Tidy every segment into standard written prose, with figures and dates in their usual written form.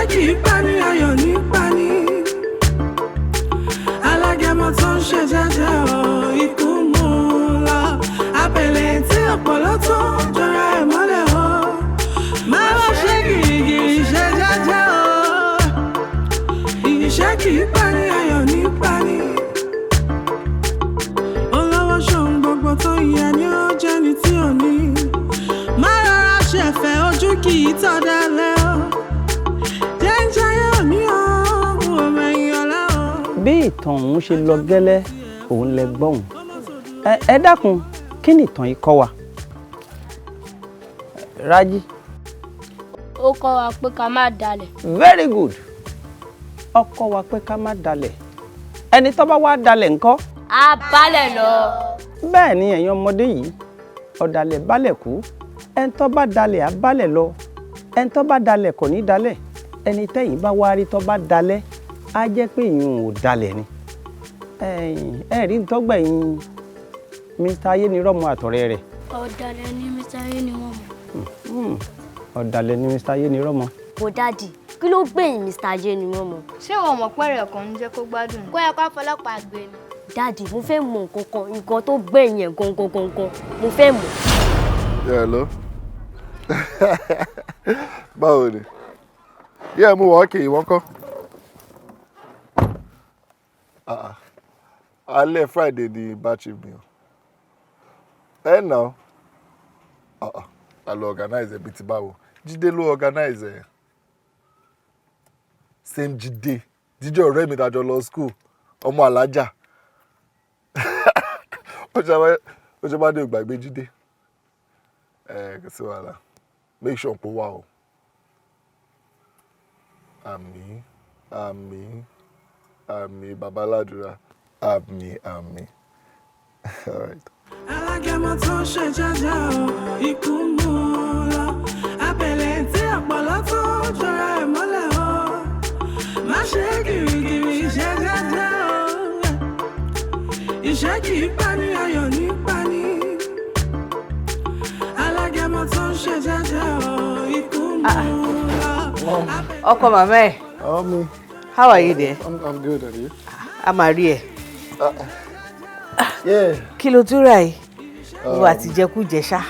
kì í pani ayọ̀ ní pani. Alágẹmọ tó ń ṣe jẹ́jẹ́ o, ikú mú un lọ. Abẹ̀lẹ̀ tí ọ̀pọ̀lọ́ tó ń jọra ẹ̀ mọ́lẹ̀ o. Máa wá ṣe gìrìgìrì ṣe jẹ́jẹ́ o. Ìṣẹ́ kì í pani ayọ̀ ní pani. Olówó ṣòun gbogbo tó yẹ ni ó jẹ́ ni tí ò ní. Má rọra ṣẹ̀fẹ̀ ojú kì í tọ́ dalẹ̀ o. Jẹ́njẹ́ yóò ní ọ̀hún ọmọ èèyàn lẹ́wọ̀n. Bí ìtàn òun ṣe lọ gẹ́lẹ́ òun lẹ gbọ́hùn. Ẹ dákun kí ni ìtàn yìí kọ́ wa? Rájí. Ó kọ́ wa pé ká má dalẹ̀. Very good. Ó kọ́ wa pé ká má dalẹ̀. Ẹni tó bá wá dalẹ̀ ńkọ́? A balẹ̀ lọ. Bẹ́ẹ̀ ni ẹ̀yin ọmọdé yìí, ọ̀dàlẹ̀ balẹ̀ kú. Ẹni tó bá dalẹ̀ á balẹ̀ lọ. Ẹni tó bá dalẹ̀ kò ní dalẹ̀. Ẹni tẹ́yìn bá wá rí tó bá dalẹ̀ á jẹ́ pé ìyún ò dalẹ̀ ni. Rí ntọ́gbẹ̀yìn Mr. Ayénirọ́mọ àtọ̀rẹ́ rẹ̀. Ọ̀dàlẹ̀ ni Mr. Ayénirọ́mọ. Ọ̀dàlẹ̀ ni Mr. Ayénirọ́mọ. Bó dádì, kí ló gbẹ̀yìn Mr. Ayénirọ́mọ? Ṣé o mọ̀ pẹ́rẹ́ kan ń jẹ́ kó gbádùn? Kó yẹ ká fọlọ́pàá gbé ni. Dádì, mo fẹ́ mọ̀ nǹkan tó gbẹ̀yìn ẹ̀ gangan. Mo fẹ́ mọ̀. Hello. Báwo ni? Yeah, mo wà okay, ìwọ ńkọ́? Alẹ́ Friday ni Bachelor mi o. Now. I lo organize ẹ bí ti báwo. Jídé ló organize ẹ. Same Jídé. Jídé ọ̀rẹ́ mi dájọ́ lọ school. Ọmọ alájà. Ó ṣe bá dé ìgbàgbé Jídé. Kò sí wàhálà. Make sure pé wà o. Àmín, àmín, àmín, babaládùúrà. Àmín, àmín. All right. Alágẹmọ tó ń ṣe jẹ́jẹ́ o, ikú mú un lọ. Abẹ̀lẹ̀ tí ọ̀pọ̀lọ́ tó ń jọra ẹ̀ mọ́lẹ̀ o. Má ṣe gìrìgìrì ṣe jẹ́jẹ́ o. Ìṣẹ́ kì í pani ayọ̀ ní pani. Alágẹmọ tó ń ṣe jẹ́jẹ́ o, ikú mú un lọ. Ọkọ màmá ẹ̀. Me. How are you there? I'm good, are you? A máa rí ẹ. Yeah. Kí ló tún rà yìí? Ìwà àtijẹkújẹ ṣá.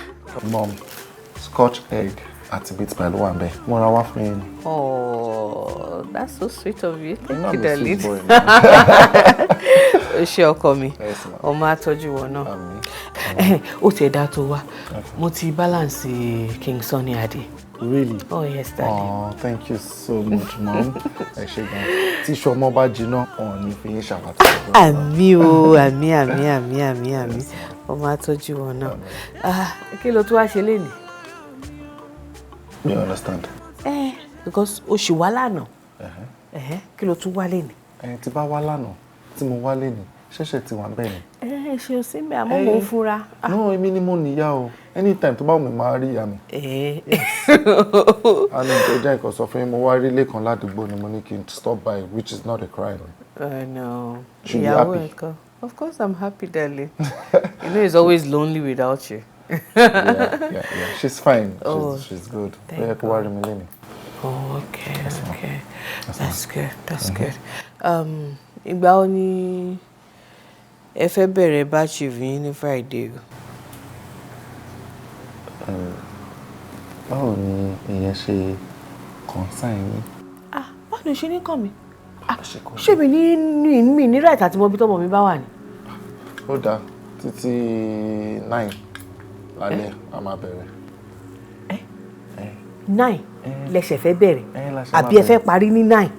Mom, scotch egg àti bit pẹ̀lú wà ńbẹ̀. Mo ra wá fún yín. Oh, that's so sweet of you. Thank I'm you, a darling. sweet boy. O ṣé ọkọ mi. Yes, ma'am. Ọmọ àtọ́jú wọn náà. Àmín. Ó ti ẹ̀dá tó wá. Mo ti balance King Sunny Adé. Really? Oh, yes, darling. Oh, thank you so much, Mom. Ẹ ṣé gan. Tí ṣọmọ bá jiná, ọ̀n ní fi yín ṣàpàtà. Àmì o, àmì. Ọmọ àtọ́jú wọn náà. Kí ló tún wá ṣe lénìí? You understand? Because o ṣì wá lánàá. Kí ló tún wá lénìí? Tí bá wá lánàá, tí mo wá lénìí, ṣẹ̀ṣẹ̀ tí wà bẹ́ẹ̀ ni. Ṣe o sí mi àmọ́ mò ń fura. No, èmi ni mo níyà o. Anytime tó bá wù mí máa rí ìyá mi. A ní ìjọjá ìkọ̀ sọ fún mi, mo wá rí ilé kan ládùúgbò ni mo ní kí n stop by, which is not a crime. No. Should be happy. Of course I'm happy, darling. You know it's always lonely without you. Yeah. She's fine. She's good. Thank God. Oh, okay. That's good. Ìgbà wo ni ẹ fẹ́ bẹ̀rẹ̀ Bachelor yín ní Friday o? Báwo ni ìyẹn ṣe concern yín? Báwo ni o ṣe ní kàn mí? Ṣé mi ní right àti mọ bí tọ́mọ mi bá wà ní? Ó dáa títí 9 lálẹ́ a máa bẹ̀rẹ̀. 9 lẹ́sẹ̀ fẹ́ bẹ̀rẹ̀ àbí ẹ fẹ́ parí ní 9?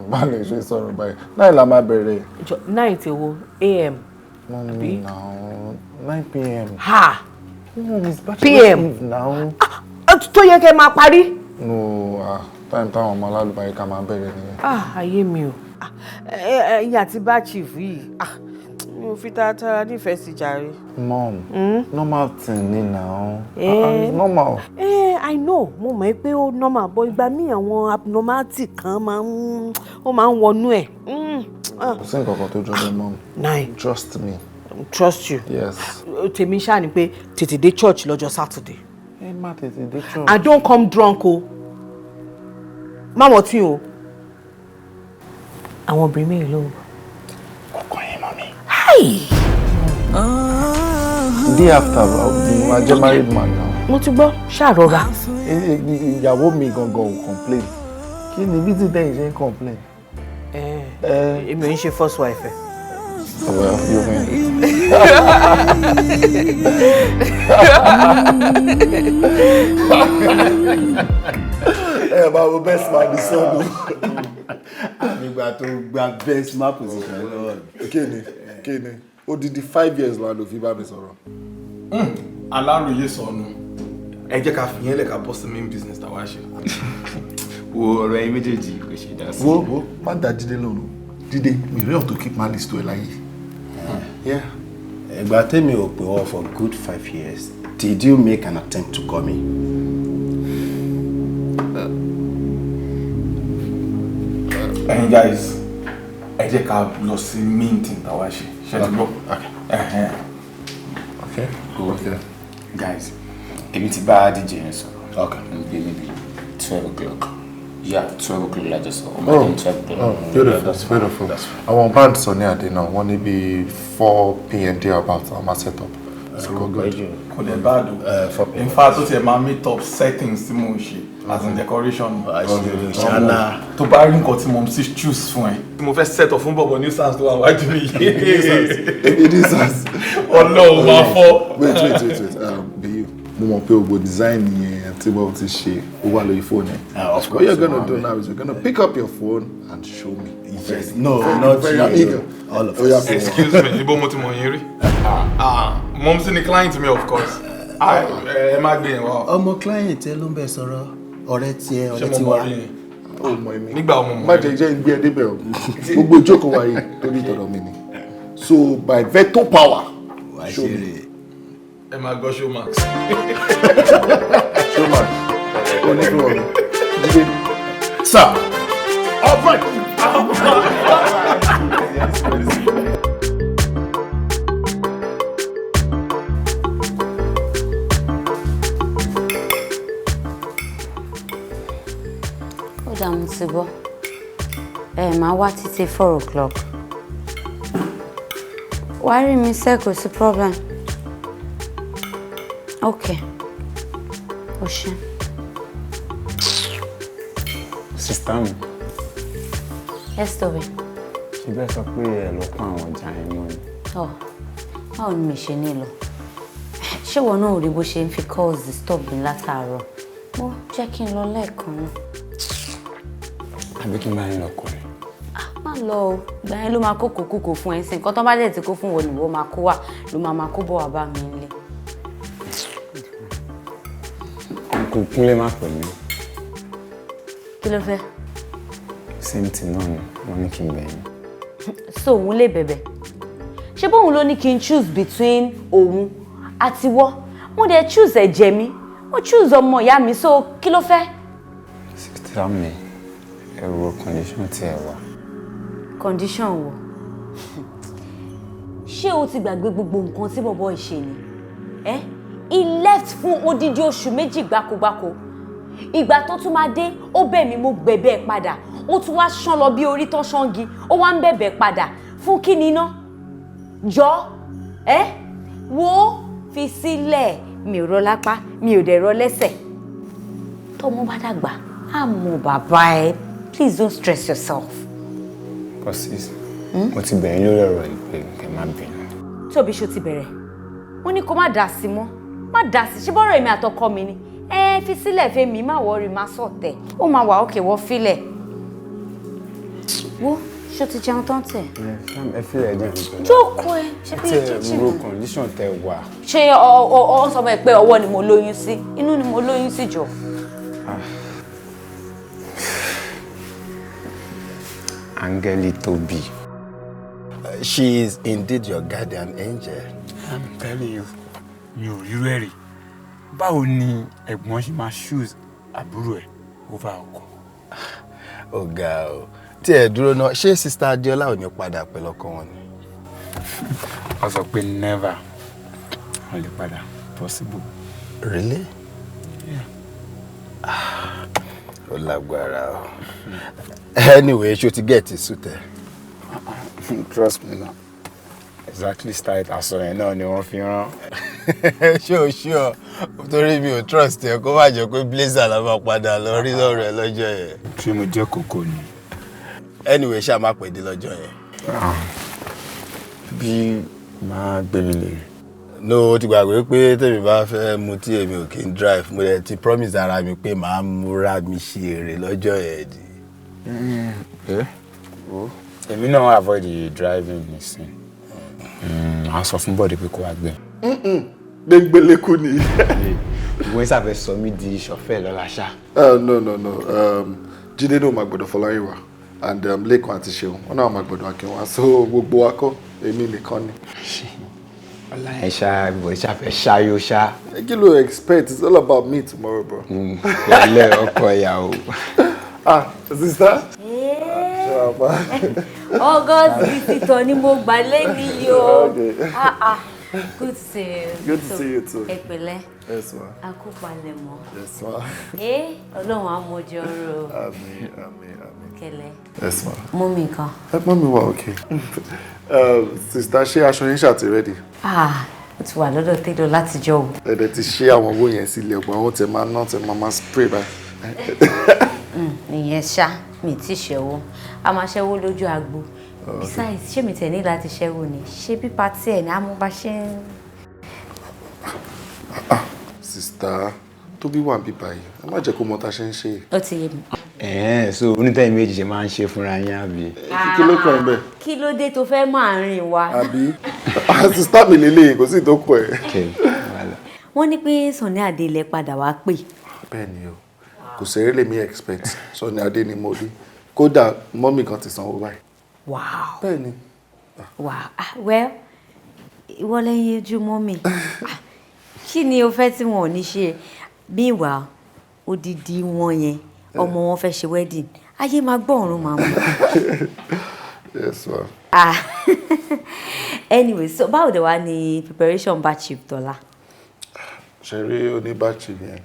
Bá lè ṣe sọ̀rọ̀ báyìí 9 la máa bẹ̀rẹ̀. 9 ti wo AM? Mọ́mí náà 9 PM. Ha! PM. PM now. Tó yẹ kẹ́ máa parí. No, time táwọn ọmọ alálùbáyé ká máa bẹ̀rẹ̀ nìyẹn. Ayé mi o. Ẹ̀yin àti Bachelor yìí. Mi ò fi taratara nífẹ̀ẹ́ sí jàre. Mom, normal thing ni now. Normal. I know, mo mọ̀ pé ó normal, but ìgbà míì àwọn abnormality kan máa ń wọnú ẹ̀. Kò sí nǹkan kan tó jọ bẹ́ẹ̀, Mom. 9. Trust me. Trust you. Yes. Tèmi ṣáà ni pé tètè dé church lọ́jọ́ Saturday. Ẹ má tètè dé church. And don't come drunk o. má mọ̀ tí o. Àwọn obìnrin mẹ́rin ló. Kọ̀ọ̀kan yẹn mọ́ mi. Hi! Day after, I'm a married man now. Mo ti gbọ́ ṣàrọ̀ra. Ìyàwó mi gangan ò complain. Kí ni bí tí tẹ́yìn ṣe ń complain? Èmi ò ń ṣe first wife ẹ̀. Well, you win. Bá wo best man ní sọ́dún. Nígbà tó gba best man position lọ́wọ́. Kéne, odidi 5 years la ló fi bá mi sọ̀rọ̀. Aláròyé sọnù. Ẹ jẹ́ ká fi yẹn lẹ̀ ká bọ́ sí main business tàwa ṣe. Wo ọ̀rọ̀ ẹ̀yin méjèèjì kò ṣe dá sí. Wo má da Jídé lónìí. Jídé, mi rí to keep malice tó ẹ láyé. Yeah. Ìgbà tèmi ò pè wọ́n for good 5 years. Did you make an attempt to call me? Hey guys, ẹ jẹ́ ká lọ sí main thing tàwa ṣe. Ṣé ti gbọ́? Okay. Cool. Okay. Guys, èmi ti bá DJ yẹn sọ̀rọ̀. Okay. Maybe 12 o'clock. Yeah, 12 o'clock la just saw. Beautiful. That's beautiful. Àwọn band sọ ní àdé náà, wọ́n ní bí 4 p.m. there about our set up. So go good. Kò lè bad o. In fact, ó ti ẹ̀ máa meet up settings tí mo ń ṣe as in decoration. Tó bá rí nǹkan tí mo ti choose fún ẹ. Tí mo fẹ́ set up fún bọ̀bọ̀ nuisance tó wà wájú mi yé. Nuisance. Ọlọ́run máa fọ́. Wait. Be you. Mo mọ̀ pé o go design yẹn tí mo ti ṣe ó wà lórí phone yẹn. Of course. What you're gonna do now is you're gonna pick up your phone and show me. Yes. No, not you. All of us. Excuse me, ibo mo ti mọ̀ yín rí. Mom sí ni client mi of course. Ẹ má gbé yẹn wá. Ọmọ client ẹ ló ń bẹ sọ̀rọ̀ ọ̀rẹ́ tiẹ̀ ọ̀rẹ́ Ṣé mo tiwa. mọ̀ rí yẹn? Ó mọ̀ èmi. Nígbà ọmọ mọ̀. Má jẹ́ ń gbé ẹ débẹ̀ o. Gbogbo ìjókòó wa yìí torí tọ̀dọ̀ mi ni. So by veto power. Show me. Ẹ máa gbọ́ Showmax. Showmax. Ó ní fún ọ̀rọ̀. Jíde. Sir. All right. Ó dà mo ti bọ́. Máa wá títí 4 o'clock. Wàá rí mi sẹ́ kò sí problem. Okay. Oshin. Sister mi, Yes, Toby. ṣe bẹ́ẹ̀ sọ pé ẹ lọ pa àwọn ọjà yẹn mọ́ ni. Báwo ni mi ṣe ní lọ? Ṣé wọn náà rí bó ṣe ń fi calls disturb mi látàárọ̀? Mo jẹ́ kí n lọ lẹ́ẹ̀kan náà. Àbí kí n bá yín lọ kọrin? Má lọ o. Ìgbà yẹn ló máa kó kòkó fún ẹ sí. Nǹkan tó bá dẹ̀ ti kó fún wọn ni wọ́n máa kó wà ló máa kó bọ̀ wá bá mi nílé. Kò kúnlé má pè mí. Kí ló fẹ́? Same thing náà ni wọ́n ní kí n bẹ̀ yín. So òun lè bẹ̀bẹ̀. Ṣé bóun ló ní kí n choose between òun àti wọ́? Mo dẹ̀ choose ẹ̀jẹ̀ mi. Mo choose ọmọ ìyá mi, so kí ló fẹ́? Sister mi, ẹ wo condition tí ẹ wà. Condition wo? Ṣé o ti gbàgbé gbogbo nǹkan tí bọ̀bọ̀ ìṣe ni? He left fún odidi oṣù méjì gbákogbáko. Ìgbà tó tún máa dé, ó bẹ̀ mí mo gbẹ̀bẹ̀ padà. Ó tún wá ṣán lọ bí orí tán ṣángi. Ó wá ń bẹ̀bẹ̀ padà. Fún kí ni ná? Jọ, wo fi sílẹ̀. Mi ò rọ lápá, mi ò dẹ̀ rọ lẹ́sẹ̀. Tọ́mọ bá dàgbà, á mọ bàbá ẹ. Please don't stress yourself. Sis, mo ti bẹ̀rẹ̀ lórí ọ̀rọ̀ yìí pé kẹ́ má bínú. Tóbi ṣó ti bẹ̀rẹ̀. Wọ́n ní kó má dà sí mọ́. Má dà sí, ṣé bọ́rọ̀ èmi àtọkọ mi ni? Fi sílẹ̀ fẹ́mi, má wọ́ọ̀rì, má sọ̀tẹ̀. Ó máa wà ókè wọ́n fílẹ̀. Wo ṣó ti jẹun tán tẹ̀? Ẹ fi ẹ̀ dín ìjọba. Jókòó ẹ, ṣe bí Tẹ ro condition tẹ wà. ṣé ọ sọ pé ọwọ́ ni mo lóyún sí? Inú ni mo lóyún sí jọ. Áńgẹ́lì Tóbi. She is indeed your guardian angel. I'm telling you, mi ò rí rẹ̀ rí. Báwo ni ẹ̀gbọ́n ṣe máa choose àbúrò ẹ̀ over ọkọ? Ọ̀gá o. Tí ẹ dúró náà, ṣé Sister Adéọlá ò ní padà pẹ̀lú ọkọ wọn ni? Wọ́n sọ pé never. Wọ́n lè padà. Possible. Really? Yeah. ó lágbára o. Anyway, ṣó ti get it suit ẹ? Trust me now. Exactly style aṣọ yẹn náà ni wọ́n fi rán. Sure. Torí mi ò trust ẹ kó má jẹ́ pé blazer la máa padà lọ rí lọ́rọ̀ ẹ lọ́jọ́ yẹn. Ṣé mo jẹ́ kókó ni? Anyway, ṣá máa pè dé lọ́jọ́ yẹn. Bí máa gbé mi lè. No, ó ti gbàgbé pé tèmi bá fẹ́ mu tí èmi ò kí ń drive. Mo dẹ̀ ti promise ara mi pé màá múra mi ṣe èrè lọ́jọ́ yẹn di. Èmi náà avoid the driving nísìn. A sọ fún bọ́ọ̀dì pé kó wá gbé. Gbẹ̀ngbẹ̀lẹ́kù ni. Ìwé sáfẹ́ sọ mí di ṣọ̀fẹ́ lọ́la ṣá. No. Jídé náà máa gbọ́dọ̀ Fọláyíwá and Lẹ́kan àti Ṣeun. Wọ́n náà máa gbọ́dọ̀ Akínwá. So gbogbo wa kọ́, èmi nìkan ni. Ọláyẹn ṣá, everybody ṣá fẹ́ ṣáyó ṣá. Kí ló expect? It's all about me tomorrow, bro. Wálé ọkọ ìyàwó. Sister? August visitor ni mo gbà lẹ́ni yo. Good to see you. Good to see you too. Ẹ pẹ̀lẹ́. Yes, ma. A kú palẹ̀mọ́. Yes, ma. Ọlọ́run á mọjọ́ rò. Àmín. Kẹ̀lẹ́. Yes, ma. Mọ́mì kan. Mọ́mì wà okay. Sister, ṣé aṣọ yín ṣá ti ready? Ó ti wà lọ́dọ̀ tẹ́lọ̀ látijọ́ o. Ẹ̀dẹ̀ ti ṣe àwọn owó yẹn sílẹ̀ ọ̀gbọ́n àwọn tẹ máa ná tẹ máa spray báyìí. Ìyẹn ṣá mi ti ṣẹ́wó. A máa ṣẹ́wó lójú agbo. Besides, ṣé mi tẹ̀ ní láti ṣẹ́wó ni? Ṣé bí pátí ẹ̀ ní amúbá ṣe ń... Sister, Tóbi wà bí báyìí. Ẹ má jẹ́ kó mọ ta ṣe ń ṣe. Ó ti yé mi. So onítẹ̀yìn méjì ṣe máa ń ṣe fúnra yín àbí? Kí ló kàn ẹ́ bẹ́ẹ̀? Kí ló dé tó fẹ́ máa rìn wá? Àbí? Sister mi lélẹ́yìn kò sí tó kọ ẹ̀. Wọ́n ní pé Sunny Adé lẹ padà wá pè. Bẹ́ẹ̀ ni o, kò sẹ́rẹ́ lèmi expect. Sunny Adé ni mo rí. Kódà mọ́mì kan ti sanwó báyìí. Wow. Bẹ́ẹ̀ ni. Wow. Well, ìwọ lẹ́yìn ojú mọ́mì. Kí ni o fẹ́ tí wọn ò ní ṣe? Meanwhile, odidi wọn yẹn, ọmọ wọn fẹ́ ṣe wedding. Ayé máa gbọ́ ọ̀run màmú. Yes, ma. Anyway, so báwo dẹ̀ wá ní preparation batch tọ́lá? Ṣé rí oníbàchì yẹn?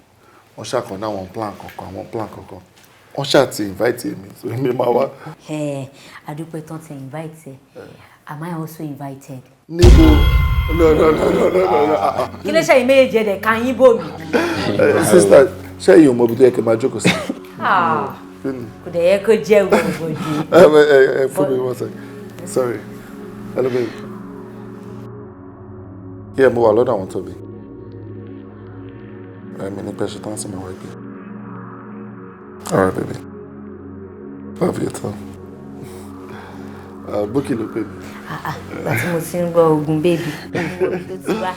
Wọ́n ṣàkàndá àwọn plan kankan. Wọ́n ṣáà ti invite mi, so èmi máa wá. Adúpẹ́ tán ti invite ẹ. Am I also invited? Níbo? No. Kí ló ṣe ìméjì ẹ̀dẹ̀ kan yín bò mí? Sister, ṣé èyí ò mọ ibi tó yẹ kí n máa jókòó sí? Kò dẹ̀ yẹ kó jẹ́ gbogbo. For me one second. Sorry. Hello, babe. Yeah, mo wà lọ́dọ̀ àwọn Tóbi. Mi ní pẹ́ ṣe tán sí mi wá ibi. All right, baby. Love you too. Bókì ló pè mí. Láti mo ti ń gbọ́ ogun bébì. Tó ti wá.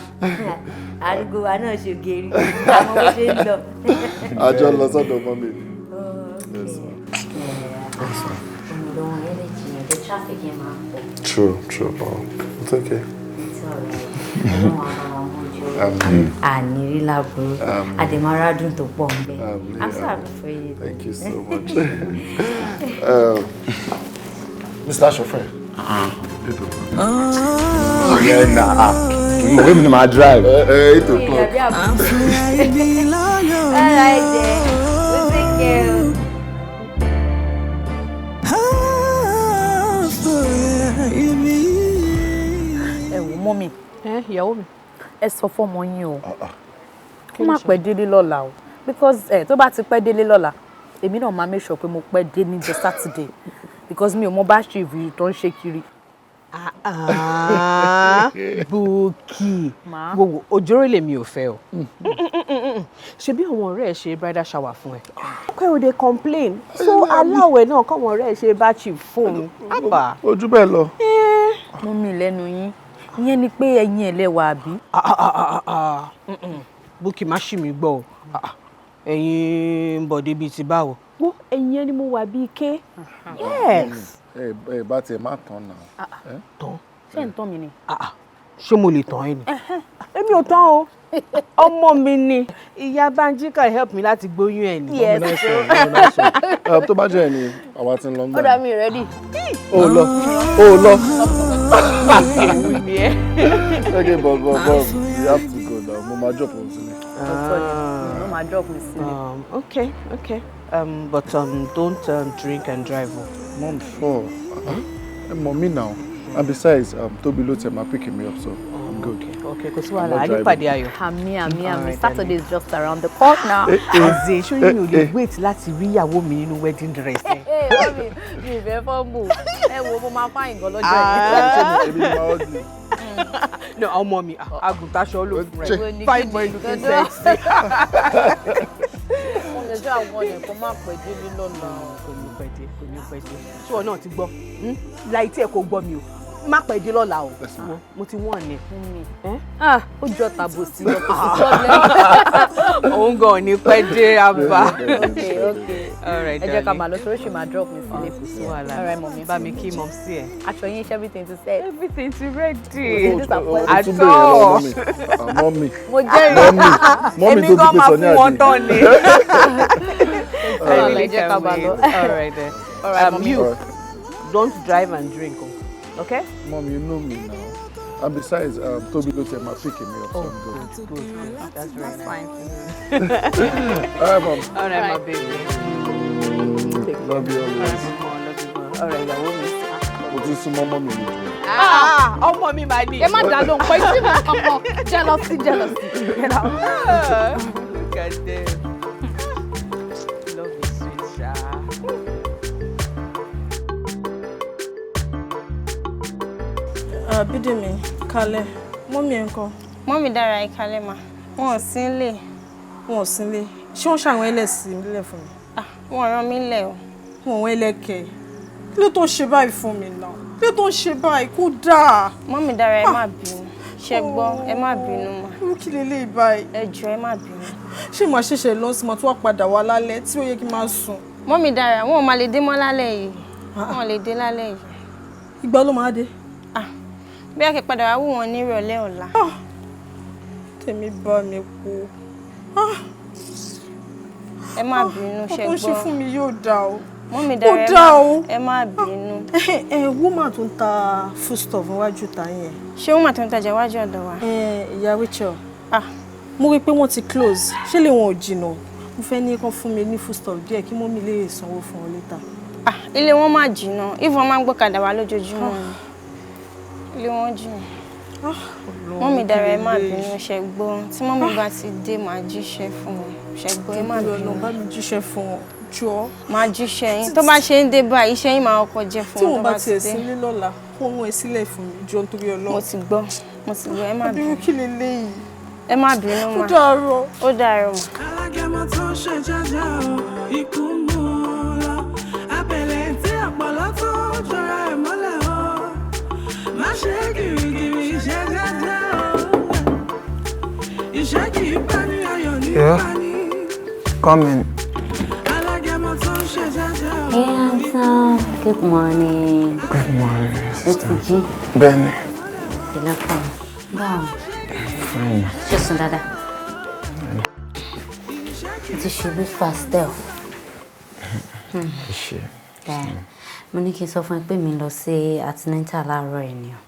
Àdúgbò wa náà ṣe ògèrè. Àwọn bó ṣe ń lọ. Àjọ lọ sọ́dọ̀ mọ́ mi. Yes, the traffic in my True, but it's okay. It's alright. Àníri láburú. Àdèmárádùn tó pọ̀ ń bẹ. I'm so happy for you. Thank you so much. Mr. Shofre. Yeah, nah. Wait me my drive. 8 o'clock. Alright then. We'll take care. Mọ́mì, ìyàwó mi, ẹ sọ fọ́mọ yín o. Kó má pẹ́ délé lọ́la o. Because tó bá ti pẹ́ délé lọ́la, èmi náà máa make sure pé mo pẹ́ dé níjọ́ Saturday. Because mi ò mọ bá ṣe ìrìn tó ń ṣe kiri. Bùkì gbogbo òjòrò lèmi ò fẹ́ o. Ṣebí àwọn ọ̀rẹ́ ẹ̀ ṣe bridal shower fún ẹ. Kọ́ ò dey complain. So aláwẹ̀ náà kọ́wọn ọ̀rẹ́ ẹ̀ ṣe bachelor fún un. Ojú bẹ́ẹ̀ lọ. Mọ́mì lẹ́nu yín. Ìyẹn ni pé ẹ̀yin ẹlẹ́wà àbí? Bùkì má ṣì mí gbọ́ o. Ẹ̀yin bọ̀dé bíi ti báwo. Wo ẹ̀yin ẹni mo wà bíi ké. Yes. Bá tiẹ̀ má tán náà. Tán. Ṣé ń tán mi ni? Ṣé mo lè tán ẹ ni? Èmi ò tán o. Ọmọ mi ni. Ìyá Bánjí can help mi láti gbóyún ẹ ni. Yes. Tó bá jẹ́ ẹni, àwa ti ń lọ ń gbà. Ó dá mi ready. Ó lọ. Okay, but you have to go now. Mo máa drop on sílẹ̀. Mo máa drop mi sílẹ̀. Okay. But don't drink and drive. Mom, sure. Mommy now. And besides, Toby Lotem are picking me up, so I'm good. Okay, because I need pàdé Ayo. Ami. Saturday is just around the corner. Azé, show you the wait láti rí ìyàwó mi nínú wedding dress. Mami, mi fẹ́ fumble. Wo mo máa fine gan lọ́jọ́ yìí. No, ọmọ mi, àgùntàṣọ ló fún rẹ̀. Fine boy looking sexy. Ọjọ́ àwọn ẹ̀kọ́ máa pẹ̀ dé lọ́la. Kò ní pẹ́ dé. Ṣé ọ náà ti gbọ́? Láì tí ẹ kò gbọ́ mi o. Má pẹ́ dé lọ́la o. Mo ti wọ́n ní. Ó jọ tàbó sí ọkọ̀ sí sọ́lẹ̀. Òun gan ní pẹ́ dé àbá. Okay. All right, ẹ jẹ́ ká máa lọ sórí ṣì máa drop mi sílé kù sí wàhálà. All right, mommy. Bá mi kí mom sí ẹ. Aṣọ yín ṣe everything to set. Everything is ready. At all. Mommy. Mo jẹ́rìí. Mommy tó ti pèsè ní àdé. Èmi gan máa fún wọn tán ni. Ẹ jẹ́ ká máa lọ. All right then. All right, mommy. You don't drive and drink, okay? Mom, you know me now. And besides, Toby Lotem are picking me up, so I'm good. Good. That's very fine. All right, Mom. All right, my baby. Love you always. All right, ìyàwó mi. Mo ti súnmọ́ mọ́ mi nìyẹn. Ọmọ mi máa ní. Ẹ má dá lóhùn pé tí mo kankan jealousy. Get out. Look at them. Love is sweet, Sha. Bídèmí, Kalẹ̀, mọ́mí ẹ̀ ńkọ́? Mọ́mí dára ìkálẹ̀ mà. Wọn ò sí nílé. Wọn ò sí nílé. Ṣé wọ́n ṣàwọn ẹlẹ́sìn nílẹ̀ fún mi? Wọ́n rán mi lẹ̀ o. Wọn ò ẹlẹ́kẹ̀. Kí ló tó ń ṣe báyìí fún mi náà? Kí ló tó ń ṣe báyìí? Kó dáa. Mọ́mí dára ẹ má bínú. Ṣé gbọ́ ẹ má bínú mà. Irú kí leléyìí báyìí? Ẹ jọ̀ọ́ ẹ má bínú. Ṣé màá ṣẹ̀ṣẹ̀ lọ sí màá tún wá padà wá lálẹ́ tí ó yẹ kí n máa sùn? Mọ́mí dára wọn ò máa lè dé mọ́ lálẹ́ yìí. Wọn ò lè dé lálẹ́ yìí. Ìgbà ló máa dé? Bí a kì padà wá wù wọn ní ìrọ̀lẹ́ ọ̀la. Tèmi bá mi kú. Ẹ má bínú ṣe gbọ́. Ọkọ ń ṣe fún mi yóò dá o. Mọ́mí dára ẹ má bínú. Woman tó ń ta foodstuff níwájú ta yẹn. Ṣé woman tó ń tajà iwájú ọ̀dọ̀ wa? Ìyá Rachel. Mo rí i pé wọ́n ti close. Ṣé lè wọn ò jìnnà? Mo fẹ́ ní kán fún mi ní foodstuff díẹ̀ kí mọ́mí lè sanwó fún wọn later. Ilé wọn má jìnnà. Ìfọ̀n máa ń gbọ́kadà wá lójoojúmọ́ ni. Ilé wọn jìnnà. Mọ́mí dára ẹ má bínú ṣe gbọ́. Tí mọ́mí bá ti dé máa jíṣẹ́ fún wọn. Ṣe gbọ́ ẹ má bínú. Bá mi jíṣẹ́ fún wọn. Jọ̀ọ́. Máa jíṣẹ́ yín. Tó bá ṣe ń dé báyìí, iṣẹ́ yín máa kọ́kọ́ jẹ́ fún wọn. Tí wọ́n bá tiẹ̀ sílé lọ́la, kó wọn ẹ sílẹ̀ fún mi jọ nítorí Ọlọ́run. Mo ti gbọ́. Ẹ má bínú. Abirú kí leléyìí? Ẹ má bínú mà. Ó dàárọ̀. Ó dàárọ̀ mà. Alágẹmọ tó ṣe jẹ́jẹ́ o, ikú mú un lọ. Abẹ̀lẹ̀ tí ọ̀pọ̀lọ́ tó jọra ẹ̀ mọ́lẹ̀ o. Má ṣe gìrìgìrì ṣe jẹ́jẹ́ o. Ìṣẹ́ kì í bá ní ayọ̀ ní ìbáni. Come in. Alágẹmọ tó ṣe jẹ́jẹ́ o. Hey, handsome. Good morning. Good morning, sister. It's G. Benny. You're welcome. Wow. Fine. Just another. Ti ṣe breakfast ẹ o. Ṣe. Mo ní kí n sọ fún ẹ pé mi lọ sí antenatal láàárọ̀ ẹ̀ ni o.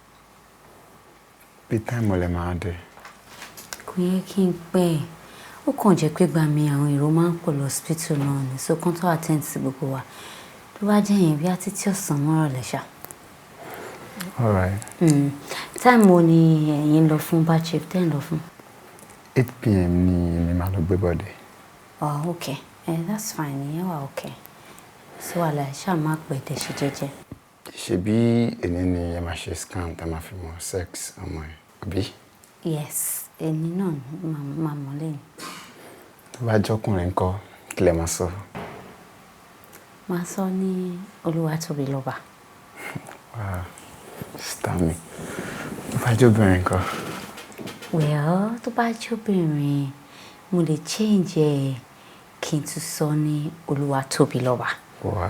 Bí táìmù lẹ máa dé. Kò yẹ kí n pẹ́ ẹ̀. Ó kàn jẹ́ pé gbà mí àwọn èrò máa ń pọ̀ lọ hospital náà ni so kán tó attend sí gbogbo wa. Tó bá jẹ́ yẹn bí a títí ọ̀sán mọ́rọ̀ lẹ́ṣà. All right. Time wo ni ẹ̀yin lọ fún Bachelor 10 lọ fún? 8 p.m. ni èmi máa lọ gbé bọ́dé. Oh, okay. That's fine. Ìyẹn wà okay. So wàhálà ṣáà máa pẹ̀ tẹ̀ ṣe jẹ́jẹ́. Ṣebí èní ni ẹ máa ṣe scan tá máa fi mọ sex ọmọ ẹ, àbí? Yes, èní náà máa mọ̀ lẹ́yìn. Tó bá jọkùnrin ńkọ́ kí lẹ máa sọ? Máa sọ ní Olúwatóbilọ́ba. Wow, star mi. Tó bá jóbìnrin ńkọ́? Well, tó bá jóbìnrin mo lè change ẹ̀ kí n tún sọ ní Olúwatóbilọ́ba. Wow,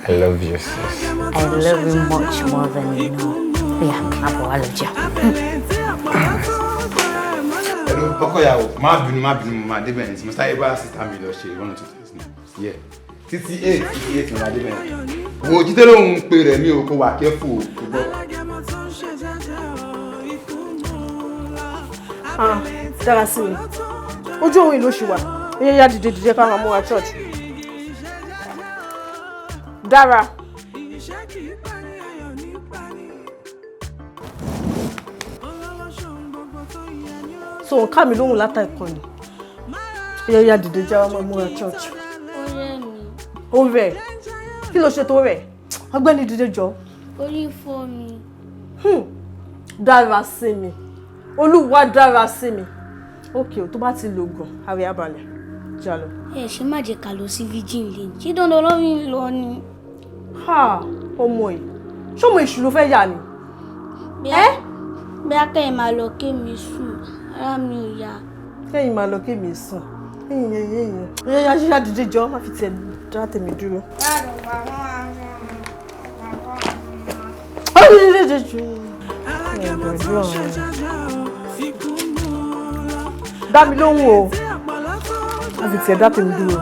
I love you, sis. I love you much more than you know. Yeah, àbọ̀ wá lọ jẹun. Hello, ọkọ̀yàwó, má bínú, máa débẹ̀ ní tí mo sáré bá sísá mi lọ ṣe 1 or 2 things ní. Yeah. 58 máa débẹ̀ ní. Wo jíde lóhun pé rẹ̀ mi ò kó wà kẹ́fù ò kò gbọ́. Dára sí mi. Ojú òun ìlú ṣì wà. Yeah, did ká máa mú wa church. Dára. So ká mi lóhùn látà ìkànnì. Yeah, did já máa mú wa church. Ó rẹ̀. Kí ló ṣe tó rẹ̀? Ọgbẹ́ni dìde jọ. Orí fọ́ mi. Dára sí mi. Olúwa dára sí mi. Okay, tó bá ti lògùn, àwẹ̀ abalẹ̀. Já lọ. Ṣé má jẹ́ ká lọ sí virgin lane. Ṣé dandan lọ́rin lọ ni? Ha, ọmọ yìí. Ṣé ọmọ èṣù ló fẹ́ yà ni? Bí akẹ́yìn máa lọ ké mi sùn, ara mi ò yá. Kẹ́yìn máa lọ ké mi sùn. Yẹ́yẹ́ dìde jọ, má fi tiẹ̀ dá tèmi dúró. Dá mi lóhùn o. Má fi tiẹ̀ dá tèmi dúró.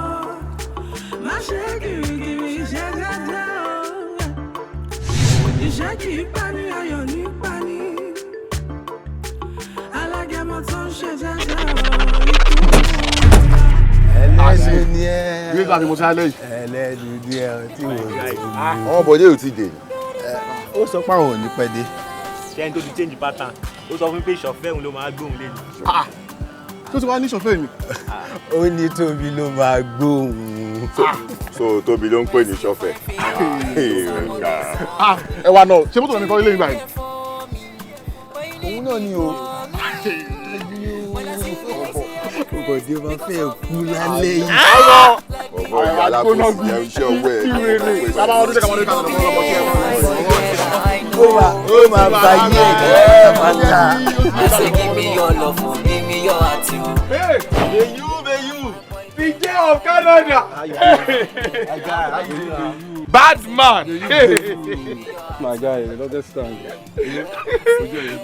Ẹlẹ́nu ni ẹ́. Bí ìgbà tí mo sáré yìí. Ẹlẹ́nu ni ẹ́ tí mo rí. Àwọn bọ̀dé ò tí dé. Ó sọ pé àwọn ò ní pẹ́ dé. Ṣé ẹni tó ti change pattern? Ó sọ fún pé ìṣọ̀fẹ́ òun ló máa gbóhùn lé ní. Tó ti wá ní ìṣọ̀fẹ́ mi. Ó ní Tóbi ló máa gbóhùn. So Tóbi ló ń pè ní ìṣọ̀fẹ́. Ẹ wá náà, ṣé mọ́tò ní kọ́ ilé ìgbà yìí? Òun náà ni o. Bọ̀dé máa fẹ́ kú lálẹ́ yìí. Ọ̀bọ̀ ìyá alábòsí ẹ̀ ń ṣe ọwọ́ ẹ̀. Ó máa bá yé ẹ̀ pátá. Say give me your love, give me your attitude. Hey, you, PJ of Canada. Bad man. My guy, you understand.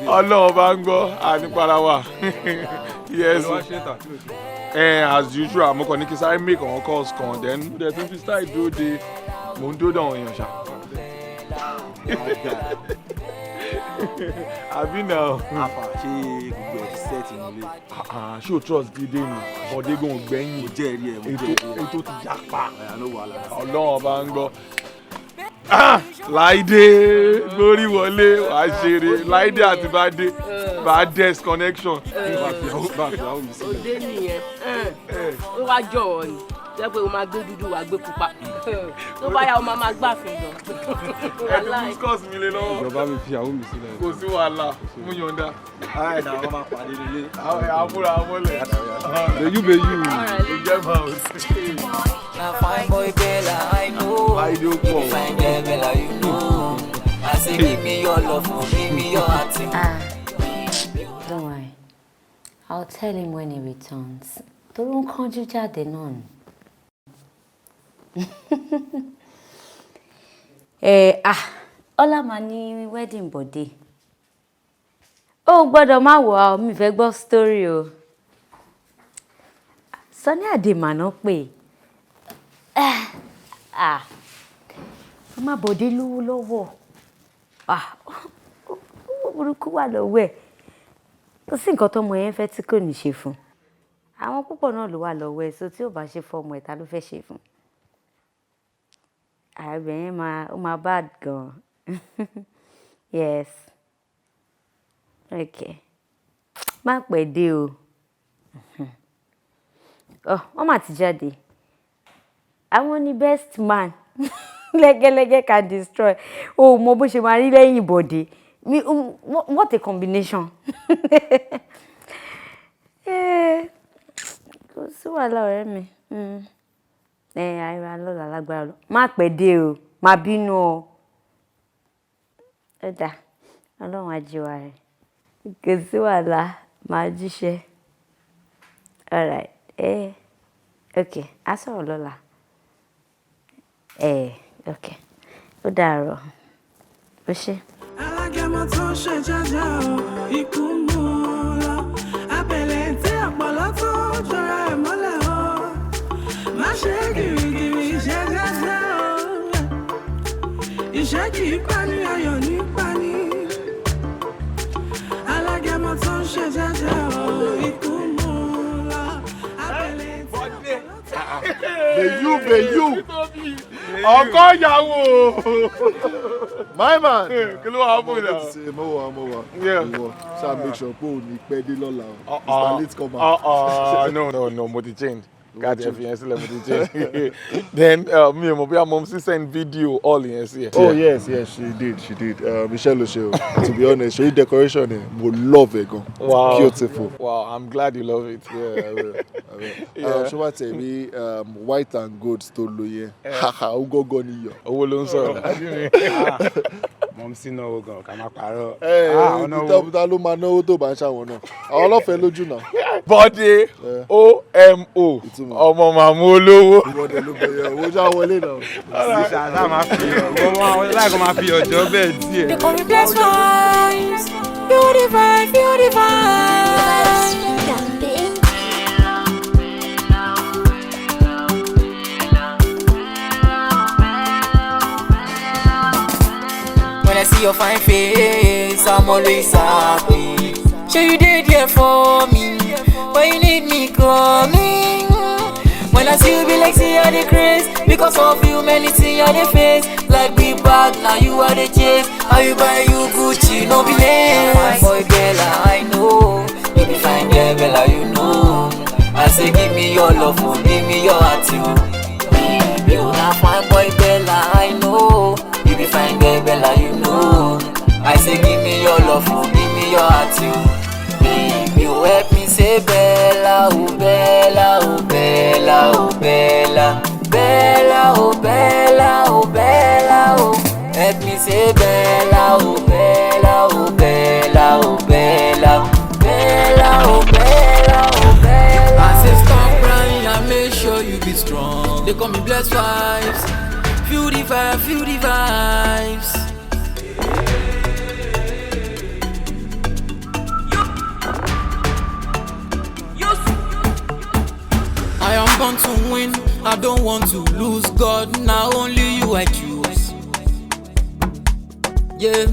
Ọlọ́run bá ń gbọ́ ànípara wa. Yes. As usual, mo kàn ní kí sáré make àwọn calls kan then mo dẹ̀ tún fi style dúró de mo ń dúró dé àwọn èèyàn ṣá. Àbí náà. Àfà ṣé gbogbo ẹ̀ ti sẹ́ẹ̀tì nílé. Ṣé o trust dídé ni? Bọ̀dé gan gbẹ̀yìn. Mo jẹ́rìí ẹ̀, mo jẹ́rìí ẹ̀. Ètò ti yapa. Ọlọ́run bá ń gbọ́. Láìdé lórí wọlé wàá ṣeré Láìdé àti Bádé Bádé's connection. Òde nìyẹn ó wá jọ̀wọ́ ni jẹ́ pé o máa gbé dúdú wàá gbé pupa tó bá yá o máa gbàfin gan. Ẹ̀dùn discuss mi lé lọ́wọ́. Ìjọba mi fi àwọn mi sílẹ̀. Kò sí wàhálà mú yọ̀ǹda. Ayé náà wọ́n máa pàdé nílé. Àwọn àmúra àmọ́lẹ̀. Bẹ̀yú. Ìjẹba òsì. Na fine boy Bella, I know. Fine girl Bella, you know. I say give me your love, give me your attitude. Don't worry. I'll tell him when he returns. Don't kánjú jáde náà ni. Ọlá máa ní wedding Bọ̀dé. Ó gbọ́dọ̀ má wò ó, mi fẹ́ gbọ́ story o. Sunny Adémàná pè. Má Bọ̀dé lówó lọ́wọ́. Owó burúkú wà lọ́wọ́ ẹ̀. Kò sí nǹkan tọ́mọ yẹn fẹ́ tí kò ní ṣe fún. Àwọn púpọ̀ náà ló wà lọ́wọ́ ẹ̀, so tí ò bá ṣe fọ́mọ ẹ̀ ta ló fẹ́ ṣe fún. Ààrẹ yẹn máa bad gan. Yes. Okay. Má pẹ́ dé o. Wọ́n mà ti jáde. Àwọn ni best man. Lẹ́gẹ́lẹ́gẹ́ can destroy. O mọ bó ṣe máa rí lẹ́yìn Bọ̀dé. What a combination. Kò sí wàhálà ọ̀rẹ́ mi. Àìrà lọ́la lágbára lọ. Má pẹ́ dé o. Má bínú o. Ó dà. Ọlọ́run á jí wa rẹ̀. Kò sí wàhálà. Màá jíṣẹ́. All right. Okay. Á sọ̀rọ̀ lọ́la. Okay. Ó dàárọ̀. Ó ṣé. Alágẹmọ tó ń ṣe jájá o, ikú mú un lọ. Abẹ̀lẹ̀ tí ọ̀pọ̀lọ́ tó jọra ẹ̀ mọ́lẹ̀ o. Má ṣe gìrìgìrì ṣe jájá o. Ìṣẹ́ kì í pani, ayọ̀ ní pani. Alágẹmọ tó ń ṣe jájá o, ikú mú un lọ. Abẹ̀lẹ̀ tí ọ̀pọ̀lọ́ tó jọra ẹ̀ mọ́lẹ̀ o. you. Ọkọ ìyàwó. My man. Kí ló wà fún ìlà? Mo wà. Ṣá make sure pé o ní pẹ́ dé lọ́la o. Mr. Late come out. No, mo ti change. God, if you still let me change. Then me and my mom send video all in here. Oh yes, she did. Michelle O'Shea. To be honest, she decoration mo love it gan. Wow. Beautiful. Wow, I'm glad you love it. Yeah, I will. Ṣé wàá tẹ̀ mí white and gold tó lo yẹn? Haha, ó gọ́gọ́ ni yọ. Owó ló ń sọ̀rọ̀. Mom sí náwó gan ká má parọ́. Ta ló máa náwó tó bá ń ṣàwọn náà? Àwọn ọlọ́fẹ̀ẹ́ lójú náà. Bọ́dé OMO ọmọ màmú olówó. Ìwọ́dẹ ló bẹ̀rẹ̀ owó já wọlé náà. Ṣáà máa fi láìkọ́ máa fi ọjọ́ bẹ́ẹ̀ díẹ̀. They call me blessed vibes, beauty vibes. When I see your fine face, I'm always happy. Sure you did here for me. When you need me coming. When I see you be like see you the craze. Because of you many things you the face. Like big bag, now you are the chase. How you buy you Gucci, no be less. Fine boy Bella, I know. You be fine girl Bella, you know. I say give me your love, give me your heart you. You not fine boy Bella, I know. You be fine girl Bella, you know. I say give me your love, give me your heart you. You help me say Bella, oh Bella, oh Bella, oh Bella. Bella, oh Bella, oh Bella, oh. Help me say Bella, oh Bella, oh Bella, oh Bella. Bella, oh Bella, oh Bella. I say stop crying and make sure you be strong. They call me blessed vibes. Feel the vibes. I am born to win, I don't want to lose. God, now only you I choose. Yeah,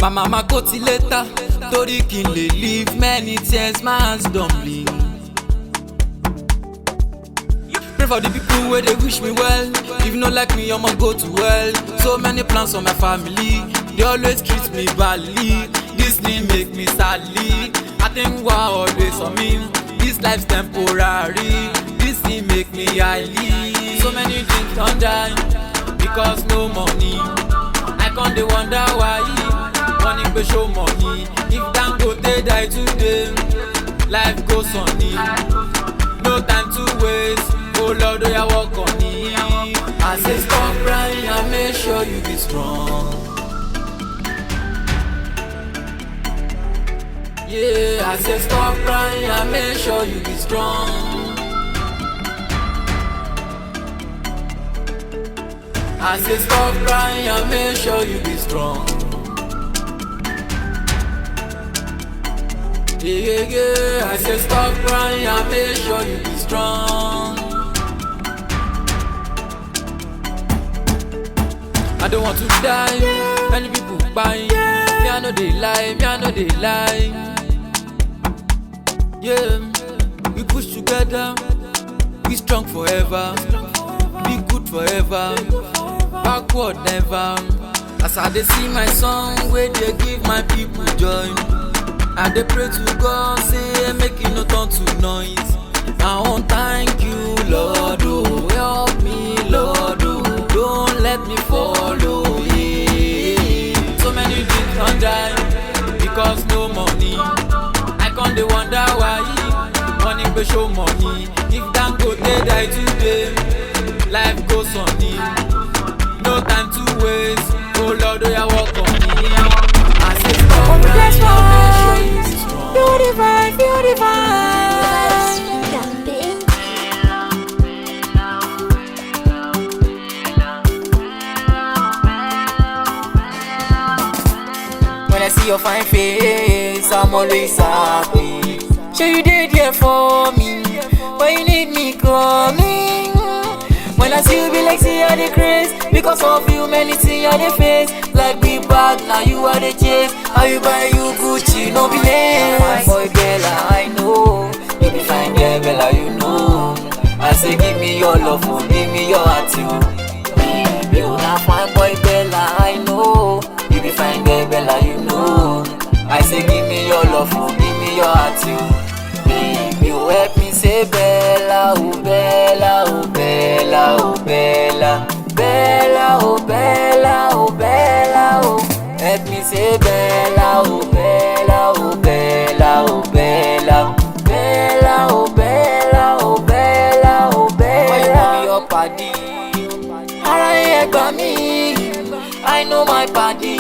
my mama go till later. Tori kin le leave many tears, my hands don't bleed. Pray for the people where they wish me well. If you not like me, I'ma go to hell. So many plans for my family, they always treat me badly. This thing make me sadly. I think why always on me. This life's temporary. This thing make me highly. So many things don't die because no money. I can't they wonder why. Money go show money. If Dangote die today, life goes on it. No time to waste. Oh Lord, do ya walk on it. I say stop crying and make sure you be strong. Yeah, I say stop crying and make sure you be strong. I say stop crying and make sure you be strong. Yeah, I say stop crying and make sure you be strong. I don't want to die, many people buying. Me I know they lie. Yeah, we push together, we strong forever, be good forever, backward never. As I they see my song, where they give my people joy, and they pray to God, say make it no turn to noise. I want thank you, Lord, oh, help me, Lord, oh, don't let me follow. Yeah. So many things don't die because no money. I can't they wonder why. Money go show money. If Dangote die today, life goes on it. No time to waste. Oh Lord, do ya walk on me. I say stop crying, make sure you be strong. Beauty vibes. When I see your fine face, I'm always happy. Sure you did here for me. When you need me coming. When I see you be like see you the craze. Because of you many things you the face. Like big bag, now you are the chase. How you buy you Gucci, no be less. Fine boy Bella, I know. You be fine girl Bella, you know. I say give me your love, give me love, give me your heart too. Baby, you help me say Bella, oh Bella, oh Bella, oh Bella, Bella, oh Bella, oh Bella, oh. Help me say Bella, oh Bella, oh Bella, oh Bella, Bella, oh Bella, oh Bella, oh Bella. Why you want me your party? Alright, by me. I know my body.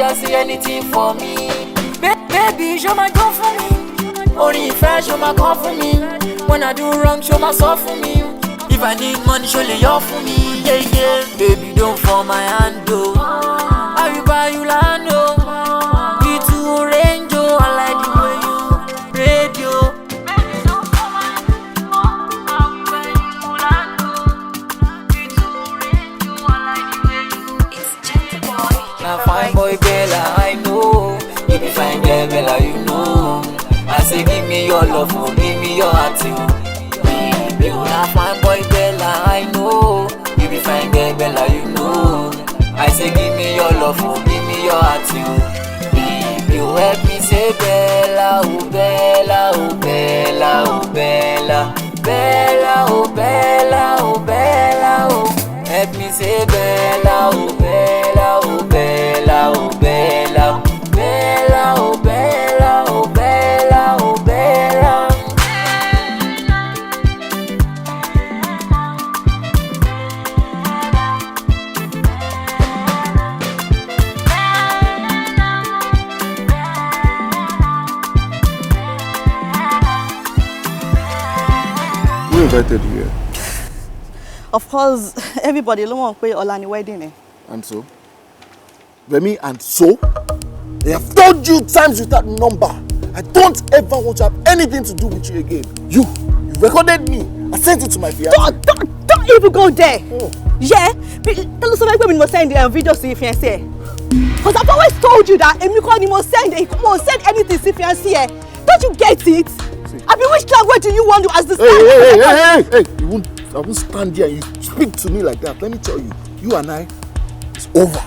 I see anything for me. Baby, show my go for me. Only if I show my call for me. When I do wrong, show my soul for me. If I need money, show lay off for me. Yeah, yeah. Baby, don't fall my hand, though. I will buy you land, oh. We two range, oh. I like the way you radio. Baby, don't fall my hand, oh. I will buy you land, oh. We two range, oh. I like the way you. It's Gentle Boy. Now fine boy Bella, I know. You be fine girl Bella, you know. I say give me your love, oh. Give me your heart, too. Baby, you now fine boy Bella, I know. You be fine girl Bella, you know. I say give me your love, oh, give me your heart too. Baby, you help me say Bella, oh Bella, oh Bella, oh Bella, Bella, oh Bella, oh Bella, oh. Help me say Bella, oh Bella, oh Bella, oh Bella, Bella, oh Bella, oh Bella, oh Bella. Who invited you here? Of course, everybody ló mọ̀ pé ọ̀la ni wedding ẹ̀. And so? Remy, and so? I have told you times without number. I don't ever want to have anything to do with you again. You recorded me. I sent it to my fiance. Don't even go there. Oh. Yeah? Tell us something when we send video to your fiance. Because I've always told you that if you call him, send anything to your fiance. Don't you get it? I mean, which language do you want to understand? Hey! I won't stand here and you speak to me like that. Let me tell you, you and I, it's over.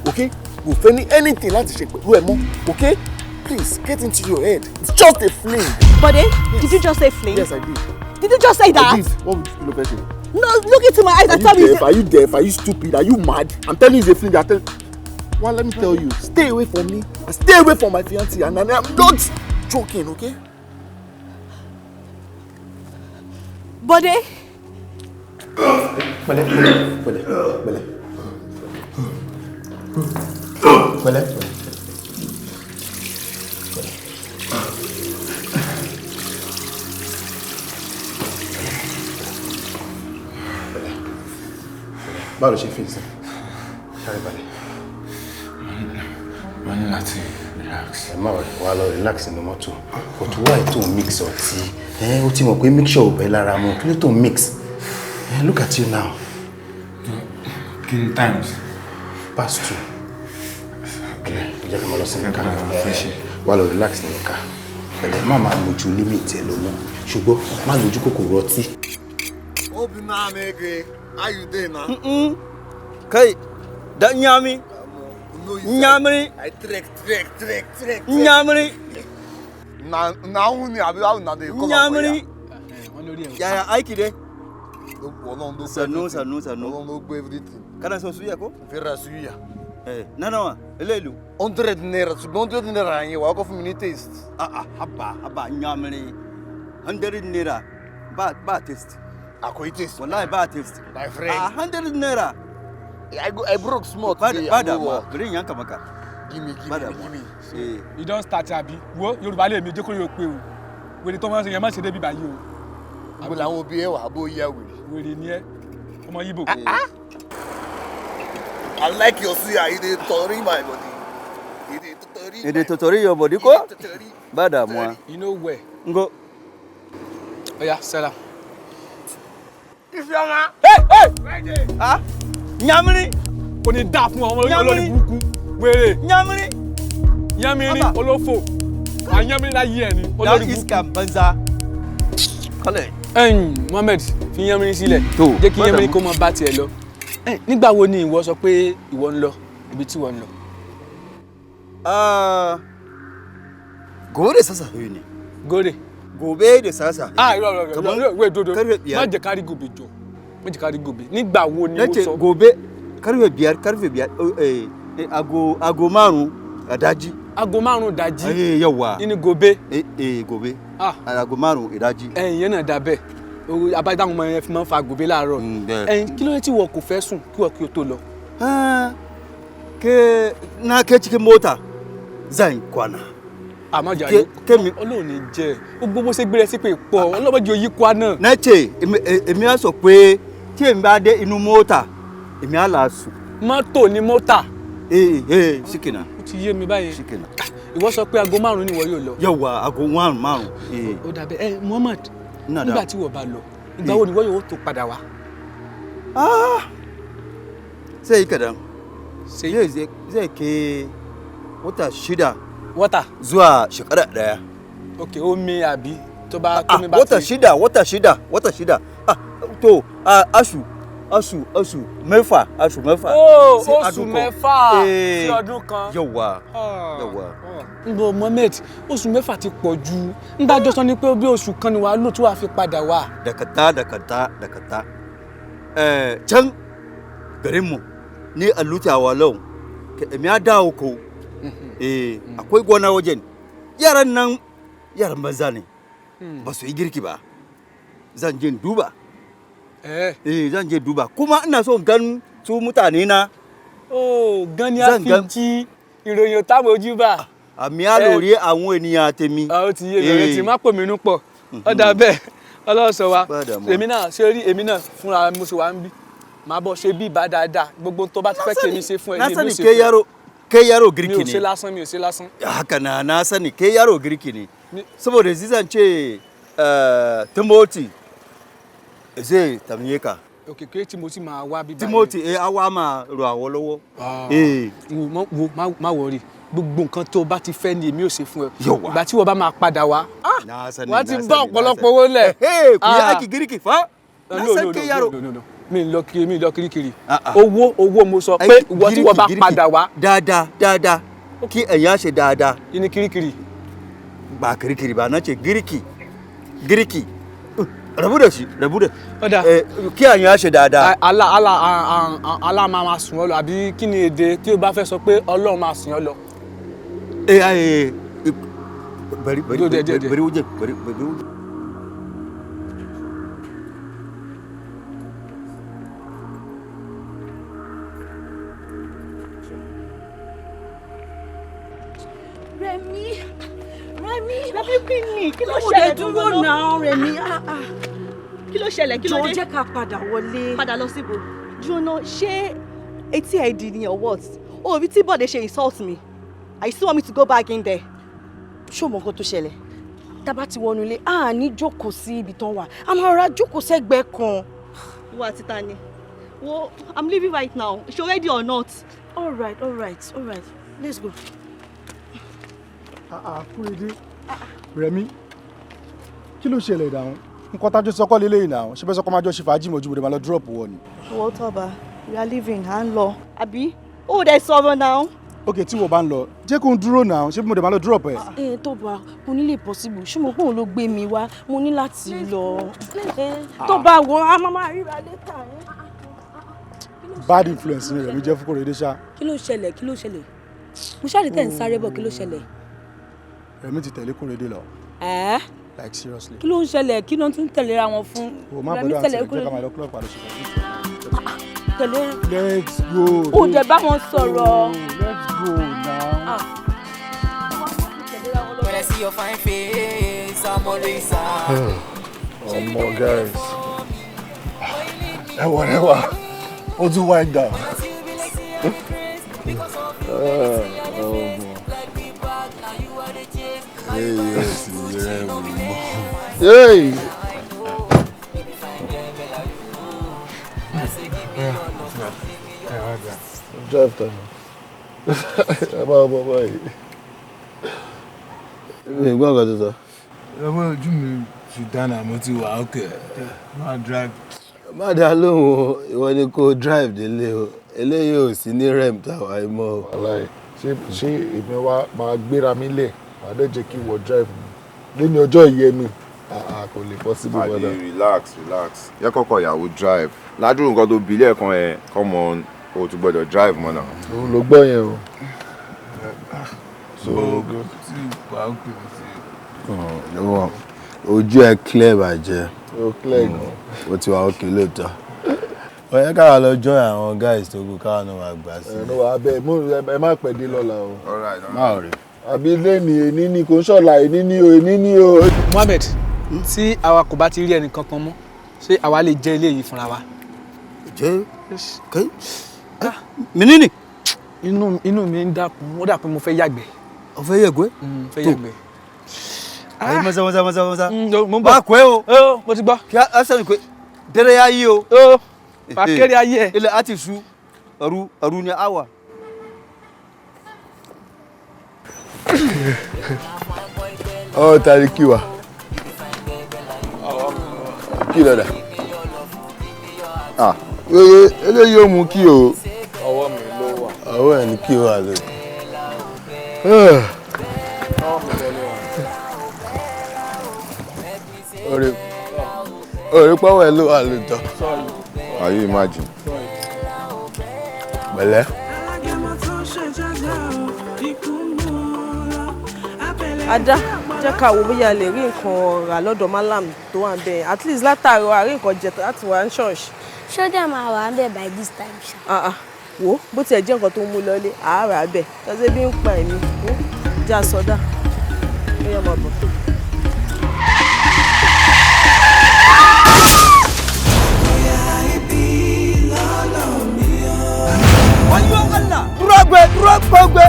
Okay? We'll find anything like to shake. Okay? Please, get into your head. It's just a fling. Buddy, yes. Did you just say fling? Yes, I did. Did you just say that? I did. What would you look at you? No, look into my eyes and tell me. Are you deaf? Are you stupid? Are you mad? I'm telling you it's a fling. Well, let me tell you, stay away from me. And stay away from my fiancé. And I'm not joking, okay? Buddy? Bele. Báwo ló ṣe fi sí? Ṣáré balẹ̀. Wọ́n ní láti relax. Ẹ má wà lọ relax nínú mọ́tò. But why tó mix ọtí? Ó ti mọ̀ pé mixture ò bẹ́ lára mu. Kí ló tó mix? Look at you now. King times. Past 2. Okay, jẹ́ kí n máa lọ sí ká. Wà lọ relax nínú ká. Pẹ̀lẹ́ má máa lójú limit ẹ lọ́nà. Ṣùgbọ́n má lójú kòkòrò ọtí. Obi na mege. How you doing now? Kai, da nyami. Nyamri. I trek. Nyamri. Na uni abi how na dey call am. Nyamri. Ya aiki dai. Sanu. No go everything. Kana son suya ko? Vera suya. Nanawa, elelu. 100 naira, 100 naira anye wa ko for me taste. Haba nyamri. 100 naira. Ba taste. Akwai taste. Wallahi ba taste. My friend. 100 naira. I broke small today. Bring yanka maka. Give me. You don't start abi. Wo Yoruba le mi je ko yo pe o. We to ma se yan ma se debi bayi o. Abo lawon obi e wa bo ya we. We ni e. Ọmọ Yibo. I like your suya. You dey tori my body. You dey tori your body ko? Bada mo. You know where? Ngo. Oya, Sela. Ifeoma. Hey! Ah? Nyamri. Kò ní dá fún ọmọ olórí burúkú. Wèrè. Nyamri olófò. Nyamri la yi ẹni olórí burúkú. Iska banza. Kole. Mohammed fi Nyamri sílẹ̀. Jẹ́ kí Nyamri kó mọ bá tiẹ̀ lọ. Nígbà wo ni ìwọ sọ pé ìwọ ń lọ ibi tí ìwọ ń lọ? Gobe sasa ne. Gobe. Gobe da sasa. Wait, do. Má jẹ́ ká rí gobe jọ. Má jẹ́ ká rí gobe. Nígbà wo ni mo sọ? Gobe karfe biyar ago márùn ìdájí. Ago márùn ìdájí. Yawa. Ini gobe. Gobe. Ago márùn ìdájí. Ìyẹn náà dà bẹ́ẹ̀. Abájáde ọmọ yẹn fi máa ń fa gobe láàárọ̀. Kí ló dé tí wọ́n kò fẹ́ sùn kí wọ́n kí o tó lọ? Na ke cikin mota zan kwana. Àmọ́ jàre Ọlọ́run ní jẹ́ gbogbo bó ṣe gbé rẹ sí pé pọ̀ ọlọ́mọdé òyì kwa náà. Nẹ́ẹ̀tì èmi á sọ pé tí èmi bá dé inú mọ́tà èmi á là sùn. Mọ́tò ni mọ́tà. Síkìnà. Ó ti yé mi báyìí. Síkìnà. Ìwọ sọ pé aago 5 ni wọ́n yóò lọ. Yọ̀wà aago 5. Ó dàbẹ̀ Muhammad nígbà tí wọ́n bá lọ ìgbà wo ni wọ́n yóò tó padà wá. Sai kadan. Zai ke wata 6. Wata zuwa shekara 1. Okay, omi àbí tó bá tó mi bá ti wata shida. To aṣù mẹ́fà. Oṣù mẹ́fà sí ọdún kan. Yọ̀wà. Ngo Mohammed, oṣù mẹ́fà ti pọ̀ jù. Ndájọ́ sọ ní pé bí oṣù kan ni wàá lò tí wàá fi padà wá. Dakata. Can garin mu ni alutawa lau. Èmi á dawo ko. Akwai gona wajen. Yaran banza ne. Ba su yi girki ba. Zan je duba. Zan je duba. Kuma ina so gan su mutane na. Gan ya fi jí ìròyìn tá mojú bá. Àmì àlòrí àwọn ènìyàn tèmi. Ó ti yé mi tí má pò mí nú pọ̀. Ó dà bẹ́ẹ̀. Ọlọ́run sọ wa. Èmi náà ṣe rí èmi náà fúnra mo ṣe wá ń bí. Màá bọ̀ ṣe bí ìbá dáadáa. Gbogbo tó bá ti fẹ́ kí èmi ṣe fún ẹ ní ìlú ṣe fún ẹ. Kai yaro girki ne. Mi ò ṣe lásán. Haka na sani kai yaro girki ne. Saboda zan ce Timothy zai tamye ka. Okay, kí Timothy máa wá bí báyìí. Timothy á wá máa ràn àwọn lọ́wọ́. Má worry. Gbogbo nǹkan tó bá ti fẹ́ ni èmi ò ṣe fún ẹ. Ìgbà tí wọ́n bá máa padà wá. Wọ́n ti bá ọ̀pọ̀lọpọ̀ owó lẹ̀. Kò yá kí girki fa. No. Mi lọ kirikiri. Owó mo sọ pé ìwọ tí wọ́n bá padà wá. Dáadáa. Kí ẹ̀yà ṣe dáadáa. Kí ni kirikiri? Ba kirikiri ba na ce girki. Rabu da shi. Kí ẹ̀yà ṣe dáadáa. Allah máa sùn ọ́ lọ àbí kí ni èdè tí o bá fẹ́ sọ pé Ọlọ́run máa sùn ọ́ lọ. Bẹ̀rẹ̀. Rẹ̀mí, kí ló ṣẹlẹ̀ dúró náà Rẹ̀mí? Kí ló ṣẹlẹ̀ kí ló dé? Jọ̀ọ́ jẹ́ ká padà wọlé. Padà lọ síbo? Jóná, ṣé etí ẹ̀ di ni or what? Oh, bí tí Bọ̀dé ṣe insult me. I still want me to go back in there. Ṣé o mọ nǹkan tó ṣẹlẹ̀? Tá bá ti wọnú ilé, ní jókòó sí ibi tán wà. A máa ra jókòó sẹ́gbẹ̀ẹ́ kan. Wà títa ni. Well, I'm leaving right now. Is she ready or not? All right. Let's go. Kúrèdé. Rẹ̀mí, kí ló ṣẹlẹ̀ dáhùn? Nǹkan tájọ́ sọ́kọ́ lélẹ́yìn náà. Ṣé fẹ́ sọ́kọ́ máa jọ ṣe fàájì mọ́jú bòde máa lọ drop wọ ni? Owó tọ́ba, we are leaving, à ń lọ. Àbí? Ó dẹ̀ sọ̀rọ̀ náà. Ok, tí wọ́n bá ń lọ, jẹ́ kó ń dúró náà. Ṣé bí mo dẹ̀ máa lọ drop ẹ̀? Tọ́ba, mo ní lè possible. Ṣé mo gbóhùn ló gbé mi wá? Mo ní láti lọ. Tọ́ba wo, a máa ríra létà. Bad influence ni Rẹ̀mí jẹ́ fún Kúrèdé ṣá. Kí ló ṣẹlẹ̀? Mo ṣáà rí tẹ̀ ń sáré bọ̀, kí ló ṣẹlẹ̀? Rẹ̀mí ti tẹ̀lé Kúrèdé lọ. Like seriously. Kí ló ń ṣẹlẹ̀? Kí ló tún tẹ̀léra wọn fún? Rẹ̀mí tẹ̀lé Kúrèdé. Jẹ́ ká máa lọ club pàdé ṣùgbọ́n. Tẹ̀lé. Let's go. Ó dẹ̀ bá wọn sọ̀rọ̀. Let's go now. When I see your fine face, I'm always happy. Oh my guys. Whatever. What's the wind down? Hey! Drive time. Gbọ́n kan tó sọ. Ọmọ ojú mi ti dáná mo ti wà ókè. Máa drive. Má dá lóhùn ìwọ ni kó drive délé o. Eléyìí ò sí ní rem táwa ẹ mọ́ o. Ṣé èmi wá máa gbéra mi lẹ̀ wàá dẹ̀ jẹ́ kí wọ́n drive lẹ́ni ọjọ́ ìyẹn mi kò lè possible brother. relax yẹ kọ́kọ́ ìyàwó drive ládùúgbò nǹkan tó bí lẹ́ẹ̀kan ẹ̀ come on o tún gbọ́dọ̀ drive mọ́ náà. òun ló gbọ́ yẹn o. so ojú ẹ clear bàjẹ́ o clear gan. o ti wà òkè lóòótọ́ ó yẹ káwa lọ join àwọn guys tó kù káwa náà máa gbà sí. ẹ má pẹ́ dé lọ́la o. má rí. àbí lẹ́ni èní ni kò ń ṣọ̀la èní ni o. Mohammed tí àwa kò bá ti rí ẹnì kankan mọ́ ṣé àwa lè jẹ eléyìí fúnra wa. jẹ́ kẹ́ menini. inú mi ń dàkún ó dà pé mo fẹ́ yàgbẹ́. o fẹ́ yàgbẹ́. fẹ́ yàgbẹ́. ayi masa. bá a kọ́ ẹ o. mo ti gbọ́. kí a sẹ́nu pé dẹ́rẹ́ yá yí o. bá a kéré ayé ẹ. ilẹ̀ a ti su aru ni awa. ọ tari kí wa kí lọ́dà eléyìí ó mú kí o. ọwọ́ mi ló wà. ọwọ́ ẹ̀ ní kí o wà lóde. orí pọ́wọ́ ẹ̀ ló wà lóòótọ́. Are you imagine? pẹ̀lẹ́. Ada jẹ́ ká wo bóyá lè rí nǹkan rà lọ́dọ̀ malam tó wà ńbẹ̀ at least látàárọ̀ àrí nǹkan jẹ láti wà ní ṣọ́ọ̀ṣì. ṣọ́jà máa wà ńbẹ̀ by this time ṣá. wo bó tiẹ̀ jẹ́ nǹkan tó ń mú lọlé àárà bẹ̀ tọ́sí bí ń pa ẹ̀mí já sọdá ó yẹ máa bọ̀. wọ́n yóò Allah dúró gbé.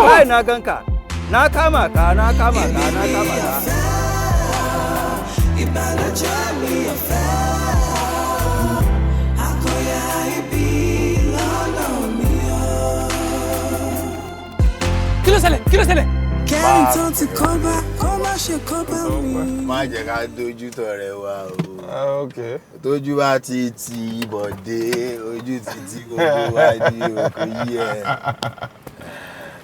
Kai na ganka, na kama ka. Kí ló ṣẹlẹ̀? Kẹ́rin tó ti kọ́ba kó má ṣe kọ́ba mi. má jẹ́ ká dojú tọ̀rẹ́ wa o. tójú bá ti bọ̀dé ojú ti gbogbo wa ní òkú yí ẹ.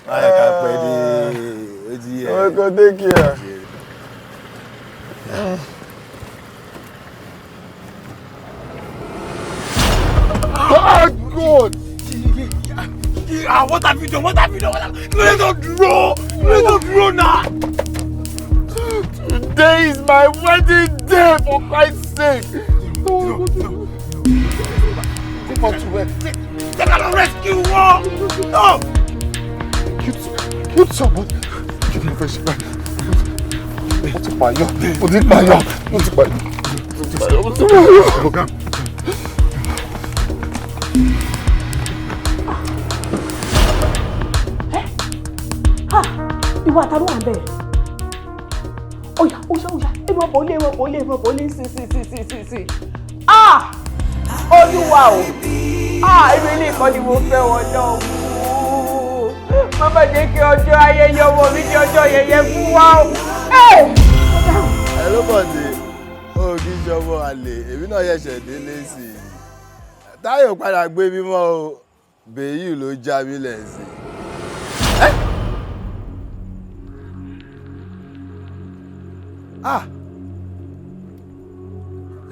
má jẹ́ ká pẹ́ dé ojú yẹ. ọkọ take care. Oh God! What have you done? You don't draw now. Today is my wedding day, for Christ's sake. No. Take her to where? They're gonna rescue her. No. Kill someone. You can face it. What's it by you? Ìwà àtàrò wà bẹ́ẹ̀. Oya, ẹ mọ̀ bọ́lé sí. Olúwa o. Ibi ilé ìkọ́ ni mo fẹ́ wọn náà mú. Má bàa jẹ́ kí ọjọ́ ayẹyẹ ọmọ mi di ọjọ́ yẹyẹ fún wa o. ẹ ló bọ̀ dé o kì í ṣọmọ àlè èmi náà ṣẹ̀ṣẹ̀ délé sí i. Táyọ̀ padà gbé mi mọ́ o bèyí ló já mi lẹ̀ sí i.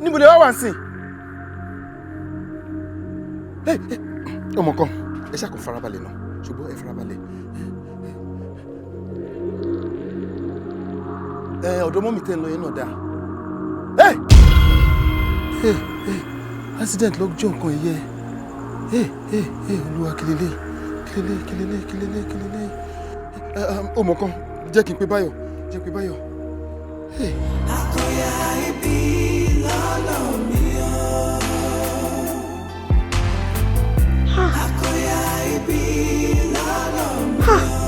Níbo lè wá wá sí? Ọmọ kan, ẹ ṣáà kò farabalẹ̀ náà, ṣùgbọ́n ẹ farabalẹ̀. Ọ̀dọ̀ mọ́mì tẹ́ ń lọ yẹn náà dáa. Accident lọ́jọ́ nǹkan ìyẹ. Olúwa kílélé. Ọmọ kan, jẹ́ kí n pe Báyọ̀. Akọ̀yà ibi lọ́lọ́ mi o. Akọ̀yà ibi lọ́lọ́ mi o.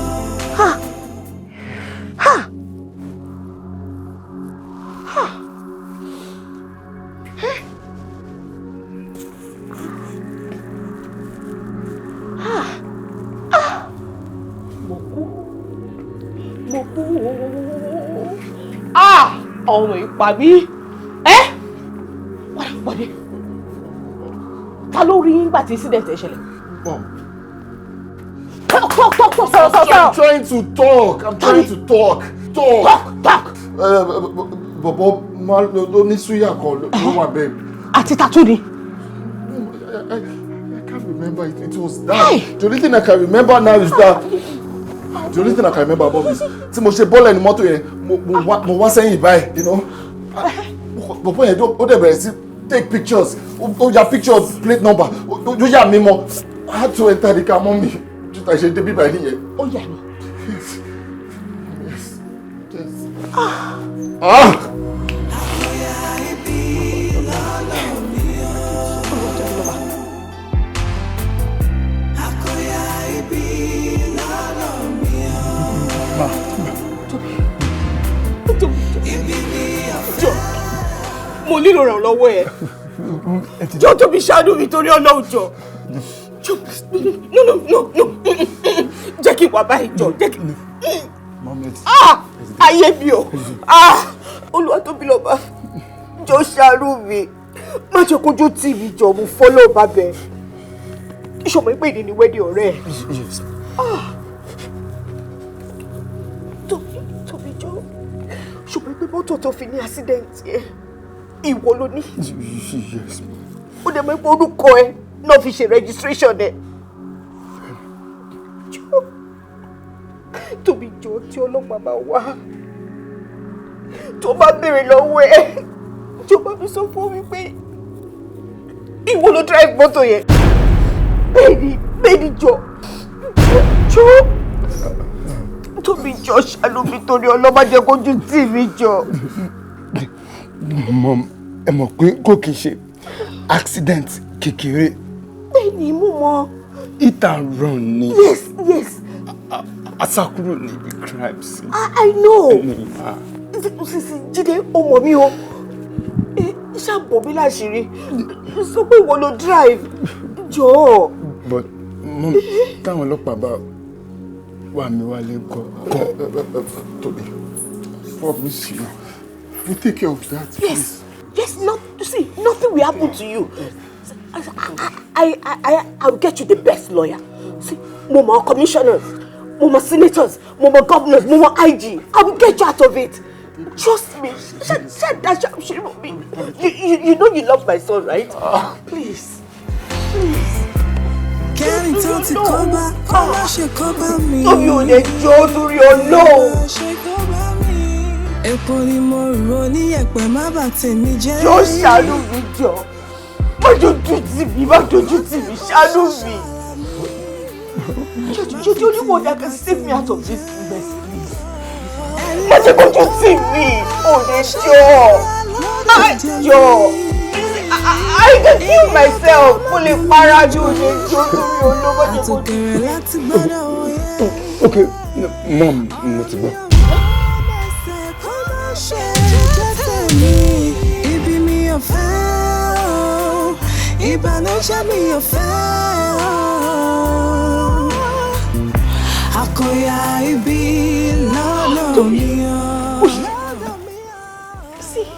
Mo kú. Ọmọ ìpàbí wọ́dé ta ló rí nígbà tí incident ẹ̀ ṣẹlẹ̀. I'm trying to talk. I'm trying to talk. Talk. Bobo, no need suya call. No one, babe. Àti tatuni. I can't remember it. It was that. The only thing I can remember now is that. The only thing I can remember about this. Tí mo ṣe bọ́ọ̀lù ẹni mọ́tò yẹn, mo wá sẹ́yìn báyìí, you know. Bobo yẹn ó dẹ̀ bẹ̀rẹ̀ sí take pictures. Ó ya pictures, plate number. Ó yà mí mọ́. I had to enter the car, mommy. Just I should be by here. Ó yà mí. Yes. Mo nílò ràn lọ́wọ́ ẹ. Jọ̀ọ́ Tóbi ṣàánú mi torí Ọlọ́run jọ̀ọ́. No. Jẹ́ kí wà báyìí jọ̀ọ́. Jẹ́ kí. Ayé mi o. Olúwa tóbi lọ́ba. Jọ̀ọ́ ṣàánú mi. Má jẹ́ kójú tì mí jọ̀ọ́ mo follow bàbẹ̀. Ìṣọ̀mọ̀ ìpè ní wedding ọ̀rẹ́ ẹ̀. Tóbi jọ̀ọ́. Ṣùgbọ́n pé mọ́tò tó fi ní accident yẹn. Ìwọ ló ní. Yes. Ó dẹ̀ mọ̀ pé orúkọ ẹ náà fi ṣe registration ẹ. Tóbi jọ̀ọ́ tí ọlọ́pàá bá wá. Tó bá béèrè lọ́wọ́ ẹ. Tó bá mi sọ fún mi pé ìwọ ló drive mọ́tò yẹn. Bẹ́ẹ̀ni jọ̀ọ́. Tóbi jọ̀ọ́ ṣàánú mi torí ọlọ́mọ jẹ́ kójú tì mí jọ̀ọ́. Mom, ẹ mọ̀ pé kò kìí ṣe accident kékeré. Bẹ́ẹ̀ni mo mọ̀. Hit and run ni. Yes. Asakuro ni the crime scene. I know. Sisi Jídé ó mọ̀ mí o. Iṣẹ́ àbọ̀ mi láṣìírí. Sọ pé ìwọ ló drive. Jọ̀ọ́. But mom, táwọn ọlọ́pàá bá wà mí wálé kọ́. Tóbi, promise you. We'll take care of that. Yes, nothing will happen to you. I'll get you the best lawyer. See, more commissioners, more senators, more governors, more IG. I will get you out of it. Trust me. You know you love my son, right? Please. Kẹ́rin tó ti kọ́ bá ṣe kọ́ bá mi. Tóbi ò lè jọ́ torí Ọlọ́run. Epo ni mo rò ní ẹ̀pẹ̀ má bà tèmi jẹ́. Jọ̀ọ́ ṣàánú mi jọ̀ọ́. Má dojú tì mí, ṣàánú mi. Jọ̀ọ́ only one that can save me out of this mess, please. Má jẹ́ kójú tì mí, ò lè jọ̀ọ́. I can kill myself. Mo lè para mi, ò lè jọ̀ọ́ torí olówó jẹ́ kó. Àtòkèrè láti gbọ́dọ̀ wọ̀nyẹn. Okay, mom, mo ti gbọ́. Ṣe jẹ́jẹ́ mi, ibi mi ò fẹ́ o, ìbànújẹ́ mi ò fẹ́ o, àkọyà ibi lọ́nà mi o. See,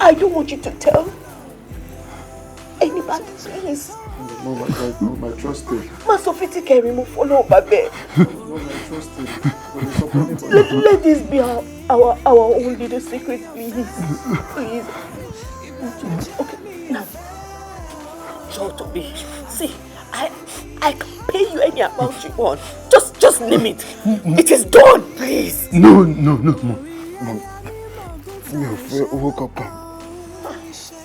I don't want you to tell anybody, please. Mom, I trust you. Má sọ fún tí Kẹ́rin mo follow bàbẹ̀. Mom, I trust you. Let this be our own little secret, please. Please. Okay, now. Tóbi, see, I can pay you any amount you want. Just name it. It is done, please. No, Mom. Mi ò fẹ́ owó kankan.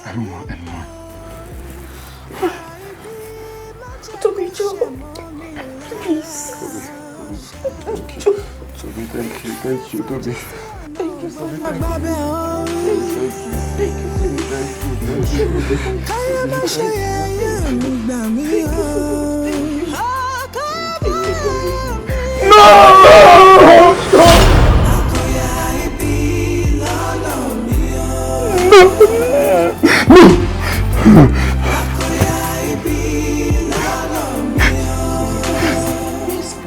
I don't want any more. Tóbi, please. Tóbi, thank you, Tóbi. Thank you so much. Káyọ̀ bá ṣe yẹ̀yẹ́ mi gbà mí o. No!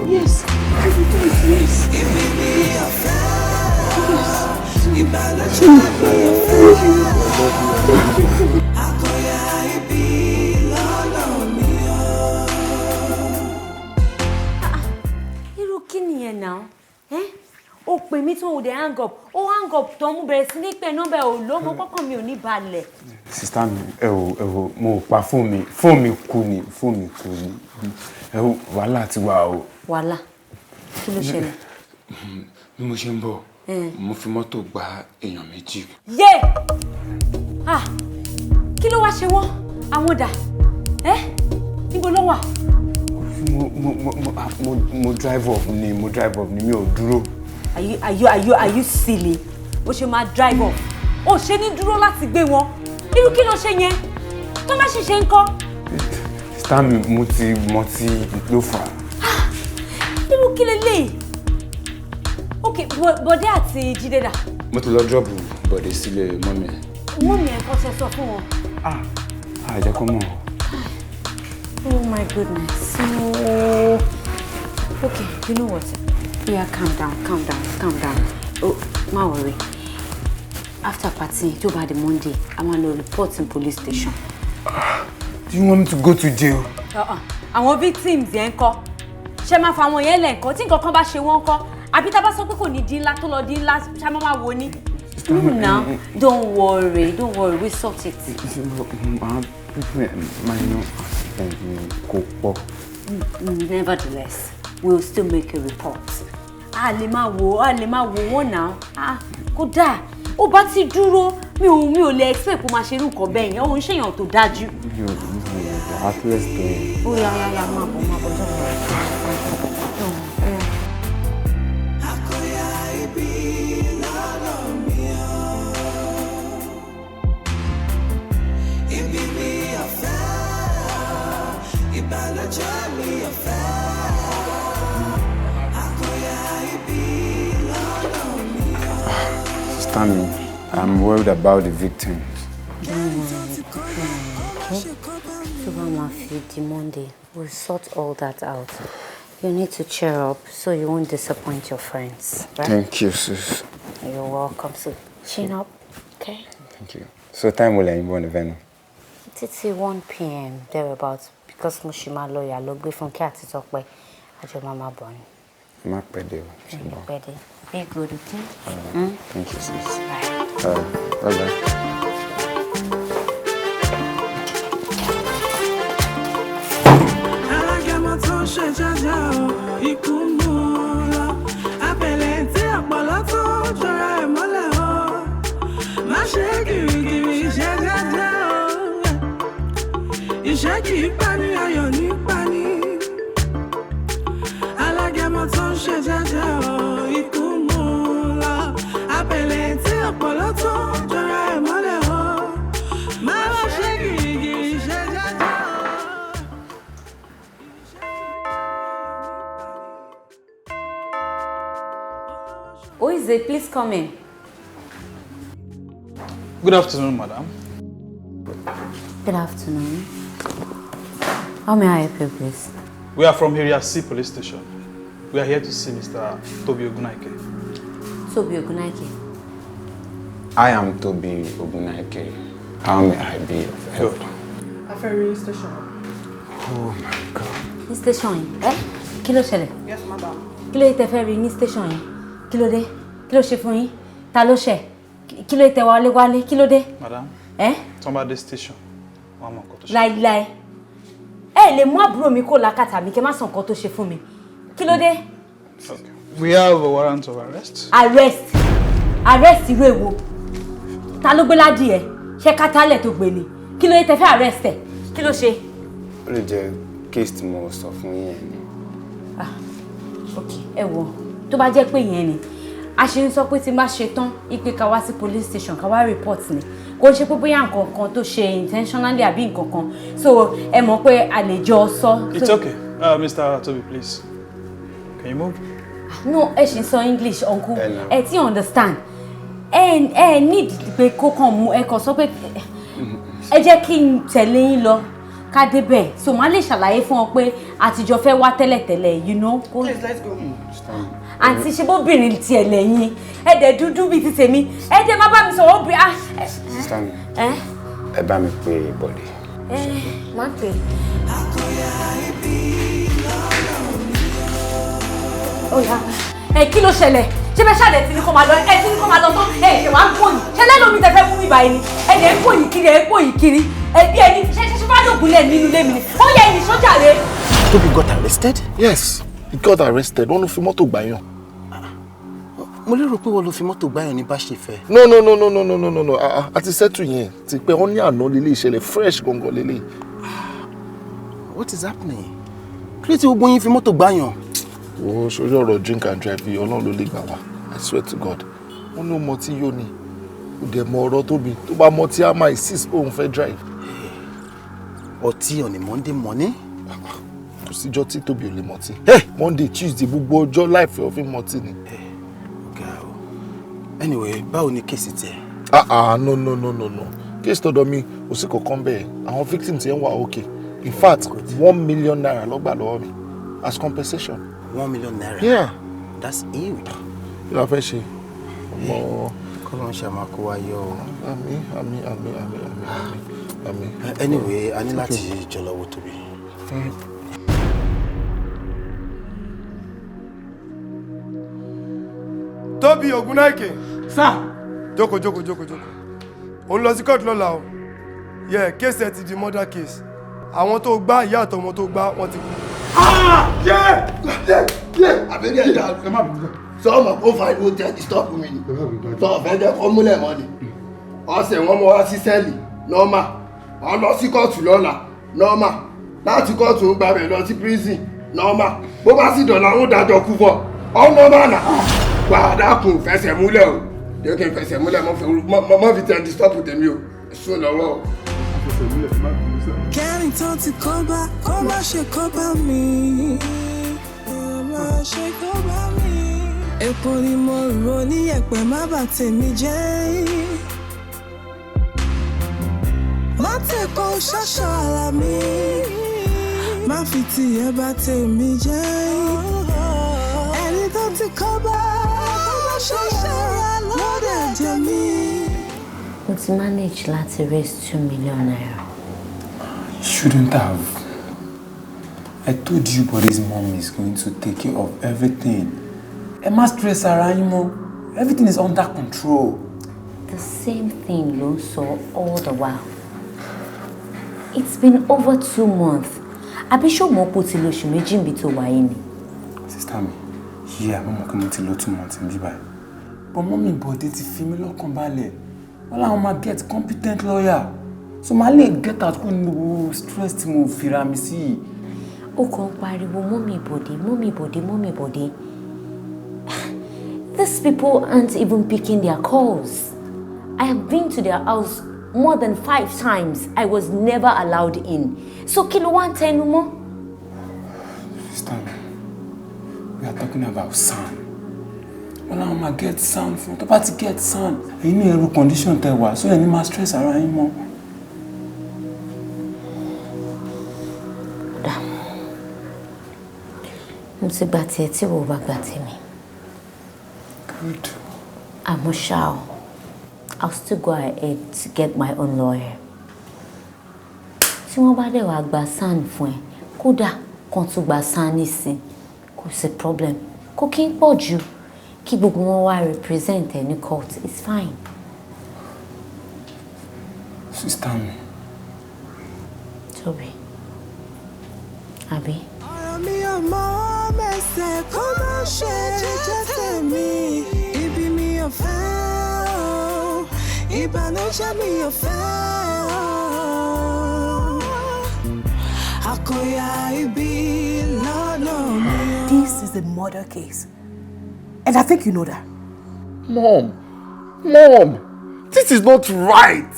Yes. now. Ó pè mí tó de hang up. Ó hang up tó mú bẹ̀rẹ̀ sí ní pé number ò lọ mo kọ́kọ́ mi ò ní balẹ̀. Sister mi, ẹ wò mo pa phone mi kú ni. Ẹ wò wàhálà ti wà o. Wàhálà. Kí ló ṣẹlẹ̀? Bí mo ṣe ń bọ̀, mo fi mọ́tò gba èèyàn méjì. Yé! Kí ló wá ṣe wọ́n? Àwọn dà? Níbo ló wà? Mo drive off ni mi ò dúró. Are you silly? O ṣe máa drive off. O ṣe ní dúró láti gbé wọn. Irú kí ló ṣe yẹn? Tó bá ṣe ń kọ́. Sister mi mo ti ló fà. Irú kí lélẹ̀? Okay, Bọ̀dé àti Jídé dà. Mo ti lọ drop Bọ̀dé sílé mọ́mí ẹ̀. Mọ́mí ẹ̀ kọ́ ṣe sọ fún wọn. Àjẹ́ kọ́ mọ̀. Oh my goodness. No. Okay, you know what? Yeah, calm down. Oh, má worry. After party, tó bá di Monday, I'm gonna report in police station. Do you want me to go to jail? Àwọn victims yẹn ńkọ́. Ṣé máa fa àwọn yẹn lẹ̀ ńkọ́ tí nǹkan kan bá ṣe wọ́n ńkọ́? Àbí tá bá sọ pé kò ní di ńlá tó lọ di ńlá ṣá máa wò ní. Now, don't worry, we sort it. Nevertheless, we'll still make a report. A lè máa wò wọ́n náà. Kódà, ó bá ti dúró, mi ò lè expect kó máa ṣe irú nǹkan bẹ́ẹ̀ yẹn, òun ṣèyàn tó dájú. At least ó yá, máa bọ̀, don't worry. Sister mi, I'm worried about the victims. Don't worry, okay? So Mama, the Monday, we'll sort all that out. You need to cheer up so you won't disappoint your friends, right? Thank you, sis. You're welcome. So chin up, okay? Thank you. So time will I involve the venue? It's 1 p.m. thereabouts because Mushima lawyer logbe from Kati talk by Ajo Mama Bonnie. Mark Pedro. Be good, okay? Thank you, sis. Bye. Iṣẹ́ kì í pani ayọ̀ ní pani. Alágẹmọ tó ń ṣe jẹ́jẹ́ o, ikú mú un lọ. Abẹ̀lẹ̀ tí ọ̀pọ̀lọ́ tó jọra ẹ̀ mọ́lẹ̀ o. Má lọ ṣe gìrìgìrì ṣe jẹ́jẹ́ o. Who is it? Please come in. Good afternoon, madam. Good afternoon. How may I help you, please? We are from Area C Police Station. We are here to see Mr. Tobi Ogunaike. Tobi Ogunaike? I am Tobi Ogunaike. How may I be of help? Ferry station. Oh my God. Ní station yìí? Kí ló ṣẹlẹ̀? Yes, madam. Kí ló tẹ́ fẹ́ rí ní station yìí? Kí ló dé? Kí ló ṣe fún yín? Ta ló ṣẹ̀? Kí ló tẹ́ wálé? Kí ló dé? Madam. Somebody station. One more call to Láíláí. Ẹ lè mú àbúrò mi kó lákàtà mi kẹ́ má sọ nǹkan tó ṣe fún mi. Kí ló dé? Okay. We have a warrant of arrest. Arrest irú èwo? Ta ló gbé ládì ẹ? Ṣé kátálẹ̀ tó gbé ni? Kí ló yẹ tẹ́ fẹ́ arrest ẹ? Kí ló ṣe? Ó lè jẹ́ case tí mo sọ fún yín ni. Okay, ẹ wò. Tó bá jẹ́ pé yẹn ni. A ṣe ń sọ pé tí n bá ṣe tán, ipe ká wá sí police station ká wá report ni. Kò ṣe pé bóyá nǹkan kan tó ṣe intentionally àbí nǹkan kan. So, ẹ mọ̀ pé a lè jọ sọ. It's okay. Mr. Tobi, please. Can you move? No, ẹ ṣì ń sọ English, uncle. Ẹ ti understand. Ẹ need pé kó kàn mú ẹ kàn sọ pé ẹ jẹ́ kí n tẹ̀lé yín lọ ká débẹ̀. So, màá lè ṣàlàyé fún ọ pé àtijọ́ fẹ́ wá tẹ́lẹ̀tẹ́lẹ̀, you know. Please, let's go. Àǹtí ṣe bóbìnrin tiẹ̀ lẹ́yìn ẹ̀dẹ̀ dúdú bíi ti tèmi ẹ̀dẹ̀ má bá mi sọ̀rọ̀ bí a. Sísá mi, ẹ bá mi pè Bọ̀dé. Má pè. Ó yá. kí ló ṣẹlẹ̀ ṣé bẹ́ẹ̀ ṣàdẹ̀ tí ní kó máa lọ tí ní kó máa lọ tán ṣe wá ń pò yìí ṣe lẹ́nu mi tẹ̀fẹ́ mú mi báyìí ni ẹ̀dẹ̀ ń pò yìí kiri ẹ̀ ń pò yìí kiri bí ẹni ṣe bá dògúnlẹ̀ nínú ilé mi ni ó yẹ ẹni sójà rẹ. Tobi got arrested? Yes, he got arrested. Wọ́n ló fi mọ́tò gbàyàn. Mo lérò pé wọ́n ló fi mọ́tò gbàyàn ní bá ṣe fẹ́. No. A ti settle yẹn. Ti pé wọ́n ní àná lélẹ̀ ìṣẹ̀lẹ̀ fresh gangan lélẹ̀. What is happening? Kí ló tí gbogbo yín fi mọ́tò gbàyàn? Wo sórí ọ̀rọ̀ drink and drive yìí Ọlọ́run ló lè gbà wá. I swear to God. Wọ́n ní ọmọ tí yóò ní. Kò dẹ̀ mọ ọ̀rọ̀ Tóbi. Tó bá mọ tí a máa insist pé òun fẹ́ drive. Ọtí on a Monday morning? Kò síjọ́ tí Tóbi ò lè mọtí. Monday, Tuesday, gbogbo ọjọ́ láìfẹ́ òfin mọtí ni. Anyway, báwo ni kéèsì tiẹ̀? No. Kéèsì tọ́dọ̀ mi ò sí kankan bẹ́ẹ̀. Àwọn victims yẹn wà okay. In fact, 1 million naira ló gbà lọ́wọ́ mi as compensation. 1 million naira? Yeah. That's huge. Kí la fẹ́ ṣe? Kọ́lọ́n ṣe máa kó wa yọ. Àmín. Anyway, a ní láti jọlọ wo Tóbi. Tóbi Ògúnnáìkè. Sir. Jókòó. Ó ń lọ sí court lọ́la o. Yeah, case ẹ ti di murder case. Àwọn tó gbá ìyá àtọmọ tó gbá wọ́n ti kú. Àbẹ̀rẹ̀ ẹ̀dá sọ ọmọ kó fa ìwé tẹ́ disturb mi ni. Sọ ọ̀fẹ́ jẹ́ kọ́ múlẹ̀ mọ́ ni. Ọ̀sẹ̀ wọn mọ wá sí sẹ́ẹ̀lì nọ́ọ̀mà. Wọ́n lọ sí kóòtù lọ́la nọ́ọ̀mà. Láti kóòtù ń gbàbẹ̀ lọ sí prison nọ́ọ̀mà. Bó bá sì dọ̀là ń dájọ́ kú fọ́. Ọ̀nà mànà. Gbàdákùn fẹsẹ̀ múlẹ̀ o. Jẹ́ kí n fẹsẹ̀ múlẹ̀ mọ́ fi tẹ́ disturb tèmi o. Sún lọ́wọ́ o. Kẹ́rin tán ti kọ́ bá kó má ṣe kọ́ bá mi. Epo ni mo rò ní ẹ̀pẹ̀ má bà tèmi jẹ́. Má tẹ̀kọ́ ṣọ́ṣọ́ ara mi. Má fi tìyẹ́ bà tèmi jẹ́. Ẹni tó ti kọ́ bá kó má ṣe ṣọ́ra lọ́dẹ̀ jẹ́ mi. Mo ti manage láti raise 2 million naira. Shouldn't have. I told you Body's mom is going to take care of everything. Emma stress around you. Everything is under control. The same thing Lo saw all the while. It's been over 2 months. Àbí ṣó mọ̀ pé ó ti lò oṣù méjì níbi tó wà yìí ni. Sister mi, yeah, mo mọ̀ pé mo ti lò 2 months níbí báyìí. But mommy Body ti fi mí lọ́kàn balẹ̀. Wọ́n láwọn máa get competent lawyer. So my leg get out when stress tí mo fira mi sí. Ó kàn pariwo mommy body. These people aren't even picking their calls. I have been to their house more than 5 times. I was never allowed in. So kí ló wá ń tẹnu mọ́? Sister, we are talking about sound. Wọ́n láwọn máa get sound fún tó bá ti get sound. Èyí ní ẹrù condition tẹ wà so ẹni máa stress ara yín mọ́. Mo ti gbà tiẹ̀ tí wò bá gbà tèmi. Good. Àmọ́ ṣá o, I'll still go ahead to get my own lawyer. Tí wọ́n bá dẹ̀ wá gba SAN fún ẹ, kódà kan tún gba SAN nísìn, kò sí problem. Kò kí ń pọ̀ jù kí gbogbo wọn wá represent ẹ ní court, it's fine. Sister mi. Tóbi. Àbí? Ọ̀rọ̀ mi ò mọ mẹ́sẹ̀ kó má ṣe jẹ́ tèmi. Ibi mi ò fẹ́ o, ìbànújẹ́ mi ò fẹ́ o. Àkóyá ibi lọ́nà mi. This is a murder case. And I think you know that. Mom, this is not right.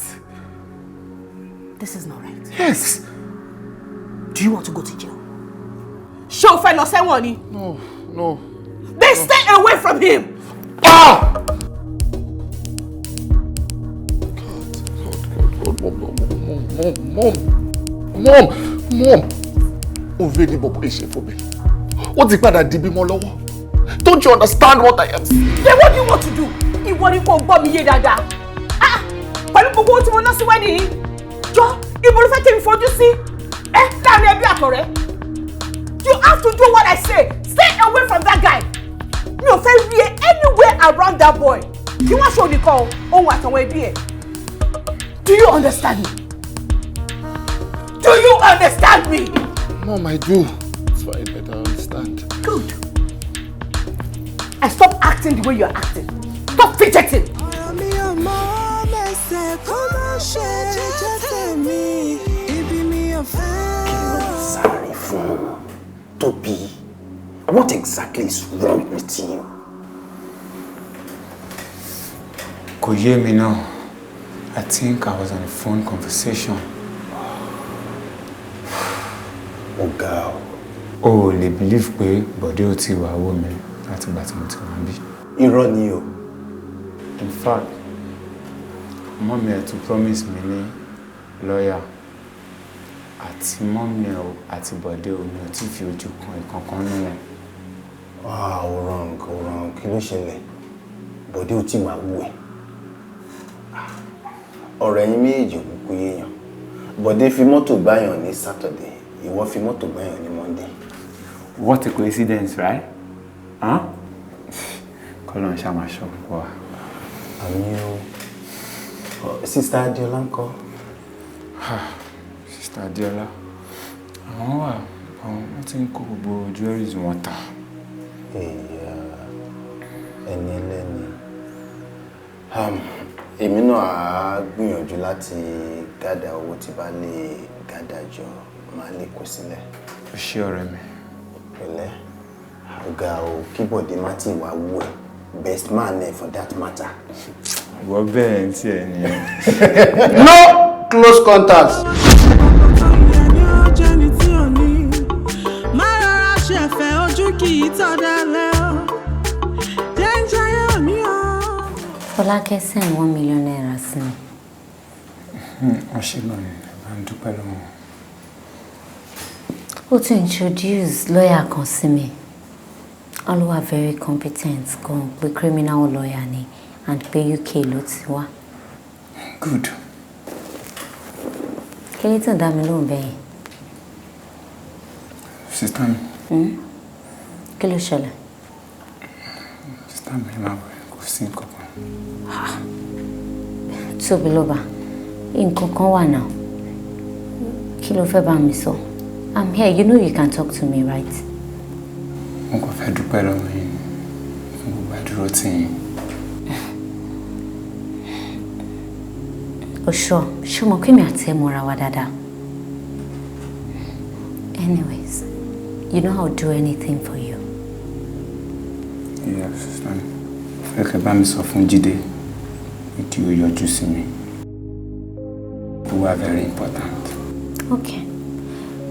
This is not right. Yes. Do you want to go to jail? Show fellow someone. No. Then stay away from him. God, Mom. Ó fẹ́ ní bọ̀bọ̀ ìṣe fún mi. Ó ti padà di bímọ lọ́wọ́. Don't you understand what I am saying? Then what do you want to do? Ìwọ ni kò gbọ́ mi yé dáadáa. Pẹ̀lú gbogbo ohun tí mo ná sí wedding yìí. Jọ, ibo ló fẹ́ kí n fojú sí? Láàrin ẹbí àtọ̀rẹ́. You have to do what I say. Stay away from that guy. mi ò fẹ́ rí ẹ anywhere around that boy. Kí wọ́n ṣe olùkọ́ ohun àtàwọn ẹbí ẹ̀. Do you understand me? Do you understand me? Mom, I do. It's fine, but I understand. Good. And stop acting the way you're acting. Stop fidgeting. Sorry for Toby. What exactly is wrong with you? Kò yé mi náà. I think I was on a phone conversation. Oh God. O lè believe pé bọ̀dé ò ti wà wò mí láti ìgbà tí mo ti wà bí. Irọ́ ni o. In fact, mọ́mí ẹ̀ tún promise mi ní lọ́ọ̀yà àti mọ́mí ẹ̀ àti bọ̀dé ò ní ò tí fi ojú kan ìkankan nínú ẹ̀. Oh, wrong. Kí ló ṣẹlẹ̀? Bọ̀dé ò tí wà wò ẹ̀. Ọ̀rọ̀ ẹ̀yin méjì kúkú yéèyàn. Bọ̀dé fi mọ́tò gbáyàn ní Saturday, ìwọ fi mọ́tò gbáyàn ní Monday. What a coincidence, right? Huh? Kọ́lọ́n ṣá máa ṣọ́ wa. Àmì o. Sister Adiola ńkọ́? Sister Adiola. Àwọn wà, wọ́n ti ń kó gbogbo jewelries wọn tà. Ẹni ẹlẹ́ni. Èmi náà á gbìyànjú láti gádà owó tí bá lè gádà jọ máa lè kó sílẹ̀. Ó ṣé ọ̀rẹ́ mi. Pẹ̀lẹ́, ọ̀gá o, kí Bọ̀dé má ti wá wú ẹ̀. Best man there for that matter. Wọ́n bẹ́ẹ̀ ń tiẹ̀ ni. No close contacts. Fọlákẹ́ send 1 million naira sí mi. Wọ́n ṣe náà ni bá ń dúpẹ́ lọ́wọ́. Ó ti introduce lawyer kan sí mi. Olúwa very competent gan pé criminal lawyer ni and pé UK ló ti wá. Good. Kí ló tún dá mi lóhùn bẹ́yìn? Sister mi. Kí ló ṣẹlẹ̀? Sister mi máa wẹ̀ kò sí nǹkan kan. Tóbi ló bá nǹkan kan wà náà. Kí ló fẹ́ bá mi sọ? I'm here, you know you can talk to me, right? Mo kàn fẹ́ dúpẹ́ lọ́wọ́ yín fún gbogbo àdúró tí yín. Ṣé mo kí mi àti ẹ mọ́ra wa dáadáa? Anyways, you know I'll do anything for you. Yes, sister. Fẹ́ kẹ́ bá mi sọ fún Jídé ìdí ó yọjú sí mi. We are very important. Okay.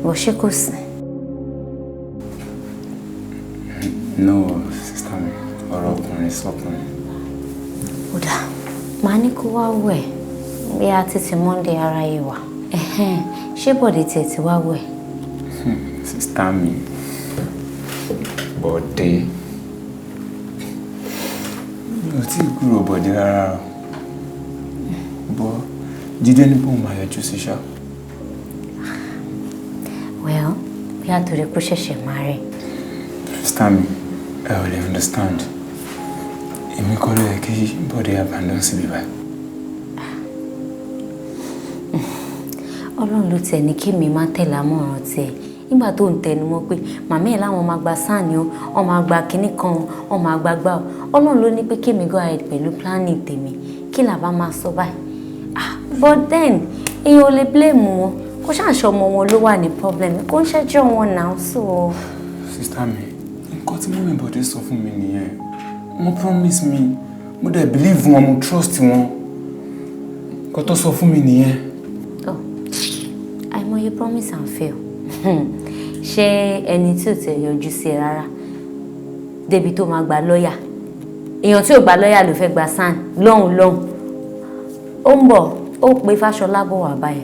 Bó ṣe kò sí. No, sister mi, ọ̀rọ̀ ọkùnrin sọ́kùnrin. Ó dáa, màá ní kó wá wẹ̀ bí a ti Monday ara yìí wà. Ṣé Bọ̀dé tiẹ̀ ti wá wẹ̀? Sister mi, Bọ̀dé. Mi ò tí ì kúrò Bọ̀dé rárá o. Bọ́ Jídé ní bóun máa yọjú sí ṣá. Well, bí a torí kó ṣẹ̀ṣẹ̀ máa rí. Sister mi, ẹ ò lè understand. Èmi kọ́ ló yẹ kí Bọ̀dé abandon síbi báyìí. Ọlọ́run ló tẹ̀ ní kí mi má tẹ̀lé àmọ̀ràn tiẹ̀ nígbà tó ń tẹnu mọ́ pé màmá ẹ̀ láwọn máa gba sáàni o wọ́n máa gba kinní kan o wọ́n máa gba gbá o Ọlọ́run ló ní pé kí mi go ahead pẹ̀lú planning tèmi kí làbá máa sọ báyìí. But then èèyàn ò lè blame wọn kó ṣàṣọ ọmọ wọn ló wà ní problem kó ń ṣẹ́jọ́ wọn náà so. Sister mi, nǹkan tí mọ́mí Bọ̀dé sọ fún mi nìyẹn. Wọ́n promise mi, mo dẹ̀ believe wọn, mo trust wọn. Nǹkan tó sọ fún mi nìyẹn. Àìmọye promise and fail. Ṣé ẹni tí ò tẹ̀ yọjú sí ẹ rárá débi tó máa gba lọ́ọ̀yà èèyàn tí ò gba lọ́ọ̀yà ló fẹ́ gba sàn lọ́hùn ó ń bọ̀ ó pe Fáṣọlá bọ̀ wá báyìí.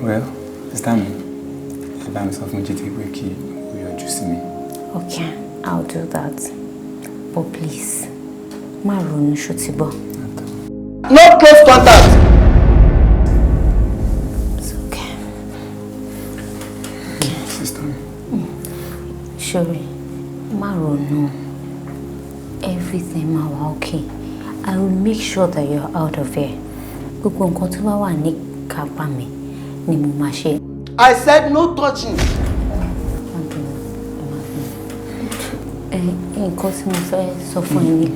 Well, sister mi, ẹ bá mi sọ fún Jídé pé kí ó yọjú sí mi. Okay, I'll do that. But please, má ronú ṣó ti gbọ́. No close contact. It's okay. sister mi. Sorry, Marono, everything ma wa okay. I will make sure that you're out of here. Gbogbo nǹkan tó bá wà ní kápá mi ni mo máa ṣe. I said no touching. Nǹkan tí mo fẹ́ sọ fún yín ni.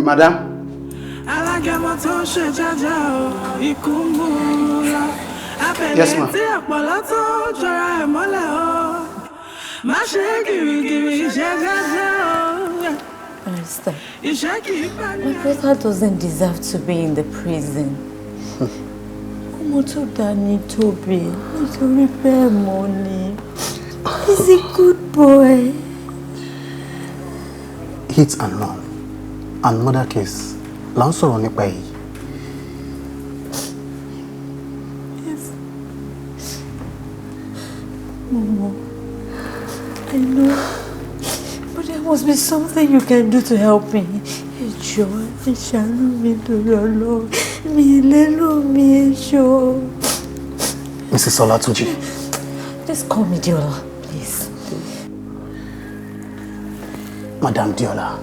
Madam. Alágẹmọ tó ṣe jájá o, ikú múra. Yes, ma'am. Abẹ̀lẹ̀ tí ọ̀pọ̀lọ́ tó jọra ẹ̀ mọ́lẹ̀ o. Má ṣe gìrìgìrì ṣe jájá o. Understand? Iṣẹ́ kì í bá ní. My brother doesn't deserve to be in the prison. Ọmọ tó dání tóbi nítorí bẹ́ẹ̀ mọ́ ni. He's a good boy. Hit and run and murder case là ń sọ̀rọ̀ nípa èyí. Yes. Momo, I know, but there must be something you can do to help me. Ẹjọ́, ẹ ṣàánú mi torí Ọlọ́run. Mi lérò mi ẹjọ́. Mrs. Olatunji. Just call me Diola, please. Madam Diola,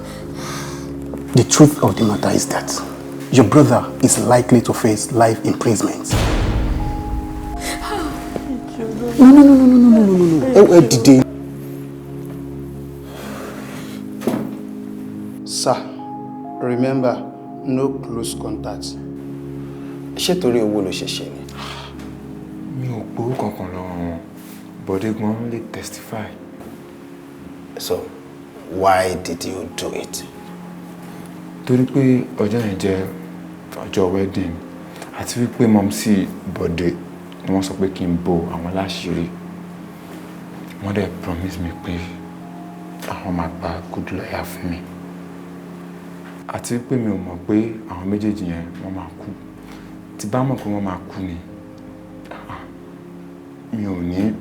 the truth of the matter is that your brother is likely to face life imprisonment. No. Did Sir, remember, no close contact. Ṣé torí owó ló ṣe ṣe ni? Mi ò gbowó kankan lọ́wọ́ wọn. Bọ̀dé gan lè testify. So, why did you do it? Torí pé ọjọ́ yẹn jẹ́ ọjọ́ wedding àti wípé mọ́mísì Bọ̀dé ni wọ́n sọ pé kí n bo àwọn láṣìírí. Wọ́n dẹ̀ promise mi pé àwọn máa gba good lawyer fún mi. Àti wípé mi ò mọ̀ pé àwọn méjèèjì yẹn wọ́n máa kú. Tí bá mọ̀ pé wọ́n máa kú ni mi ò ní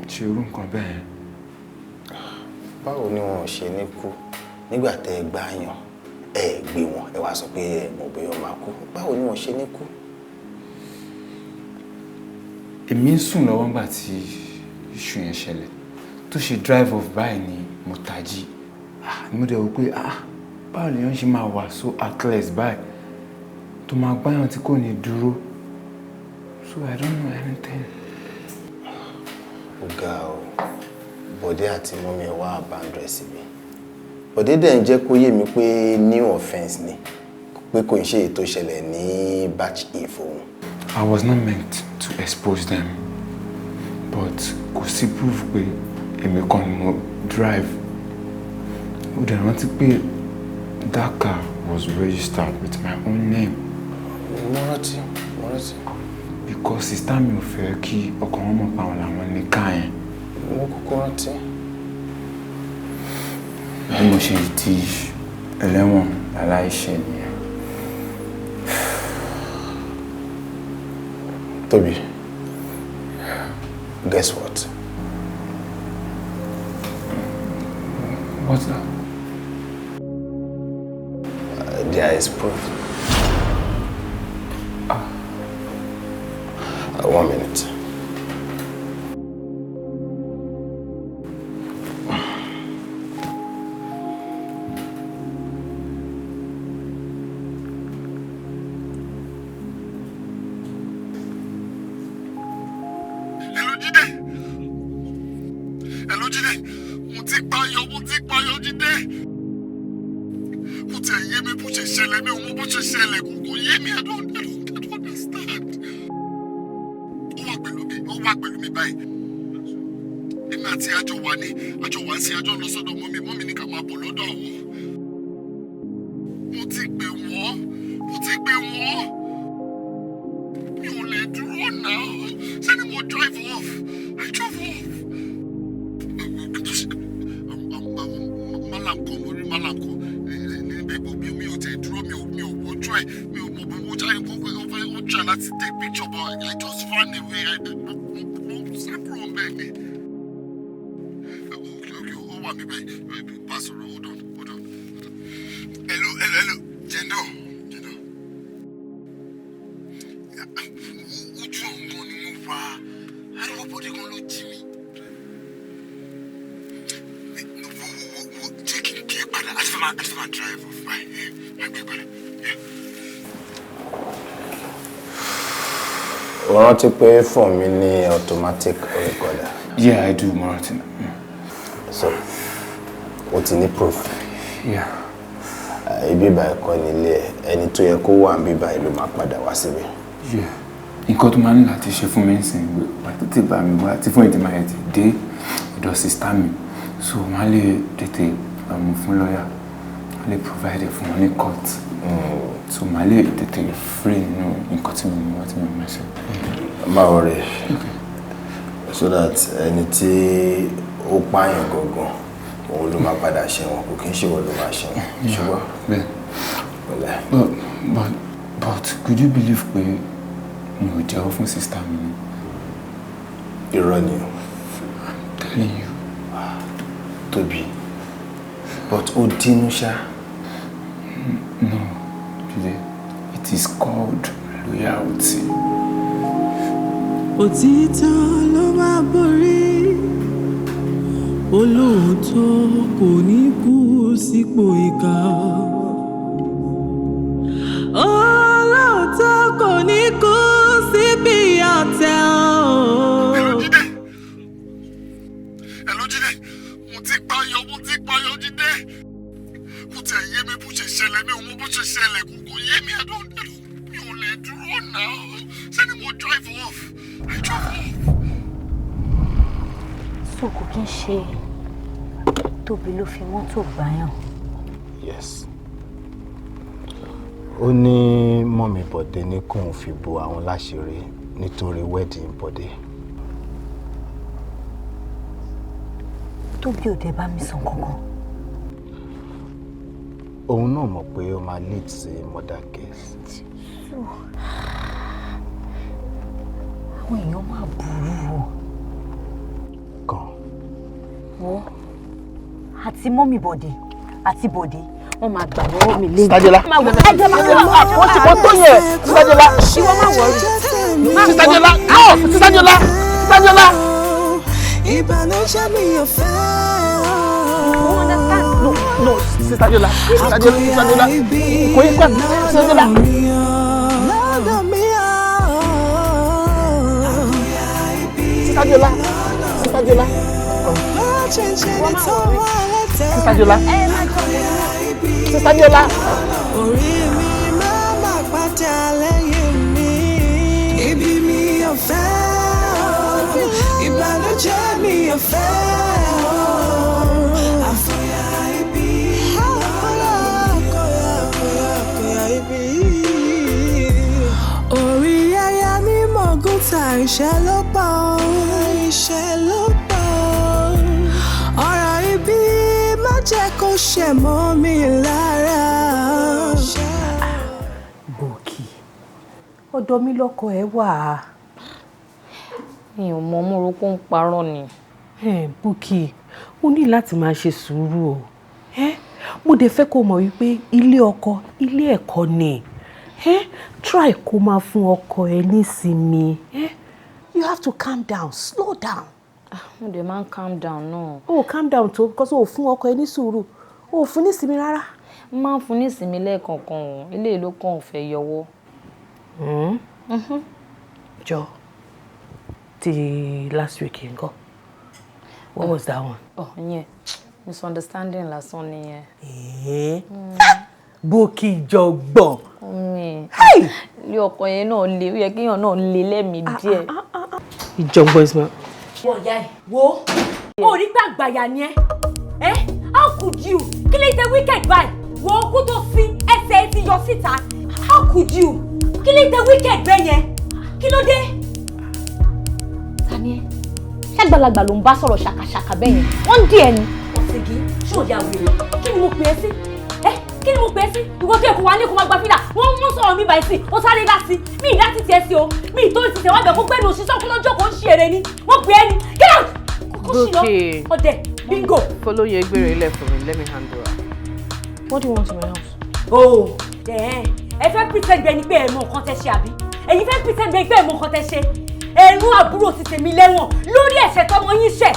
ṣe irú nǹkan bẹ́ẹ̀. Báwo ni wọn ò ṣe ní kú nígbà tẹ́ ẹ gbáyàn ẹ gbé wọn ẹ wá sọ pé ẹ mọ̀ pé wọ́n máa kú? Báwo ni wọn ò ṣe ní kú? Èmi ń sùn lọ́wọ́ nígbà tí iṣu yẹn ṣẹlẹ̀. Tó ṣe drive off báyìí ni mo tají. Mo dẹ̀ wò pé báwo lèèyàn ṣe máa wà so heartless báyìí tó máa gbáyàn tí kò ní dúró. So I don't know anything. Ọ̀gá o, Bọ̀dé àti mọ́mí ẹ̀ wá abandon síbi. Bọ̀dé dẹ̀ ń jẹ́ kó yé mi pé new offence ni, pé kò ń ṣe ètò ìṣẹ̀lẹ̀ ní batch E fóun. I was not meant to expose them, but kò sí proof pé èmi kan ni mo drive. Mo dẹ̀ rántí pé that car was registered with my own name. Mo rántí. Because sister mi ò fẹ́ kí ọkọ wọn mọ̀ pa wọn làwọn ní car yẹn. Mo kúkú rántí. Bí mo ṣe di ẹlẹ́wọ̀n aláìṣẹ̀ nìyẹn. Toby, guess what? What's that? There is proof. 1 minute. Hello, Jídé. Mo ti payọ̀, Jídé. Mo ti yé mi bó ṣe ṣẹlẹ̀, mi ò mọ bó ṣe ṣẹlẹ̀, kò yé mi, I don't understand. Ó wà pẹ̀lú mi báyìí. Èmi àti àjọ wà sí àjọ lọ sọ́dọ̀ mọ́mí ní ká máa bọ̀ lọ́dọ̀ àwọn. Mo ti pè wọ́n. Mi ò lè dúró náà. Ṣé ni mo drive off? I drove off. Malam kan níbẹ̀ gbogbo mi ò tẹ̀ dúró mi ò wojú ẹ̀ mi ò mọ̀ bí mo jáde gbogbo ó try láti take picture but I just ran away mo sákúrò mbẹ́ ni. Okay, ó wà mí bẹ́ẹ̀ bá sọ̀rọ̀ hold on. Hello Jendo. Ojú ọ̀gbọ́n ni mo wà ariwo Bọ̀dé kan ló jí mi. padà àti fẹ́ máa drive off báyìí máa gbé padà. o rántí pé fóònù mi ní automatic recorder. Yeah, I do, Martin. So, o ti ní proof. Yeah. Ibi báyìí kọ́ nílé ẹni tó yẹ kó wà níbí báyìí ló máa padà wá síbí. Yeah. Nǹkan tó máa ń láti ṣe fún mi nsìn gbé pàtó tí bá mi wá tí fún ìdìmọ̀ ẹ̀ ti dé ọ̀dọ̀ sista mi. So máa lè tètè mú fún lọ́yà. Máa lè provide fún wọn ní court. So máa lè tètè free nínú nǹkan tí mo mú wá tí mo máa ṣe. Má worry. So that ẹni tí ó pààyàn gangan òun ló máa padà ṣẹ̀wọ̀n kò kí ń ṣèwọ̀ ló máa ṣẹ̀wọ̀n ṣùgbọ́n. But could you believe pé mi ò jẹ́wọ́ fún sister mi ni? Irọ́ ni o. I'm telling you. Tóbi. But ó dínú ṣá. No, Jide. It is called loyalty. Òtítọ́ ló máa borí. Olóòótọ́ kò ní kú sípò ìkà. Olóòótọ́ kò ní kú síbi ọ̀tẹ̀ o. Hello Jídé, mo ti payọ̀ Jídé. Kò tẹ̀ yé mi bó ṣe ṣẹlẹ̀ mi ò mọ bó ṣe ṣẹlẹ̀ kò yé mi mi ò lè dúró náà. Ṣé ni mo drive off? I drove off. So kò kí n ṣe Tóbi ló fi mọ́tò gbáyàn. Yes. Ó ní mọ́mì Bọ̀dé ní kóun fi bo àwọn láṣìírí nítorí wedding Bọ̀dé. Tóbi ò dé bá mi sọ kankan. Òun náà mọ̀ pé ó máa lead sí murder case. Àwọn èèyàn máa burú o. Gan. Wọ́n àti mọ́mì Bọ̀dé àti Bọ̀dé wọ́n máa gbà lọ́wọ́ mi lé. Sitajọlá. Wọ́n ti kọ́ tó yẹ. Sitajọlá. Ṣíwọ́ máa wọ̀rí. Sitajọlá. Sitajọlá. Sitajọlá. Ìbànújẹ́ mi ò fẹ́ o. You understand? No, Sitajọlá. Sitajọlá. Kò yí pẹ́. Sitajọlá. Sitajọlá. Sitajọlá. Sitajọlá. Sitajọlá. Orí mi máa ma padà lẹ́yìn mi. Ibi mi ò fẹ́ o. Ìbànújẹ́ mi ò fẹ́ o. Àfọ̀yà ibi. Àkọyà ibi. Orí aya mi mọ̀gún ta ìṣẹ́ ló pa ọ́. Ìṣẹ́ ló pa ọ́. Ọ̀rọ̀ ibi má jẹ́ kó ṣẹ̀ mọ́ mi lára. Bòkì, ọ̀dọ̀ mi lọ́kọ ẹ wà. Mi ò mọ mo rò pé ó ń parọ́ ni. Bòkì, o ní láti máa ṣe sùúrù o. Mo dẹ̀ fẹ́ kó mọ̀ wípé ilé ọkọ ilé ẹ̀kọ́ ni. Try kó máa fún ọkọ ẹ nísinmi. You have to calm down, slow down. Mo dẹ̀ máa ń calm down náà. Calm down tó because o fún ọkọ ẹ ní sùúrù. O fún nísinmi rárá. Mo máa ń fún nísinmi lẹ́ẹ̀kọ̀ọ̀kan o. Eléyìí ló kàn fẹ́ yọwọ́. Jọ, ti last week ńkọ́? What was that one? Yeah. Misunderstanding lásán nìyẹn. Bòkì jọ̀gbọ̀n. Ilé ọkọ yẹn náà le, ó yẹ kéèyàn náà le lẹ́mìí díẹ̀. Ìjọ̀gbọ̀n is my. Wọ́n ìyá ẹ̀ wo. O rí pé àgbàyà ni ẹ́. How could you? Kí ló dé wicked báyìí? Wo kú tó sí ẹsẹ̀ ti yọ síta. How could you? Kí ló dé wicked bẹ́ẹ̀ yẹn? Kí ló dé? Tani ẹ? Ṣé àgbàlagbà ló ń bá sọ̀rọ̀ ṣàkàṣàkà bẹ́ẹ̀ yẹn? Wọ́n ń dí ẹni. Ọ̀sẹ̀gì ṣé ò yà wèrè? Kí ni mo pè é sí? Kí ni mo pè é sí? Ìwọ tó yẹ kó wá ní kó máa gba fílà. Wọ́n sọ̀rọ̀ mi báyìí sí. Ó sáré dá sí. Mi ì dá sí tiẹ̀ sí o. Mi ì tó ti tẹ̀ wá bẹ̀ kó gbẹ́nu òṣìṣẹ́ kó lọ́jọ́ kó ń ṣe eré ni. Wọ́n pè é ni. Get out! Kó ṣì lọ. Ọ̀dẹ̀ bingo. Follow your Egbere ilẹ̀ for me. Let me handle her. What do you want in my house? Ẹ fẹ́ pretend bẹ́ẹ̀ ni pé ẹ mọ nǹkan tẹ́ ṣe àbí? Ẹ̀yin fẹ́ pretend bẹ́ẹ̀ pé ẹ mọ nǹkan tẹ́ ṣe? Ẹ̀rún àbúrò ti tèmi lẹ́wọ̀n lórí ẹ̀ṣẹ̀ tọmọ yín ṣẹ̀.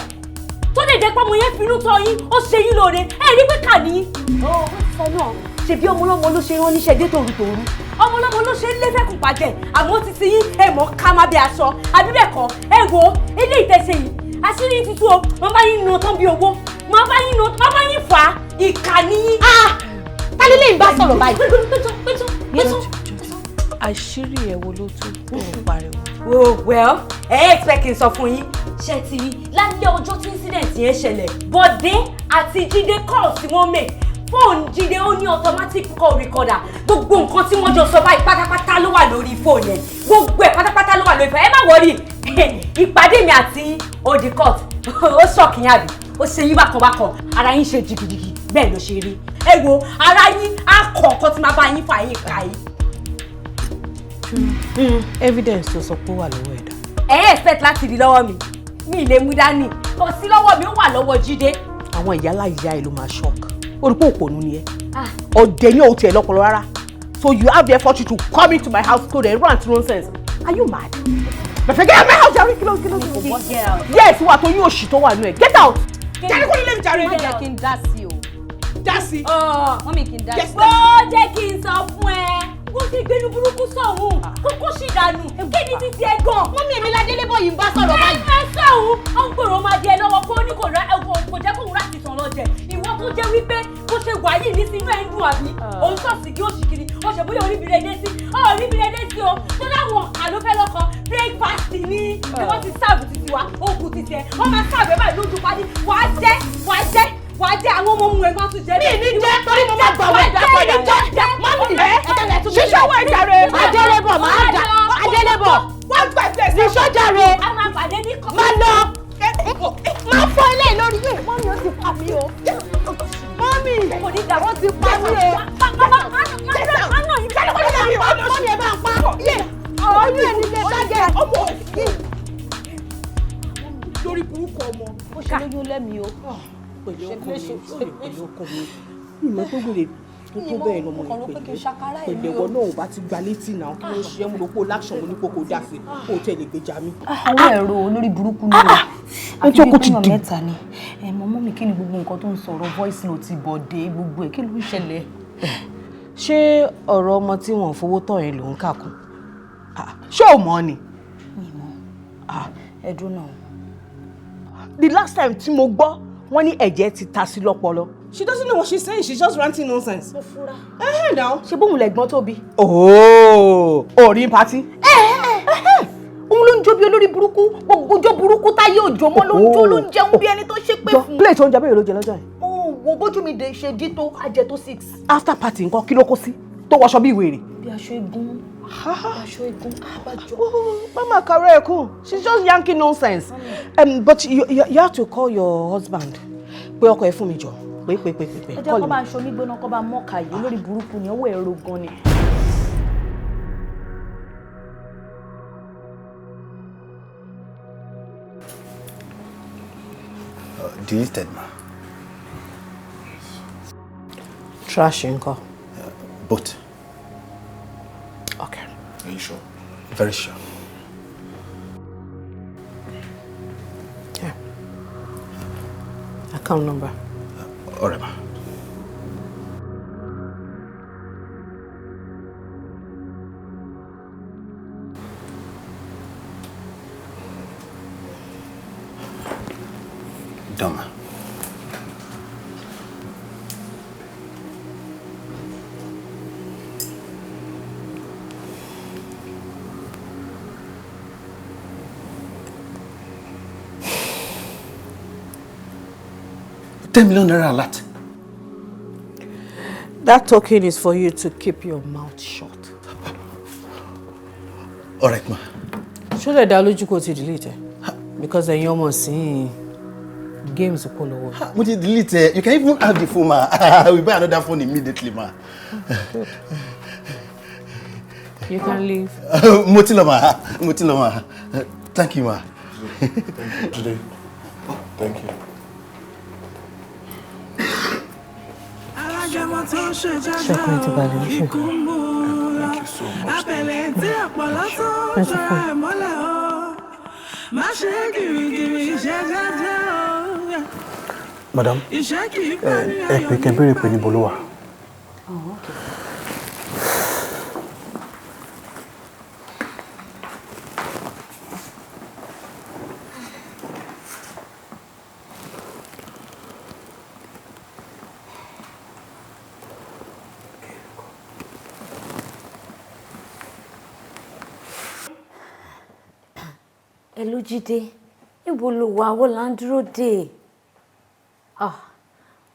Tó lè jẹ́ pé ọmọ yẹn finú tọ́ yín ó ṣe yín lóore ẹ rí pé kà ní. ó sọ náà ṣe bí ọmọlọ́mọ ló ṣe rán níṣẹ́ dé tòrutòru ọmọlọ́mọ ló ṣe lẹ́fẹ̀kùn pàjẹ́ àmọ́ títí yín ẹ mọ̀ ká má bí aṣọ àbí bẹ́ẹ̀ kọ́ ẹ wo eléyìí tẹ́ ṣe yìí àṣírí tuntun o wọ́n bá yín nà tán bí owó wọ́n bá yín fà á ìkànnì yín. tálí lè bá sọ̀rọ̀ báyìí. àṣírí ẹ̀ wo ló tún tó ń pariwo. well expect kí n sọ fún yín ṣe ti rí lálẹ́ ọjọ́ tí incident yẹn ṣẹlẹ̀ Bọ̀dé àti Jídé call tí wọ́n make fóònù Jídé ó ní automatic call recorder gbogbo nǹkan tí wọ́n jọ sọ báyìí pátápátá ló wà lórí fóònù yẹn gbogbo ẹ̀ pátápátá ló wà lórí fóònù ẹ má wọrí ìpàdé mi àti odi court ó ṣọ̀kì yín àbí ó ṣe yín bákan ara yín ṣe jìgìjìgì bẹ́ẹ̀ ló ṣe rí ẹ wo ara yín á kọ̀ọ̀kan tí máa bá yín fà yín kà yín. Evidence tó sọ pé ó wà lọ́wọ́ ẹ̀dá. ẹ expect láti rí lọ́wọ́ mi lè mú dání kò sí lọ́wọ́ mi ó wà lọ́wọ́ Jídé. àwọn ìyálà ìyá ẹ ló máa shock orúkọ òpònú ni ẹ ọ̀dẹ̀ ní òtí ẹ̀ lọ́pọ̀lọ́ rárá so you have the effort to come into my house to dey rant nonsense are you mad? bẹ̀fẹ̀ get out of my house jàre kí ló yes wà tó yín òṣì tó wà nù ẹ̀ get out. jàre kò ní lè mi jàre. má jẹ́ kí n dá sí o. dá sí. mọ́mí kí n dá sí. ó jẹ́ kí n sọ fún ẹ kó sì gbénu burúkú sọ̀hún kókó sì dànù kéde títí ẹ gan. mọ́mí èmi ládélébọ̀ yìí ń bá sọ̀rọ̀ báyìí. ẹ sọ̀hún ó ń gbèrò máa di ẹ lọ́wọ́ kó ní kò jẹ́ kóun láti tàn lọ jẹ ìwọ tó jẹ́ wípé bó ṣe wà yìí ní sinú ẹ̀ ń dùn àbí òun sọ̀sì kí ó sì kiri ó ṣe bóyá orí bìrẹ̀ dé sí o tó láwọn àlófẹ́ lọ́kọ breakfast ni ni wọ́n ti sáàbù títí wa ó kù títí ẹ wọ́n máa sáàbù ẹ báyìí lójú pàdé wàá jẹ́ àwọn ọmọ ohun ẹ̀gbọ́n tún jẹ́ mi ní jẹ́ torí mo máa gbà wẹ̀ dá padà mọ́mí ṣíṣọ́ wẹ̀ jàre. adélébọ̀ máa dà adélébọ̀ wọ́n gbẹ̀gbẹ̀ sí ṣọ́jà rẹ̀ a máa pàdé ní kọ́. máa lọ máa fọ́ ilé lórí yìí mọ́mí ó ti pa mí o mọ́mí kò ní dà ó ti pa mí o mọ́mí ẹ bá ń pa oyún ẹ̀ nílé dájẹ́ ọmọ lórí burúkú ọmọ ó ṣe lóyún lẹ́mìí o. pẹ̀lú ọkọ mi ìmọ̀ tó gbèrè tó tó bẹ́ẹ̀ lọ́mọ ìpẹ̀lẹ̀ ìwọ náà ò bá ti gba létí náà kí ló ṣe é mú lóko láṣàn mo ní kókó dà sí kó o tẹ̀lé gbèjà mi. àwọn ẹ̀rọ olórí burúkú ni o àfi bí pínyàn mẹ́ta ni mọ́mọ́ mi kí ni gbogbo nǹkan tó ń sọ̀rọ̀ voice note Bọ̀dé gbogbo ẹ̀ kí ló ń ṣẹlẹ̀. ṣé ọ̀rọ̀ ọmọ tí wọ́n fowó tọ̀ yẹn ló ń kà kún ṣé ò mọ̀ ni. ẹ̀dùn náà. the last time tí mo gbọ́ wọ́n ní ẹ̀jẹ̀ ti ta sí lọ́pọlọ. She doesn't know what she's saying. She's just ranting nonsense. Mo fura. Now. Ṣé bóun lẹ̀gbọ́n Tóbi? Orí pátí. Òun ló ń jó bí olórí burúkú. Gbogbo jó burúkú táyé òjò mọ́ ló ń jó ló ń jẹun bí ẹni tó ṣe pé fún. Plate oúnjẹ bẹ́ẹ̀ ló jẹ lọ́jọ́ yẹn. Wo bójú mi dé ṣe dí tó ajẹ tó 6. After party nǹkan kí ló kó sí? Tó wọṣọ bí ìwèrè. Bí aṣọ eégún. Aṣọ eégún. Àbájọ. Mama kàrẹ́ ẹ̀kú. She's just yanking nonsense. But you have to call your husband. Pé ọkọ ẹ fún mi jọ. Pé. Ẹ jẹ́ kó bá aṣọ onígbóná kó bá mọ́ka yìí lórí burúkú ni owó ẹ̀rọ gan ni. Deleted, ma. Trash nǹkan. Both. Okay. Are you sure? Very sure. Yeah. Account number. All right, ma. Done, ma. $10 million alert. That token is for you to keep your mouth shut. All right, ma. Should I download you to delete it? Because then you almost see games pull over. Would you delete it? You can even have the phone, ma. I will buy another phone immediately, ma. Good. You can leave. Mutiloma. Thank you, ma. Today. Thank you. Ṣọkùnrin ti balẹ̀ ń fún. Thank you so much. Madam, Iṣẹ́ kì í ẹ pé kẹ́ béèrè pé níbo ló wà. Oh, okay. Hello, Jídé. Níbo lo wà? Wọ́n là ń dúró dè. Ah,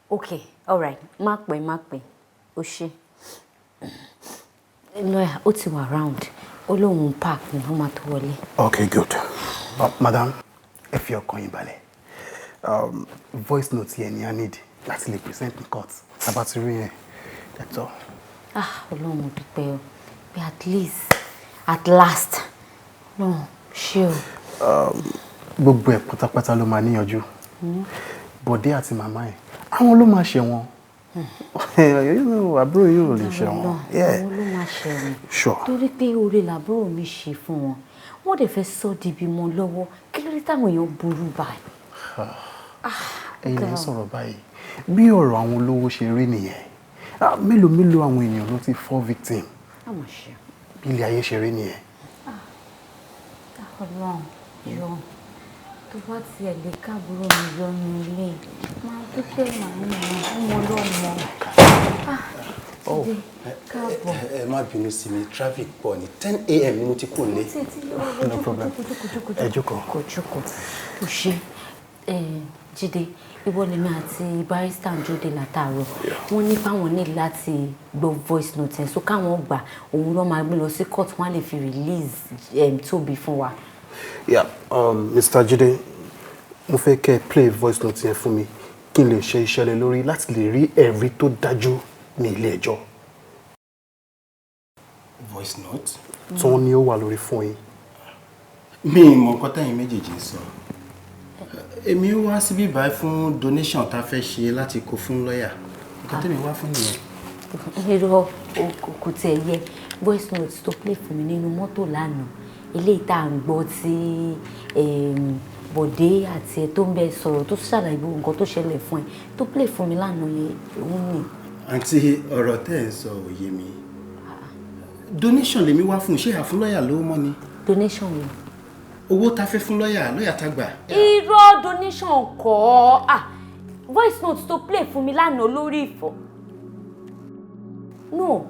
okay, all right. Má pẹ́. Ó ṣé. Lawyer, ó ti wà round. Ó lóun park ni wọ́n máa tó wọlé. Okay, good. Madam, ẹ fi ọkàn yín balẹ̀. Voice note yẹn ni I need láti lè present in court. About rí yẹn, that's all. Ọlọ́run mo dúpẹ́ o. Pé at last. No, ṣé o. Gbogbo ẹ̀ pátápátá ló máa níyanjú. Bọ̀dé àti màmá ẹ̀, àwọn ló máa ṣe wọn. Àbúrò yìí ò lè ṣe wọn. Àwọn ló máa ṣe wọn. Sure. Torí pé oore làbúrò mi ṣe fún wọn. Wọ́n dẹ̀ fẹ́ sọ di ibi mọ́ lọ́wọ́. Kí ló dé táwọn èèyàn burú báyìí? Ẹ̀yin lè sọ̀rọ̀ báyìí. Bí ọ̀rọ̀ àwọn olówó ṣe rí nìyẹn. Mélòó àwọn ènìyàn ló ti fall victim. Àmọ̀ ṣe. Bí ilé ayé ṣe rí nìyẹn. Ọlọ́run yọ. Tó bá tiẹ̀ lè káàbúrò mi yọ ní ilé. Máa dúpẹ́ màmú wọn lọ́mọ. Jídé, káàbọ̀. Ẹ má bínú sí mi, traffic pọ̀ ní 10 a.m. ni mo ti kúrò lé. No problem. Ẹ jókòó. Kò jókòó. Ó ṣe. Jídé, ìwọ lèmi àti barista ń jóde látàárọ̀. Wọ́n ní fáwọn ní láti gbọ́ voice note ẹ̀ so káwọn gbà òun ló máa gbé lọ sí court wọ́n á lè fi release Tóbi fún wa. Yeah, Mr. Jide, mo fẹ́ kẹ́ play voice note yẹn fún mi kí n lè ṣe iṣẹ́ lé lórí láti lè rí ẹ̀rí tó dájú ní ilé ẹjọ́. Voice note? Tí wọ́n ní ó wà lórí fún yín. Mi mọ̀ nǹkan tẹ́yin méjèèjì sọ. Èmi wá síbí báyìí fún donation tá fẹ́ ṣe láti kó fún lọ́yà. Nǹkan tẹ́mi wá fún nìyẹn. Irọ́ kò tiẹ̀ yẹ voice note tó play fún mi nínú mọ́tò lánàá. Eléyìí tá à ń gbọ́ tí Bọ̀dé àti ẹ̀ tó ń bẹ sọ̀rọ̀ tó ṣàlàyé gbogbo nǹkan tó ṣẹlẹ̀ fún ẹ tó play fún mi lánàá yẹn òun ni. Àǹtí ọ̀rọ̀ tẹ́ ẹ̀ ń sọ òye mi. Donation lèmi wá fún ṣé àfún lọ́yà lówó mọ́ ni. Donation wo? Owó tá fẹ́ fún lọ́yà tá gbà. Irọ́ donation kọ́ voice note tó play fún mi lánàá lórí ìfọ̀. No,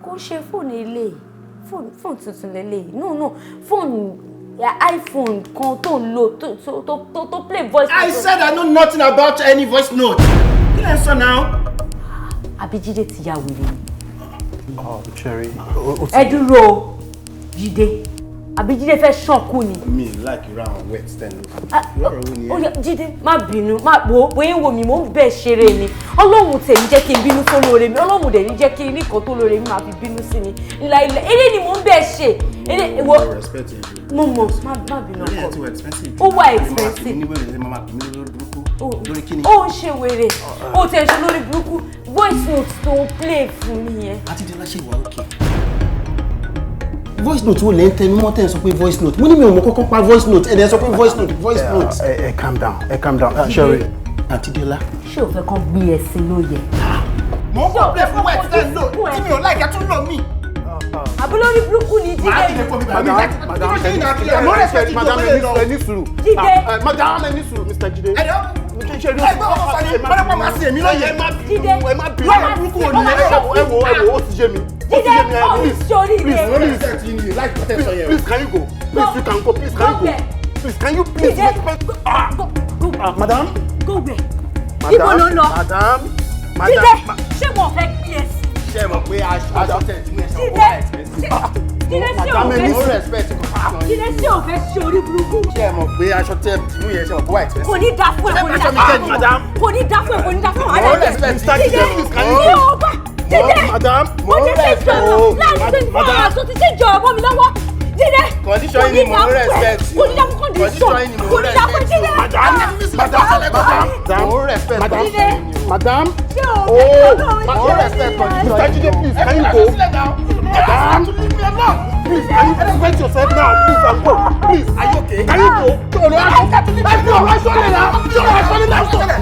kò ṣe fóònù ilé fóònù tuntun lélẹ̀. No, fóònù iPhone kan tó ń lò tó play voice note. I said I know nothing about any voice note. Kí lẹ ń sọ now? Àbí Jídé ti ya wèrè ni. Cherry. Ẹ dúró Jídé. Àbí Jídé fẹ́ ṣànkú ni. Mi like you round wet stand. Jídé má bínú má bóyá wo mi mò ń bẹ̀ ṣeré ni. Ọlọ́run tèmi jẹ́ kí n bínú tó lóore mi. Ọlọ́run dẹ̀ ní jẹ́ kí n ní kan tó lóore mi máa fi bínú sí mi. Ilé ni mò ń bẹ̀ ṣe. Mo mọ̀ má bínú ọkọ. Ó wà expensive. Ó ń ṣe wèrè. Ó tẹ̀ ṣe lórí burúkú. Voice note tó play fún mi yẹn. Àti Dela ṣe wà okay. Voice note wo lè ń tẹnu mọ́ tẹ́ ẹ sọ pé voice note mo ní mi ò mọ kọ́kọ́ pa voice note ẹ̀ dẹ̀ sọ pé voice note. Calm down. Cherry. Àti Dela. Ṣé o fẹ́ kán gbé ẹ sí lóye? Mo ń kọ́ play fún wet stand lò tí mi ò láì kẹ́tún lò mí. Àbúlórí burúkú ni Jídé. Madam, ẹni sùúrù. Jídé. Madam, ẹni sùúrù, Mr. Jídé. Please, can you go? Please, can you please respect? Madam? Go where? Ibo ló ń lọ? Madam? Jídé, ṣé mo fẹ́ gbé ẹ sí? Ṣé mo pé aṣọ tẹ̀ tí mo ṣe Jídé, ṣé o fẹ́ ṣe orí burúkú? Ṣé mo pé aṣọ tẹ̀ tí mo yẹ ṣe mo pé wà expensive? Kò ní dá fún ẹ, kò ní dá fún ẹ. Kò ní dá fún ẹ, kò ní dá fún ẹ. Mo respect Jídé, ní ọba. Jídé, Madam, mo ti ṣe ìjọba láti 24 hours tó ti ṣe ìjọba mọ́ mi lọ́wọ́. Jídé, condition yìí ni mo respect. Kò ní dá fún condition. Kò ní dá fún Jídé. Mo respect. Madam? Mo respect condition. Mr. Jídé, please, can you go? Madam? Please, can you respect yourself now? Please, and go. Please. Are you okay? Can you go?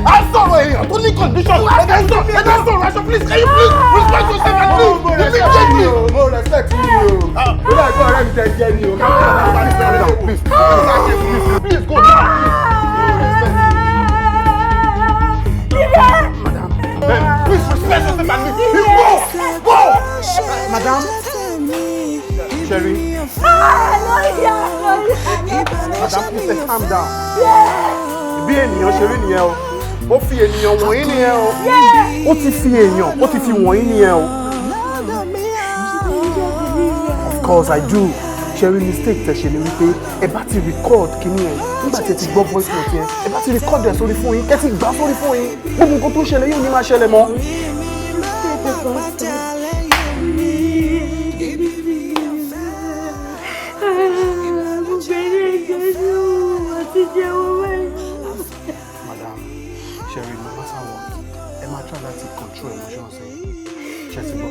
I'm sorry. Madam, please calm down. Bí ènìyàn ṣe rí nìyẹn o. Ó fi ènìyàn wọ̀nyí nìyẹn o. Ó ti fi èèyàn, ó ti fi wọ̀nyí nìyẹn o. Of course I do. Ṣẹ́rí mistake tẹ̀ ṣe ni wípé ẹ bá ti record kíní ẹ̀ nígbà tí ẹ ti gbọ́ voice note yẹn ẹ bá ti record ẹ̀ sórí fún yín kẹ́ ti gbà sórí fún yín gbogbo nǹkan tó ń ṣẹlẹ̀ yóò ní máa ṣẹlẹ̀ mọ́. Madam, Sherry, no matter what, ẹ máa try láti control emotions ẹ. Ṣé ti gbọ́?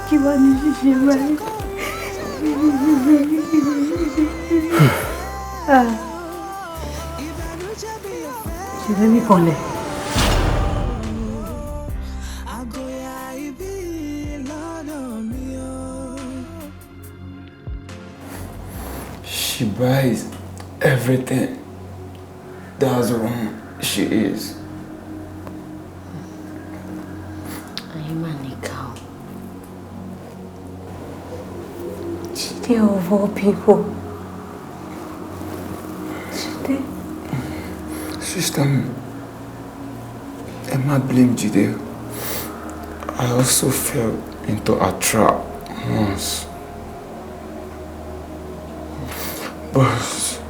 Kí wá ní ṣíṣe báyìí? Ṣèlè mi kànlẹ̀. She buys everything. That's wrong. She is. Jide of all people. Jide. Sister, Emma blamed Jide. I also fell into a trap once. But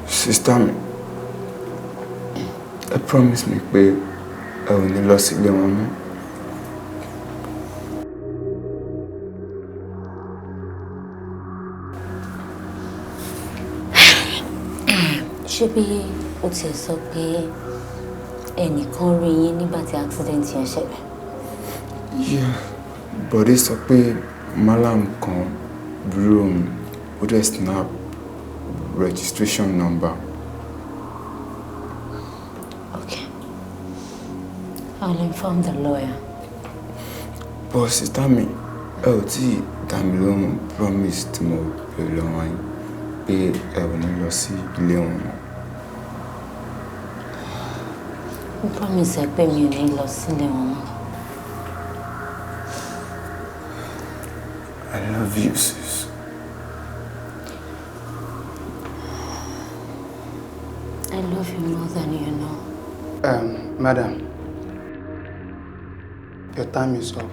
sister, I promise me pé I will ní lọ sílé wọn mọ́. Ṣé bí o ti sọ pé ẹnìkan rí yín nígbà tí accident yẹn ṣẹlẹ̀? Yeah, but they sọ pé malam kan broom ó dẹ̀ snap registration number. Okay. I'll inform the lawyer. But sister mi, ẹ ò tí dá mi lóhùn promise tí mo bèrè lọ́wọ́ yín pé ẹ ò ní lọ sí ilé wọn mọ́. Mo promise ẹ pé mi ò ní lọ sílé wọn mọ́. I love you, sis. I love you more than you know. Madam, your time is up.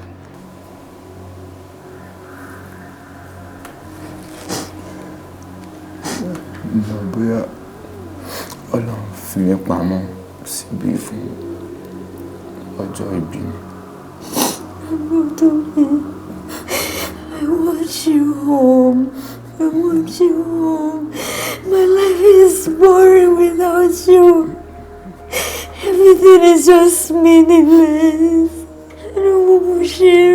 Bóyá Ọlọ́run fi mí pamọ́ síbí fún ọjọ́ ìbí mi. I want you home. I want you home. My life is boring without you. Everything is just meaningless. I don't want to share.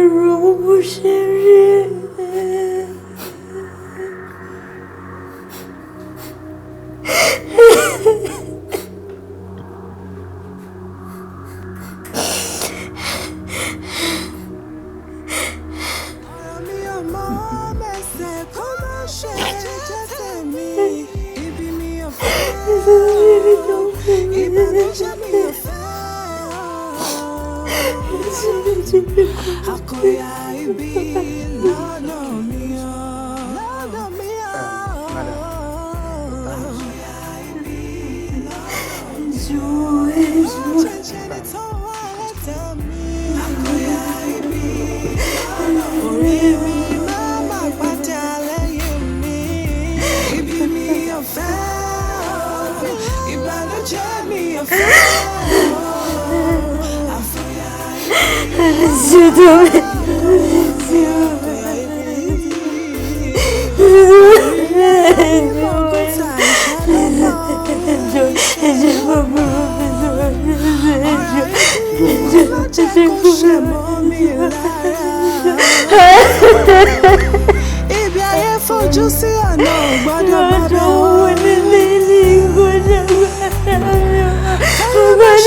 Ibi ayé fojú sí ọ̀nà gbọ́dọ̀ gbọ́dọ̀.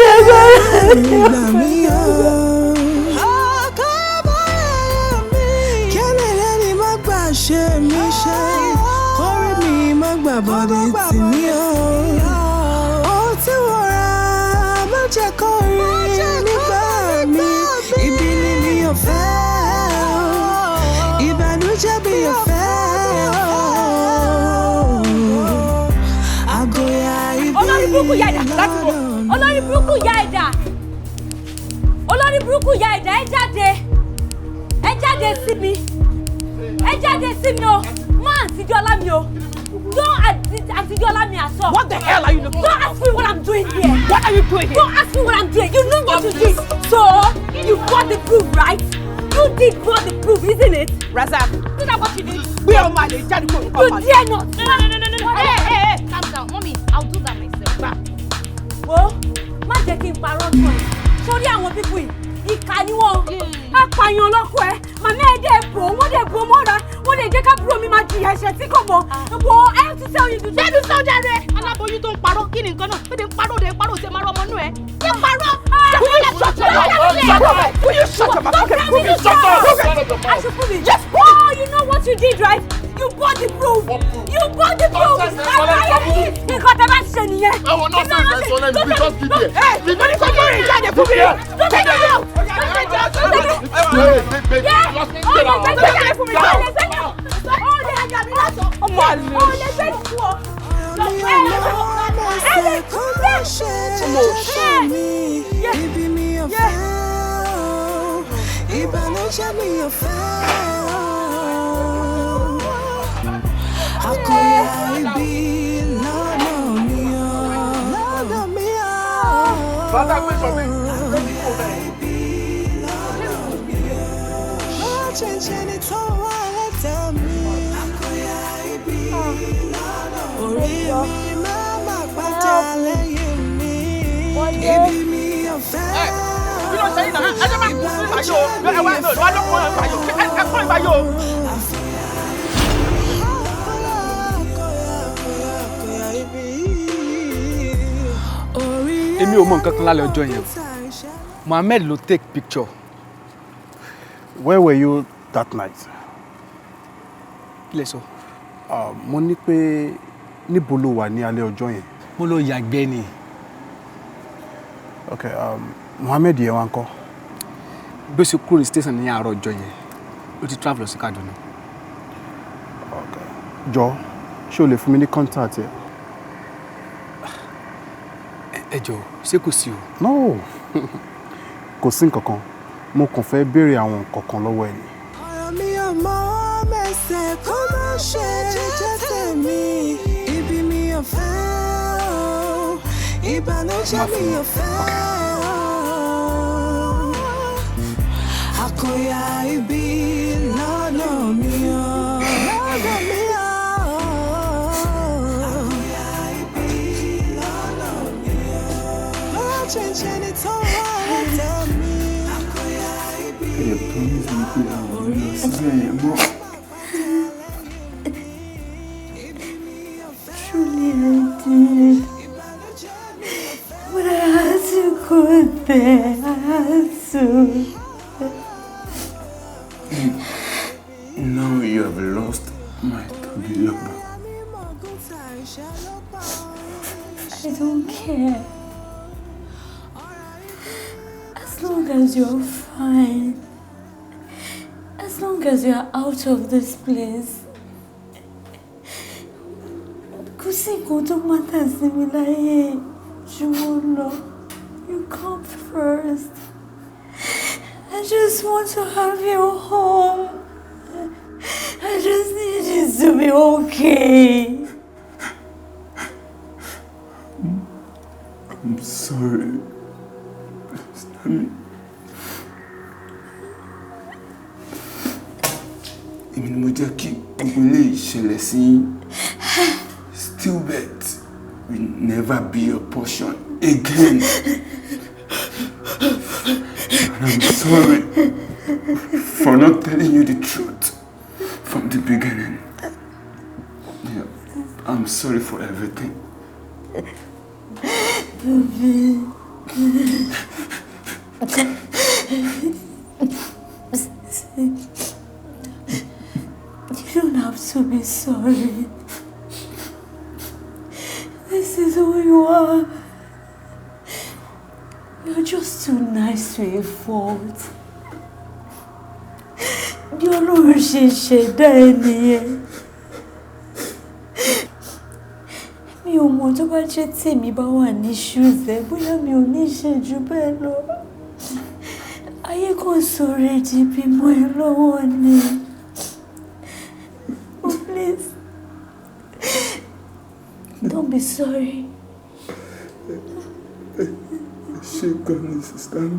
Ìgbà mi yọ. Ọkọ báyọ̀ mi. Kẹ́lẹ́lẹ́ ni má gbà ṣe mí ṣe. Kórè mi má gbà bọ́dẹ̀ tì mí o. Ohun tí wọ́n ra má jẹ́ kó rí nígbà mi. Ibi ni mi ò fẹ́. Ìbànújẹ́ mi ò fẹ́. Àgọ́yà ibi. Olórí burúkú ya ẹ̀dà láti bọ̀. Olórí burúkú ya ẹ̀dà. Olórí burúkú ya ẹ̀dà ẹ jáde. Ẹ jáde sí mi. Ẹ jáde sí mi o. Má àtijọ́ ọlá mi o. Don't àtijọ́ ọlá mi at all. What the hell are you looking for? Don't ask me what I'm doing here. What are you doing here? Don't ask me what I'm doing. You know what you did. So, you got the proof, right? You did got the proof, isn't it? Razak. Is that what you did? We are mad. You dare not. No. Hey, calm down. Mommy, I'll do that myself. Wo, má jẹ́ kí n parọ́ tún ẹ. Sórí àwọn pípù yìí, ìkà ni wọ́n. Apààyàn lọ́kọ̀ ẹ. Màmá ẹ dẹ̀ bò, wọ́n dẹ̀ bò mọ́ra. Wọ́n lè jẹ́ ká búrò mi máa jìyà ẹ̀ṣẹ̀ tí kò mọ̀. Wo, I have to tell you the truth. Bẹ́ẹ̀ni sọ́jà rẹ̀. Aláboyún tó ń parọ́, kí ni nǹkan náà? Bẹ́ẹ̀ni parọ́ ṣe máa rọ ọmọ inú ẹ̀. Ṣé parọ́? Will you shut your mouth? Will you shut your mouth? Okay, will you shut your mouth? Yes, oh, you know what you did, right? You bought the proof. You bought the proof. Nǹkan tẹ́ bá ṣe nìyẹn. I will not stand there, so let me just be there. Hey, you don't come here and jáde fún mi. Don't take it out. Ìbànújẹ́ mi ò fẹ́. Àkọyà ibi lọ́dọ̀ mi o. Lọ́dọ̀ mi o. Bàtà gbé sọ mi. Má ṣẹ̀ṣẹ̀ ni tó wà lẹ́tẹ̀ mi. Àkọyà ibi lọ́dọ̀ mi o. Orí mi máa má pàtà lẹ́yìn mi. Ibi mi ò fẹ́. Bí ló ṣe yín náà, ẹ jẹ́ máa kú sí ìbáyọ̀. Ẹ wá náà, lọ́wọ́ lọ́kùnrin ìbáyọ̀. Ẹ kọ́ ìbáyọ̀. Èmi ò mọ nǹkan kan lálẹ́ ọjọ́ yẹn. Mohammed ló take picture. Where were you that night? Kí lẹ sọ? Mo ní pé níbo ló wà ní alẹ́ ọjọ́ yẹn? Mo lọ yàgbẹ́ ni. Okay, Mohammed yẹn wá ńkọ́? Bí ó ṣe kúrò ní station ní àárọ̀ ọjọ́ yẹn, ó ti travel lọ sí Kaduna. Okay. Jọ, ṣé o lè fún mi ní contact ẹ? Ẹ jọ̀ọ́, ṣé kò sí o? No, kò sí nǹkankan. Mo kàn fẹ́ béèrè àwọn nǹkankan lọ́wọ́ ẹ ni. Ọ̀rọ̀ mi ò mọ mẹ́sẹ̀ kó má ṣe jẹ́ tèmi. Ibi mi ò fẹ́ o. Ìbànújẹ́ mi ò fẹ́ o. Àkọyà ibi lọ́dọ̀ mi o. Lọ́dọ̀ mi o. Àkọyà ibi lọ́dọ̀ mi o. Má ṣẹ̀ṣẹ̀ ni tó wà lẹ́tẹ̀ mi. Àkọyà ibi Truly I did. But I had to go there. I had to. Now you have lost my Tobiloba. I don't care. As long as you're fine. As long as you're out of this place. Kò sí nǹkan tó matter sí mi láyé. You come first. I just want to have you home. I just need you to be okay. I'm sorry. Èmi ni mo jẹ́ kí gbogbo ilé ìṣẹ̀lẹ̀ sí stillbirth will never be your portion again. And I'm sorry for not telling you the truth. sorry for everything. You don't have to be sorry. This is who you are. You're just too nice to a fault. You're not ṣẹ̀dá ẹnìyẹn. Mi ò mọ̀ tó bá jẹ́ tèmi bá wà ní shoes ẹ, bóyá mi ò ní ṣe jù bẹ́ẹ̀ lọ. Ayé kan sọ̀rọ̀ di Bimbo ẹ lọ́wọ́ ni. Oh, please. Don't be sorry. She got me, sister.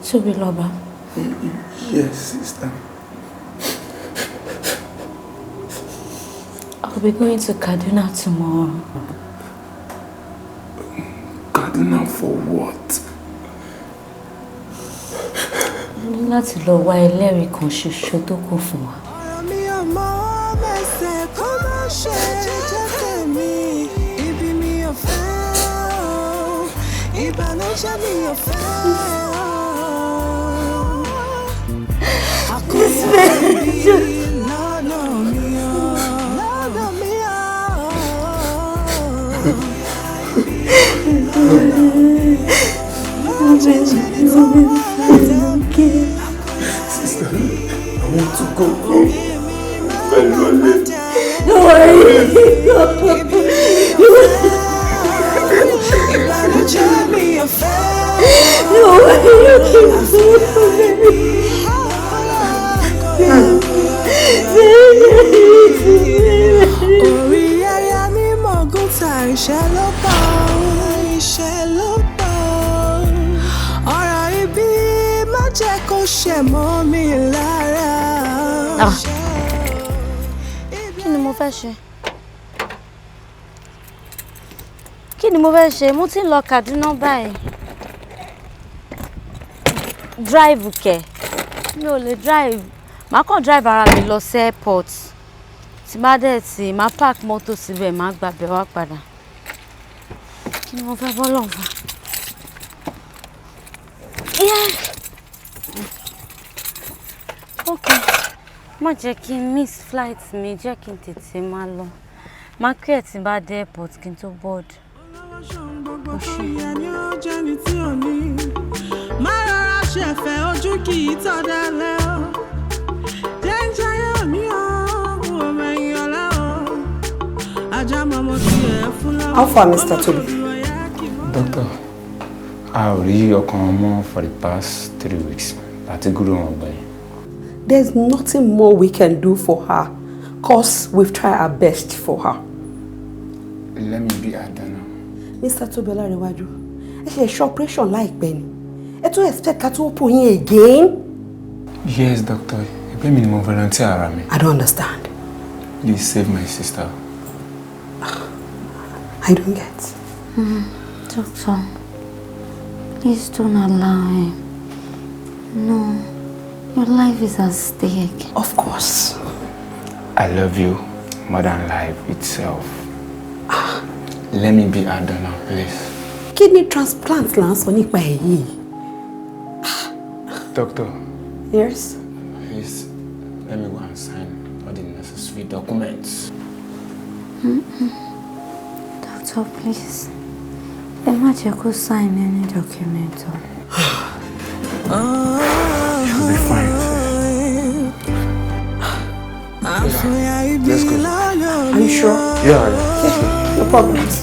Sorry, Loba. Yes, sister. I'll be going to Kaduna tomorrow. Kaduna for what? Mo ní láti lọ wá ẹlẹ́rìí kan ṣoṣo tó kù fún wa. Ọ̀rọ̀ mi ò mọ mẹ́sẹ̀ kó má ṣe jẹ́ tèmi. Ibi mi ò fẹ́ o, ìbànújẹ́ mi ò fẹ́ o. Àkóyá ibi lọ́nà mi o, lọ́nà mi o. Sister, I want to go home. Very lonely. Don't worry. Orí ẹyẹ ní mọ̀gúntà ìṣẹ́ ló pa ìṣẹ́ ló pa ọ̀rọ̀ ibi má jẹ́ kó ṣẹ̀ mọ́ mi lára. Kí ni mo fẹ́ ṣe? Kí ni mo fẹ́ ṣe? Mo ti ń lọ Kaduna báyìí. Drive kẹ̀. Mi ò lè drive. Màá kàn drive ara mi lọ sí airport. Tí bá dẹ̀ tí màá park mọ́tò síbẹ̀, màá gbàbẹ̀ wá padà. Kí ni mo fẹ́ bọ́ lọ́hùn fún? Okay. Má jẹ́ kí n miss flight mi, jẹ́ kí n tètè máa lọ. Má kí ẹ̀ tí bá dé airport kí n tó board. Má rọra ṣẹ̀fẹ̀ ojú kì í tọ́ dalẹ̀ o. Jẹ́njẹ́ yóò ní ọ̀hún ọmọ ẹ̀yìn ọ̀la o. Ajá mọ́mọ́ tí ẹ̀ fún lọ́wọ́. How far, Mr. Toby? Doctor, I ò rí ọkàn ọmọ for the past 3 weeks. Láti gúrò wọn gbẹ̀yìn. There's nothing more we can do for her, cause we've tried our best for her. Let me be Adana. Mr. Toby Olaiya, ẹ ṣe ṣe operation láìpẹ́ ni. Ẹ tún expect ká tún open yín again? Yes, doctor. Ẹgbẹ́ mi ni mo volunteer ara mi. I don't understand. Please save my sister. I don't get. Doctor, please don't allow him. No, your life is at stake. Of course. I love you more than life itself. Let me be Adana, please. Kidney transplant là ń sọ nípa èyí. Doctor. Yes? Please, let me go and sign all the necessary documents. Doctor, please. Ẹ má jẹ́ kó sign any document. She'll be fine. Let's go. Are you sure? Yeah. No problems.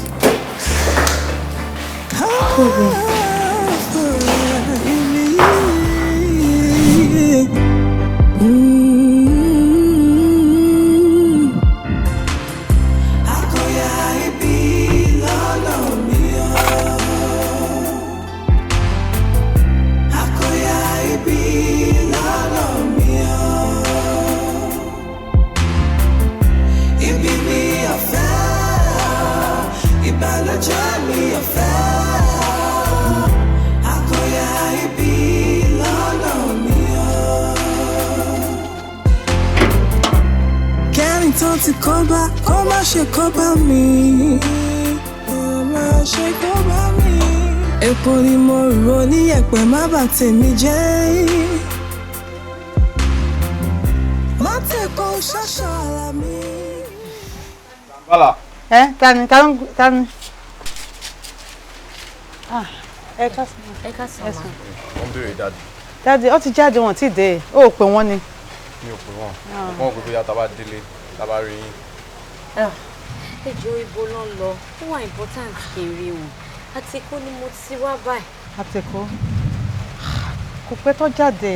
Ibi mi ọ̀fẹ́, ìbànújẹ́ mi ọ̀fẹ́. Àkóyá ibi lọ́nà mi o. Kẹ́rin tó ti kọ́ bá, kó má ṣe kọ́ bá mi. Kó má ṣe kọ́ bá mi. Epo ni mo rò ní ẹ̀pẹ̀ má bà tèmi jẹ́. Má tẹ̀kọ́ ṣáṣá ara mi. Bala. Tani. Ẹ káàsán. Ẹ káàsán. Wọ́n béèrè dáàdì. Dáàdì, ó ti jáde wọn tí dé. Ó pè wọ́n ni. Mi ò pè wọ́n. Wọ́n kò bóyá tá bá délé, tá bá rí yín. Ẹjọ́ ibo ló ń lọ. Ó wà important kí n rí wọn. Àtìkó ni mo ti wá báyìí. Àtìkó? Kò pẹ́ tó jáde.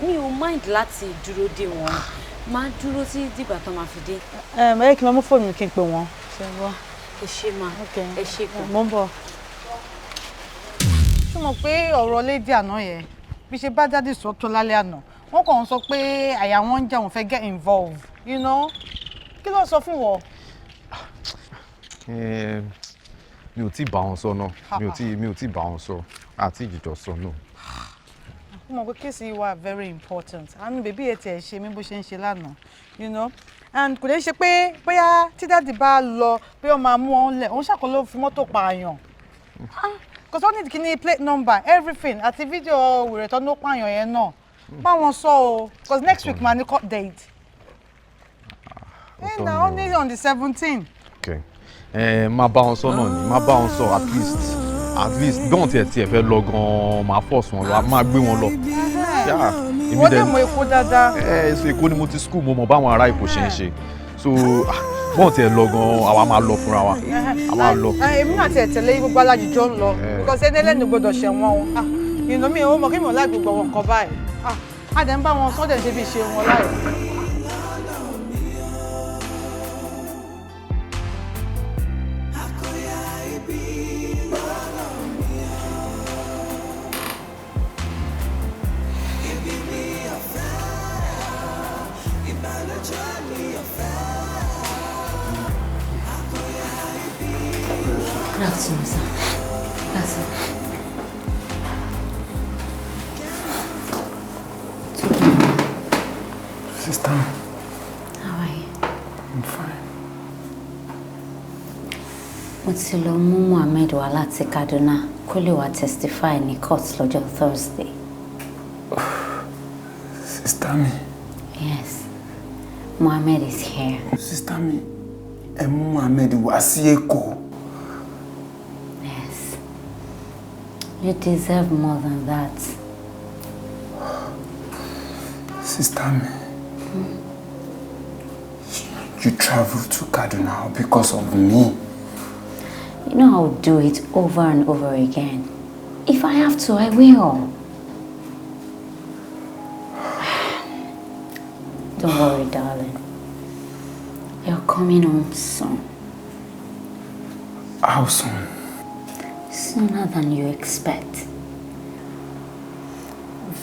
Mi ò mind láti dúró dè wọ́n. Máa dúró sí dìgbà tó máa fi dé. Ẹ kí n máa mú fóònù kí n pè wọ́n. Ẹ ṣé ma. Ẹ ṣé kù. Mo ń bọ̀. Ṣé mo pé ọ̀rọ̀ lédè àná yẹn bí ṣe bá jáde sọ tó lálẹ́ àná wọ́n kàn ń sọ pé àyà wọn ń jà wọ́n fẹ́ get involved, you know? Kí ló sọ fún wọn? Mi ò tí bá wọn sọ náà. Mi ò tí bá wọn sọ. Àti ìjìjọ sọ náà. Mo mọ̀ pé kéèsì yìí wà very important. Àánú bèbí ẹ̀ tiẹ̀ ṣe mí bó ṣe ń ṣe lánàá, you know? And kò lè ṣe pé bóyá tí dáàdì bá lọ pé ó máa mú wọn lẹ̀ òun ṣàkóló fún mọ́tò pààyàn. Because wọ́n ní kí ni plate number everything àti fídíò wèrè tó ní ó pààyàn yẹn náà. Bá wọn sọ o because next week máa ní court date. Na only on the 17th. Okay. Máa bá wọn sọ náà ni máa bá wọn sọ at least bí wọ́n tiẹ̀ fẹ́ lọ gan-an máa force wọn lọ máa gbé wọn lọ. Wọ́n dẹ̀ mọ Èkó dáadáa. So Èkó ni mo ti school mo mọ̀ báwọn ará Èkó ṣe ń ṣe so bọ́n tiẹ̀ lọ gan-an àwa máa lọ fúnra wa a máa lọ. Èmi náà tiẹ̀ tẹ̀lé gbogbo alájùjọ ń lọ because ẹni ẹlẹ́ni gbọdọ̀ ṣẹ̀wọ̀n o ìnú mi ò mọ̀ kí mi ò láì gbogbo wọn kan báyìí a dẹ̀ ń bá wọn sọ́dẹ̀ ṣe bí ṣe wọn láì. Good afternoon, sir. That's it. Sister. How are you? I'm fine. Mo ti lọ mú Mohammed wá láti Kaduna kó lè wá testify ní court lọ́jọ́ Thursday. Sister mi. Yes. Mohammed is here. Sister mi, ẹ mú Mohammed wá sí Èkó. You deserve more than that. Sister me, you traveled to Kaduna because of me. You know I'll do it over and over again. If I have to, I will. Don't worry, darling. You're coming home soon. How soon? Sooner than you expect.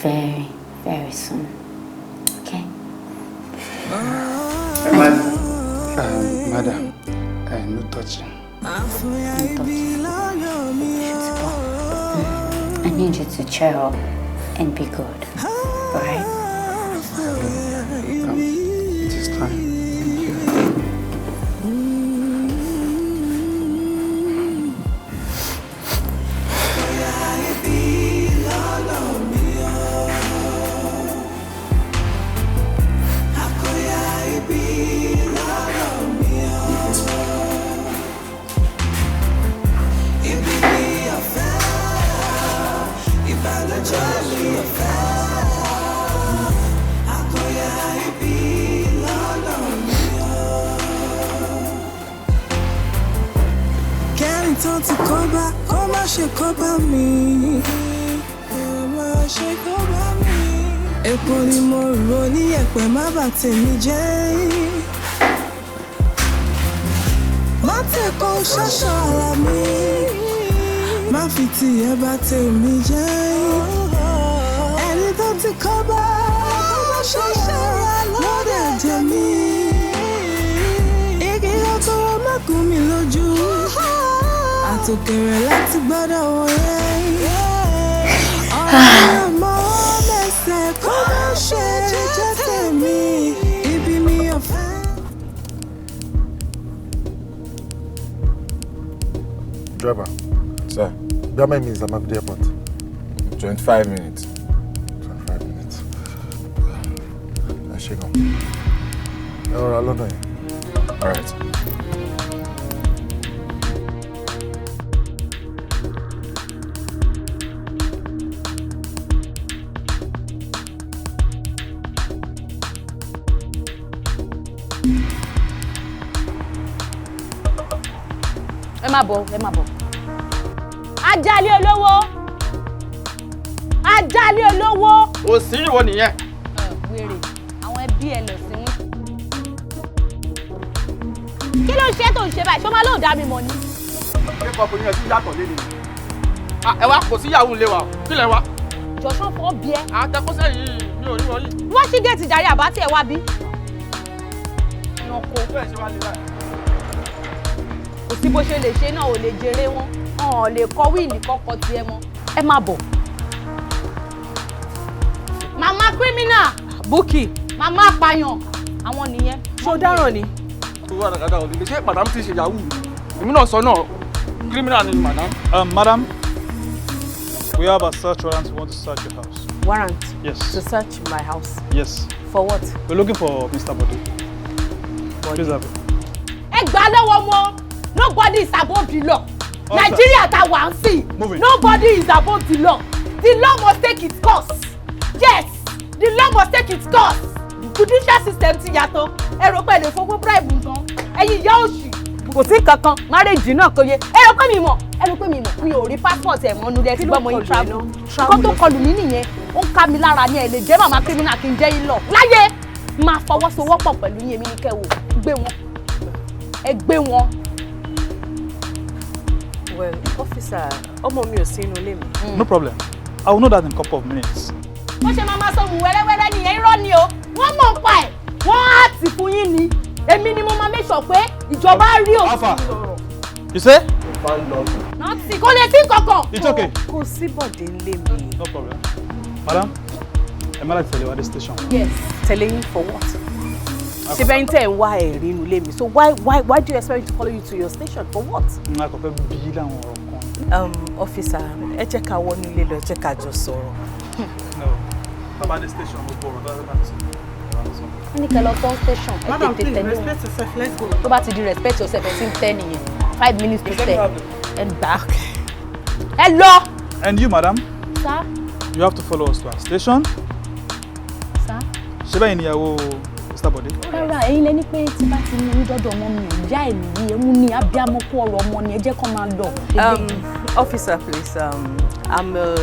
Very, very soon. Okay? Madam, no touching. I need you to cheer up and be good. Alright? It is time. Tó ti kọ́bá, kó má ṣe kọ́bá mi. Kó má ṣe kọ́bá mi. Epo ni mo rò ní ẹ̀pẹ̀ má bà tèmi jẹ́. Má tẹ̀kọ́ ṣáṣá ara mi. Má fi tiẹ̀ bà tèmi jẹ́. Ẹni tó ti kọ́bá, kó má ṣe ṣẹ́ra lọ́dọ̀. àtòkèrè láti gbọ́dọ̀ wọlé. Ọ̀rọ̀ mọ́ mẹ́sẹ̀ kó má ṣe jẹ́ tèmi. Ibi mi ò fẹ́. Driver. Sir. How many minutes am I at the airport? 25 minutes. 25 minutes. I should go. All right. All right. Ẹ má bọ̀. Ajálẹ̀ olówó. Ajálẹ̀ olówó. Ó sì ìwọ nìyẹn. Wèrè, àwọn ẹbí ẹ lọ sí wọn. Kí ló ń ṣe tó ń ṣe báyìí? Ṣé o máa lóò dá mi mọ̀ ni? Ṣé kọkùnrin yẹn tún yàtọ̀ lé ni? Ẹ wá kò sí ìyàwó ilé wa. Kí lẹ wá? Jọ̀ṣọ́ fọ́ bí ẹ. Àtẹkọ́sẹ́ yìí mi ò rí wọlé. Wọ́n ṣí géètì jàre àbá tí ẹ wá bí. Ẹranko. Bẹ́ẹ̀ ṣe wá lè báyìí. Kò sí bó ṣe lè ṣe náà ò lè jèrè wọn. Wọn ò lè kọ wíìlì kọ́kọ́ tiẹ̀ mọ́. Ẹ má bọ̀. Màmá kírímínà. Búkì. Màmá apààyàn. Àwọn nìyẹn. Ṣó dáràn ni? Wà dàgàdà ò lè ṣe madam ti ṣe yahoo. Èmi náà sọ náà criminal ni madam. Madam, we have a search warrant. We want to search your house. Warrant? Yes. To search my house? Yes. For what? We're looking for Mr. Bode. Please have it. Ẹ gbà lọ́wọ́ wọn. Nobody is above the law. Nigeria ta wà ń sìn. Nobody is above the law. The law must take its course. Yes, the law must take its course. Judicial system ti yàtọ̀. Ẹ rò pé ẹ lè fowó bribe nǹkan. Ẹ̀yin ìyá òṣì. Kò sí kankan. Marriage náà kò yẹ. Ẹ rò pé mi mọ̀. Mi ò rí passport ẹ̀ mọ́nú lẹ́ ti gbọ́ mọ́ yín travel. Nǹkan tó kọlù mí nìyẹn. Ó ń ká mi lára ní ẹ̀ lè jẹ́ màmá criminal kí n jẹ́ yín lọ. Láyé máa fọwọ́sowọ́pọ̀ pẹ̀lú yín èmi ní kẹ́ wò. Gbé wọn. Ẹ gbé wọn. Well, officer, ọmọ mi ò sí inú ilé mi. No problem. I will know that in a couple of minutes. Wọ́n ṣe máa sọ wù wẹ́rẹ́wẹ́rẹ́ nìyẹn irọ́ ni o. Wọ́n mọ̀ ń pa ẹ̀. Wọ́n á tì fún yín ni. Èmi ni mo máa make sure pé ìjọba rí òfin lọ́rọ̀. You say? Nọ́ọ̀tì kò lè sí kankan. It's okay. Kò sí Bọ̀dé nílé mi. No problem. Madam, am I like to tell you at the station? Yes. Telling you for what? Ṣé bẹ́ẹ̀ ń tẹ̀ ń wá ẹ̀rí inú ilé mi? So why do you expect me to follow you to your station? For what? N kò fẹ́ bí láwọn ọ̀rọ̀ kan. Officer, ẹ jẹ́ ká wọnú ilé lọ, ẹ jẹ́ ká jọ sọ̀rọ̀. No. Baba the station will go. Ní kẹ́ lọ tán station. Madam, please respect yourself. Let's go. Tó bá ti di respect yourself, ẹ ti ń tẹ́ nìyẹn. 5 minutes to stay. And back. Hello. And you, madam? Sir? You have to follow us to our station. Sir? Ṣé báyìí níyàwó Mr. Bode? Rárá, ẹ̀yin lẹ ní pé tí bá ti ní dọ́dọ̀ ọmọ mi ò yá ẹ̀mí yìí, ẹ̀mú ni abiyamọ kó ọ̀rọ̀ ọmọ ni ẹ jẹ́ kó máa lọ. Officer, please, I'm a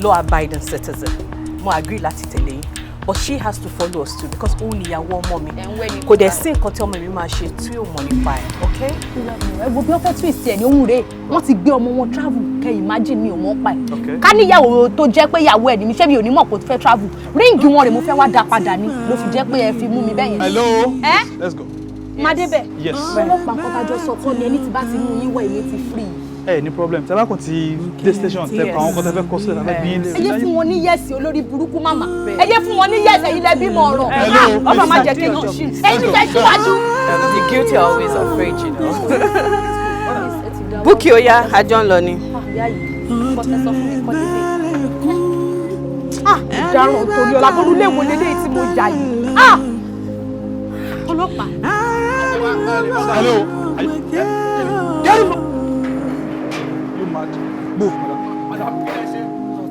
law-abiding citizen. Mo agree láti tẹ̀lé yín. But she has to follow us too because ó ní ìyàwó ọmọ mi. Kò dẹ̀ sí nǹkan tí ọmọ mi máa ṣe tí ò mọ̀ nípa ẹ̀, okay? Ẹ wo bí wọ́n fẹ́ twist ẹ̀ ní ohun rẹ̀, wọ́n ti gbé ọmọ wọn travel kẹ́ imagine mi ò mọ̀ pa ẹ̀. Ká níyàwó tó jẹ́ pé ìyàwó ẹ̀ ní mi ṣé mi ò ní mọ̀ kó fẹ́ travel. Ríǹgì wọn rẹ̀ mo fẹ́ wá dá padà ní ló fi jẹ́ pé ẹ fi mú mi bẹ́yẹn. Hello. Let's go. Má débẹ̀. Yes. Ọlọ́pàá nǹkan tájọ sọ fún ni ẹni tí bá ti mú yín wọ èmi ti free. Ní problem. Tẹ́ bá kàn ti dé station tẹ́ pa àwọn kan tẹ́ fẹ́ kọ́ sílẹ̀ lábẹ́ bí ilé. Ẹ yé fún wọn ní yẹ́sì olórí burúkú màmá. Ẹ yé fún wọn ní yẹ́sì ẹ̀yin lẹ bímọ ọ̀rọ̀. Ọba máa jẹ kéèyàn ṣì. Ẹ̀yin ti fẹ́ síwájú. The guilty are always afraid, you know. Búkì ó yá, àjọ ń lọ ni. Ìdáràn Toriola bọ́lú léwo lélẹ́yìí tí mo yà yìí. Ọlọ́pàá. Hello. You mad? Move, madam.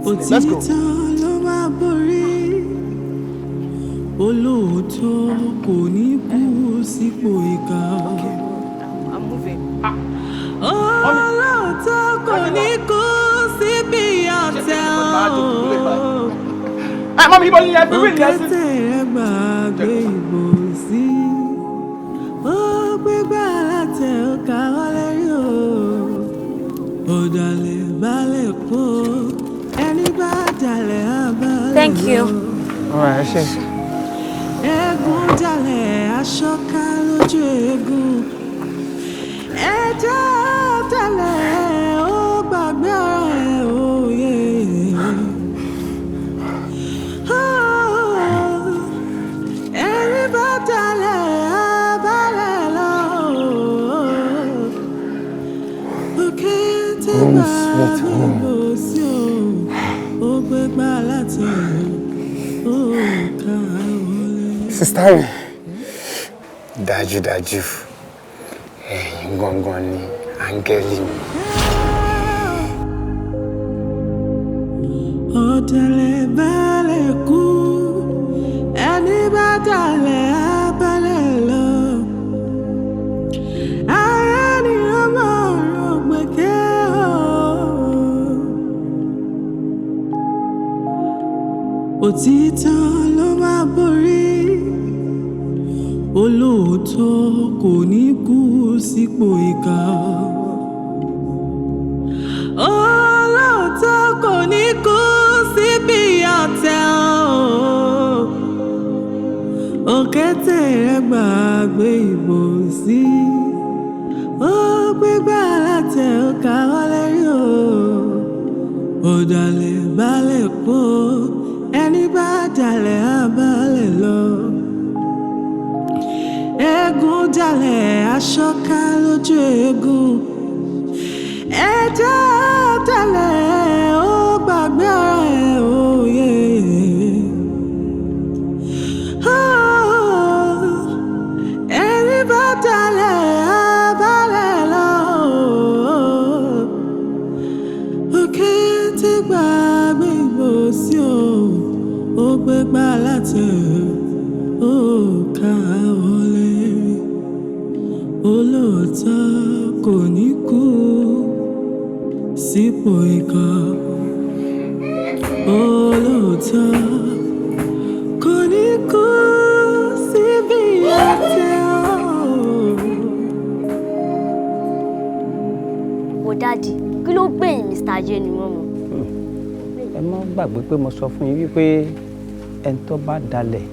Let's go. Òtítọ́ ló máa borí. Olóòótọ́ kò ní kú sípò ìkà. I'm moving. Olóòótọ́ kò ní kú síbi ọ̀tẹ̀ o. Mami, ibo ni ẹ bí wíìlì ẹ sí? Òkété rẹ̀ gbàgbé ìbò sí. Ó gbégbá látẹ̀ ó káwọ́ lérí o. Ọ̀dàlẹ̀ balẹ̀ kó ẹni bá jalè abalẹ̀. Thank you. All right, ṣe. Eégún jalè aṣọ ká lójú eégún. Ẹja jalè sweet home. Sister mi, dájúdájú, ẹ̀yin gangan ni áńgẹ́lì mi. Ọ̀dẹ̀lẹ̀ balẹ̀ kú, ẹni bá dalẹ̀ á balẹ̀ lọ. Ayénirọ́mọ ọ̀rọ̀ gbẹ̀kẹ́ o. Òtítọ́ ló máa borí, olóòótọ́ kò ní kú sípò ìkà. Olóòótọ́ kò ní kú síbi ọ̀tẹ̀ o. Òkété rẹ̀ gbàgbé ìbòsí, ó gbégbá látẹ̀ ó káwọ́ lérí o. Ọ̀dàlẹ̀ balẹ̀ kú, ẹni bá dalẹ̀ á balẹ̀ lọ. Eégún dalẹ̀ aṣọ ká lójú eégún. Ẹja dalẹ̀ ó gbàgbé ọ̀rẹ́ òye. Ẹni bá dalẹ̀ á balẹ̀ lọ. Òkè tí gbàgbé ìbòsí o, ó gbégbá látẹ̀ ó ká wọlé. Olóòótọ́ kò ní kú sípò ìkà. Olóòótọ́ kò ní kú síbi ọ̀tẹ̀ o. Wo dáàdì, kí ló gbé yín Mr. Ayénirọ́mọ? Ẹ má gbàgbé pé mo sọ fún yín wípé ẹni tó bá dalẹ̀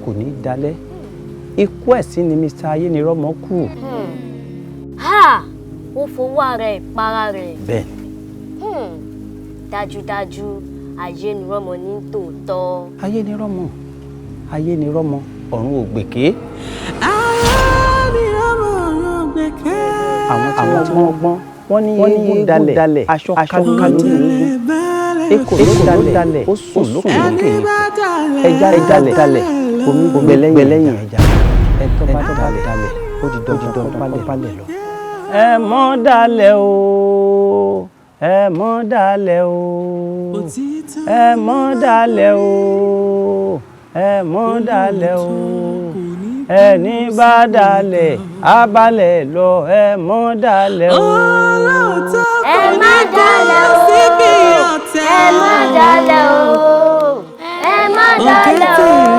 kò ní dalẹ̀. Ikú ẹ̀sín ni Mr. Ayénirọ́mọ kú. Ó fowó ara ẹ̀ para rẹ̀. Bẹ́ẹ̀ni. Dájúdájú Ayénirọ́mọ ní tòótọ́. Ayénirọ́mọ ọ̀run ògbèké. Ayénirọ́mọ ọ̀run ògbèké. Àwọn tí wọ́n gbọ́n wọ́n ní eégún dalẹ̀ aṣọ kálukú ekò ló dalẹ̀ ó sùn lókè ẹja dalẹ̀ omi gbẹlẹ́yìn ẹja ẹtọ́ bá dalẹ̀ ó di dandan balẹ̀ lọ. Ẹ mọ́ dalẹ̀ o, ẹ mọ́ dalẹ̀ o, ẹ mọ́ dalẹ̀ o, ẹ mọ́ dalẹ̀ o, ẹni bá dalẹ̀ á balẹ̀ lọ, ẹ mọ́ dalẹ̀ o. Ẹ má dalẹ̀ o, ẹ má dalẹ̀ o, ẹ má dalẹ̀ o,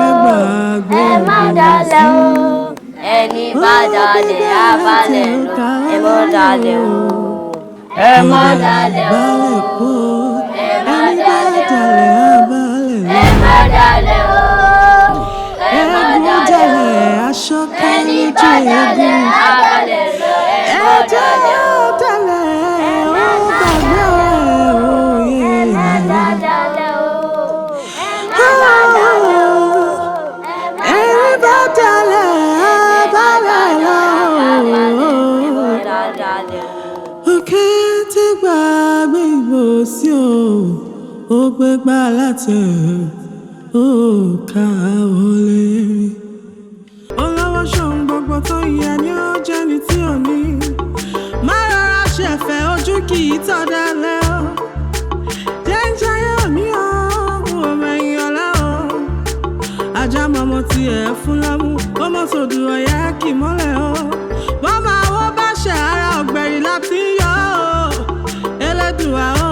ẹ má dalẹ̀ o, ẹni bá dalẹ̀ á balẹ̀ lọ, ẹ má dalẹ̀ o, ẹ má dalẹ̀ o, ẹ má dalẹ̀ o, ẹ má dalẹ̀ o, ẹ má dalẹ̀ o, aṣọ ẹni bá dalẹ̀ á balẹ̀ lọ, ẹ má dalẹ̀ o. Sí o, ó gbégbá látẹ̀ ó ká wọlé. Olówó ṣòun gbogbo tó yẹ ni ó jẹ́ni tí ò ní. Má rọra ṣẹ̀fẹ̀ ojú kì í tọ́ dalẹ̀ o. Jẹ́njẹ́yẹ ò ní o, ọmọ ẹ̀yìn ọ̀la o. Ajá mọ́mọ́ tí ẹ̀ fún lámú, ọmọ sòdù ọ̀yá kì mọ́lẹ̀ o. Bọ́mọ àwọn bá ṣe ara ọ̀gbẹ̀rì láti yọ o. Elédùà o.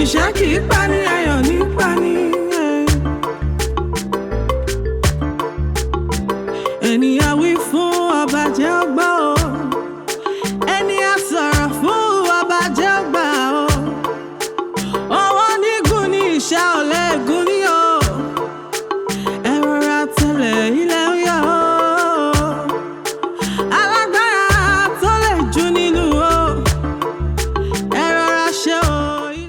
Ìṣẹ́ kì í pani, ayọ̀ ní pani.